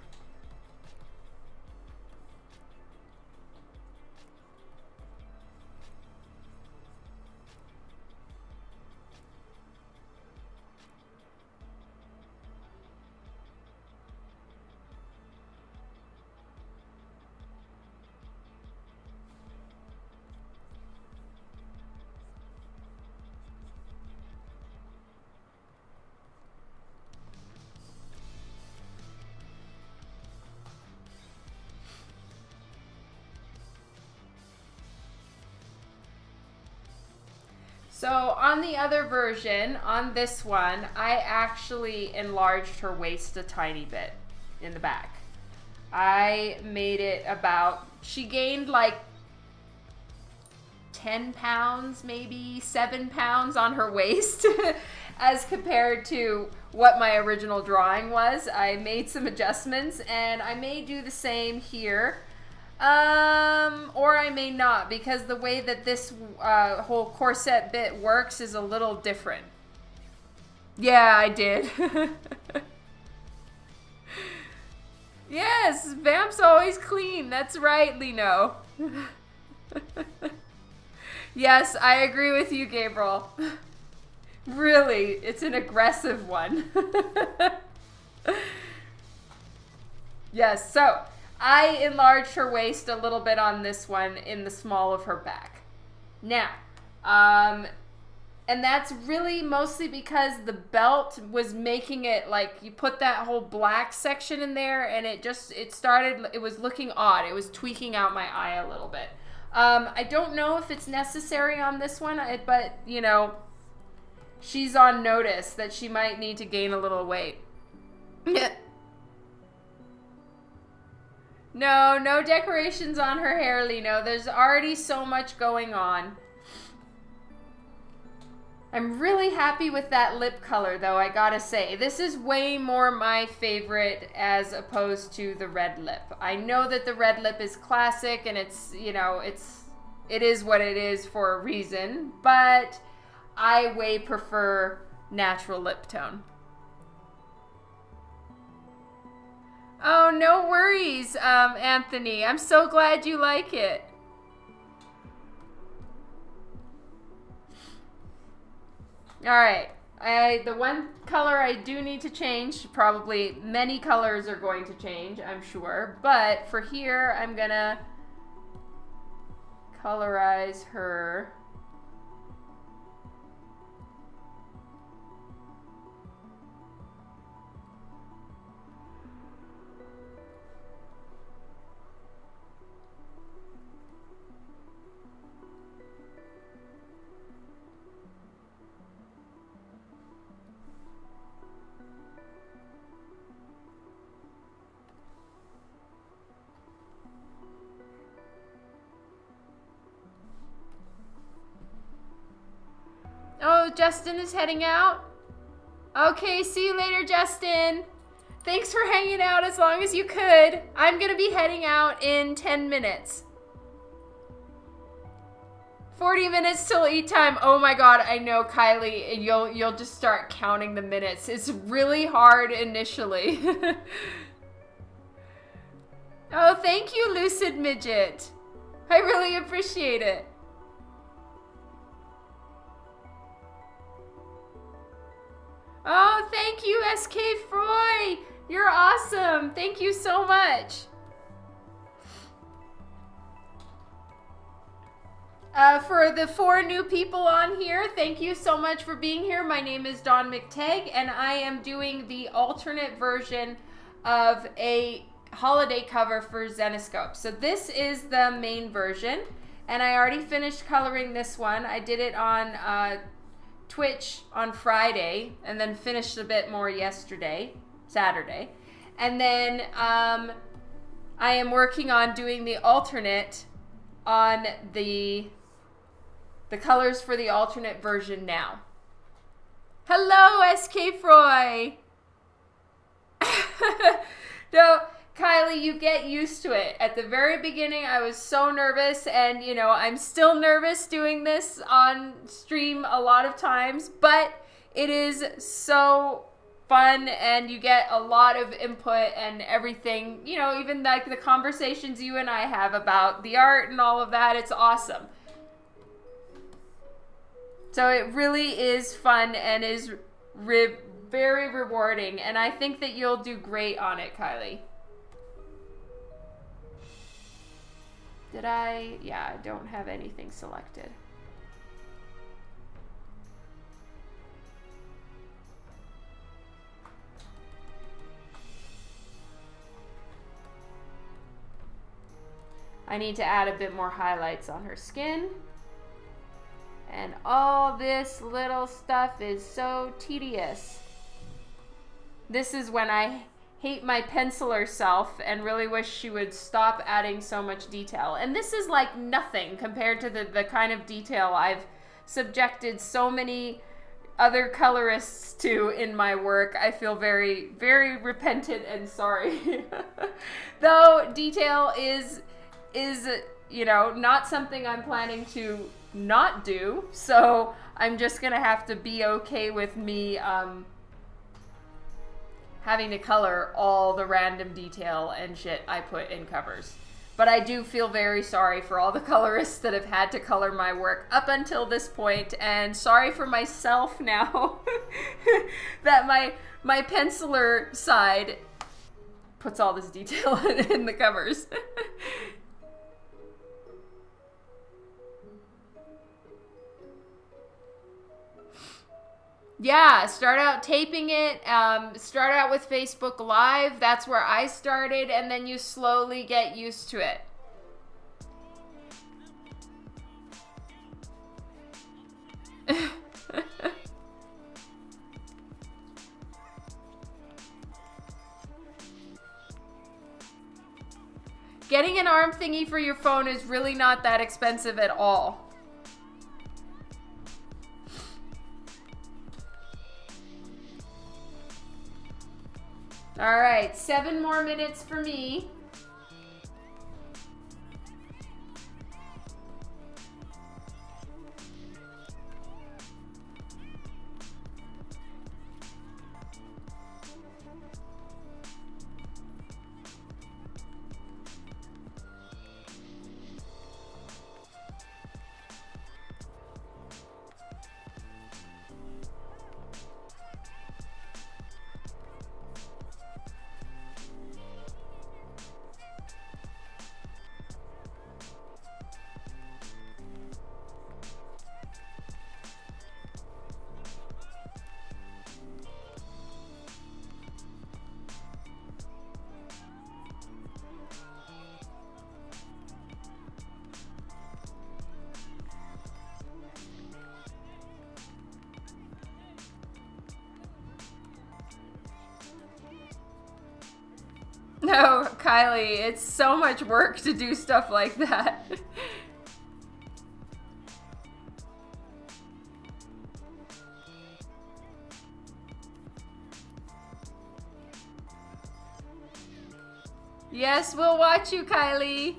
So on the other version, on this one, I actually enlarged her waist a tiny bit in the back. I made it about, she gained like 10 pounds, maybe 7 pounds on her waist as compared to what my original drawing was. I made some adjustments and I may do the same here. Or I may not, because the way that this whole corset bit works is a little different. Yeah, I did. Yes, Vamp's always clean. That's right, Lino. Yes, I agree with you, Gabriel. Really, it's an aggressive one. Yes, so I enlarged her waist a little bit on this one in the small of her back. Now, and that's really mostly because the belt was making it like you put that whole black section in there and it was looking odd. It was tweaking out my eye a little bit. I don't know if it's necessary on this one, but you know, she's on notice that she might need to gain a little weight. No decorations on her hair, Lino. There's already so much going on. I'm really happy with that lip color though, I gotta say. This is way more my favorite as opposed to the red lip. I know that the red lip is classic and it's, you know, it is what it is for a reason, but I way prefer natural lip tone. Oh, no worries, Anthony. I'm so glad you like it. All right, the one color I do need to change, probably many colors are going to change, I'm sure, but for here, I'm gonna colorize her. Oh, Justin is heading out? Okay, see you later, Justin. Thanks for hanging out as long as you could. I'm gonna be heading out in 10 minutes. 40 minutes till eat time. Oh my god, I know, Kylie, and you'll just start counting the minutes. It's really hard initially. Oh, thank you, Lucid Midget. I really appreciate it. Oh, thank you, SK Froy. You're awesome. Thank you so much. For the 4 new people on here, thank you so much for being here. My name is Dawn McTeigue, and I am doing the alternate version of a holiday cover for Zenescope. So this is the main version, and I already finished coloring this one. I did it on Twitch on Friday, and then finished a bit more yesterday, Saturday. And then I am working on doing the alternate on the colors for the alternate version now. Hello, SK Froy. No, Kylie, you get used to it. At the very beginning, I was so nervous, and you know, I'm still nervous doing this on stream a lot of times, but it is so fun, and you get a lot of input and everything, you know, even like the conversations you and I have about the art and all of that. It's awesome. So it really is fun and is very rewarding, and I think that you'll do great on it, Kylie. Did I? Yeah, I don't have anything selected. I need to add a bit more highlights on her skin. And all this little stuff is so tedious. This is when I hate my penciler self and really wish she would stop adding so much detail. And this is like nothing compared to the kind of detail I've subjected so many other colorists to in my work. I feel very, very repentant and sorry. Though detail is, you know, not something I'm planning to not do, so I'm just gonna have to be okay with me having to color all the random detail and shit I put in covers. But I do feel very sorry for all the colorists that have had to color my work up until this point, and sorry for myself now that my penciler side puts all this detail in the covers. Yeah, start out taping it, start out with Facebook Live, that's where I started, and then you slowly get used to it. Getting an arm thingy for your phone is really not that expensive at all. All right, 7 more minutes for me. No, Kylie, it's so much work to do stuff like that. Yes, we'll watch you, Kylie.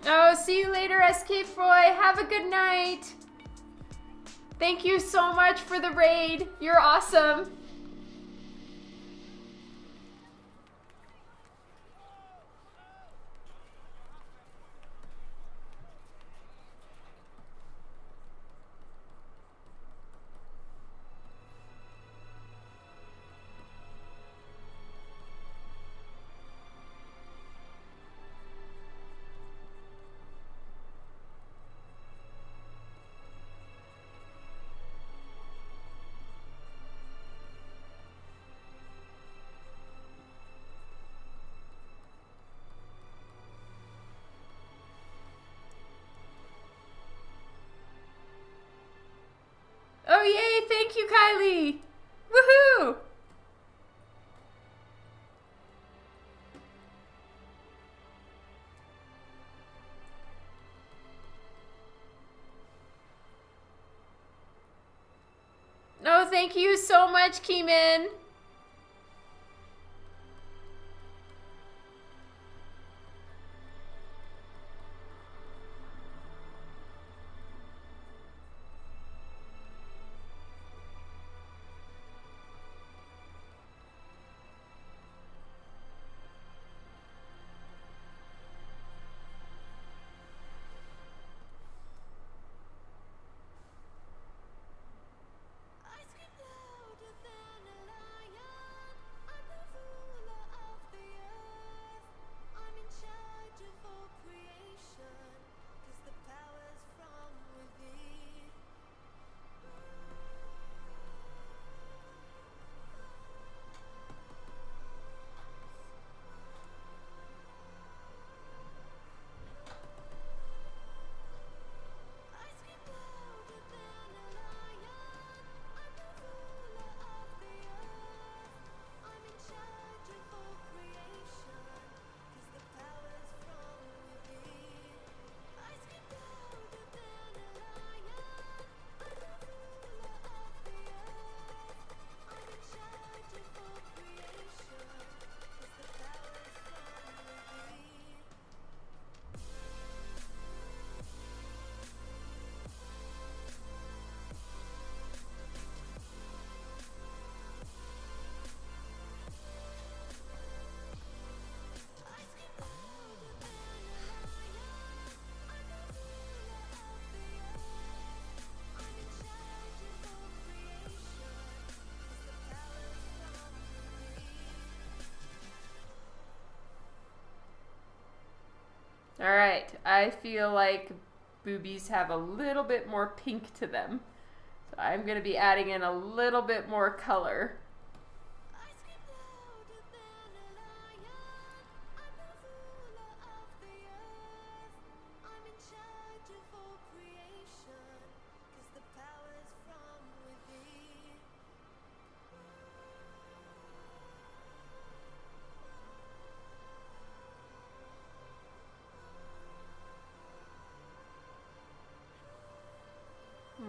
Oh, see you later, Escape Roy. Have a good night. Thank you so much for the raid. You're awesome. Oh, yay. Thank you, Kylie. Woohoo. Oh, thank you so much, Keeman. All right, I feel like boobies have a little bit more pink to them. So I'm going to be adding in a little bit more color.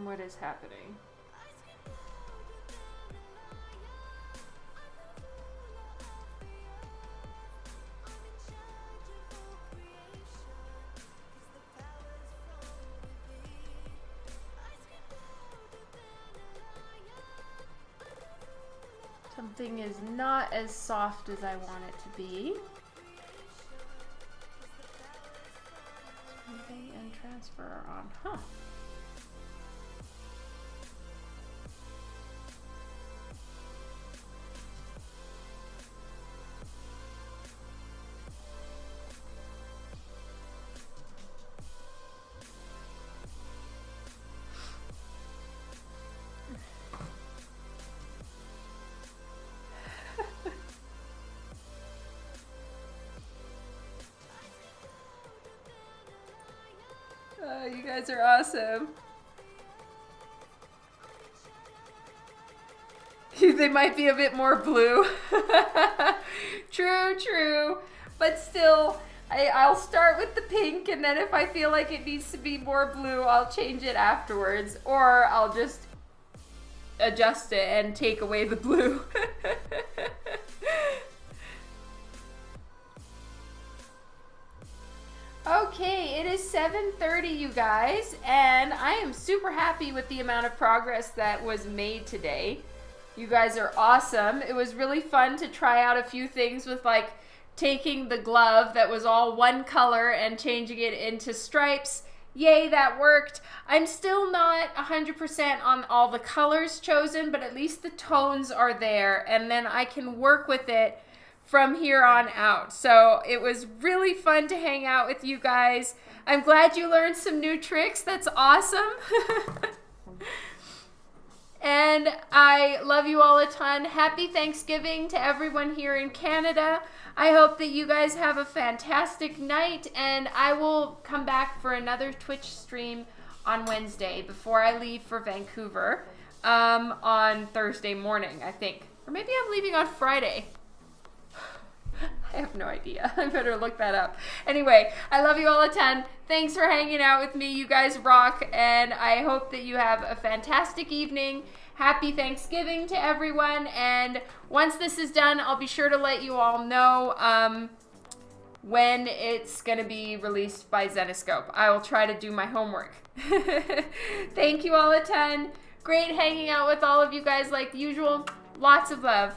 What is happening? Something is not as soft as I want it to be. Smoothing and transfer are on. Huh. You guys are awesome. They might be a bit more blue. True. But still, I'll start with the pink, and then if I feel like it needs to be more blue, I'll change it afterwards. Or I'll just adjust it and take away the blue. Okay, it is 7:30, you guys, and I am super happy with the amount of progress that was made today. You guys are awesome. It was really fun to try out a few things with like taking the glove that was all one color and changing it into stripes. Yay, that worked. I'm still not 100% on all the colors chosen, but at least the tones are there, and then I can work with it from here on out. So it was really fun to hang out with you guys. I'm glad you learned some new tricks. That's awesome. And I love you all a ton. Happy Thanksgiving to everyone here in Canada. I hope that you guys have a fantastic night, and I will come back for another Twitch stream on Wednesday before I leave for Vancouver on Thursday morning, I think. Or maybe I'm leaving on Friday. I have no idea. I better look that up. Anyway, I love you all a ton. Thanks for hanging out with me. You guys rock, and I hope that you have a fantastic evening. Happy Thanksgiving to everyone, and once this is done, I'll be sure to let you all know when it's going to be released by Zenescope. I will try to do my homework. Thank you all a ton. Great hanging out with all of you guys like usual. Lots of love.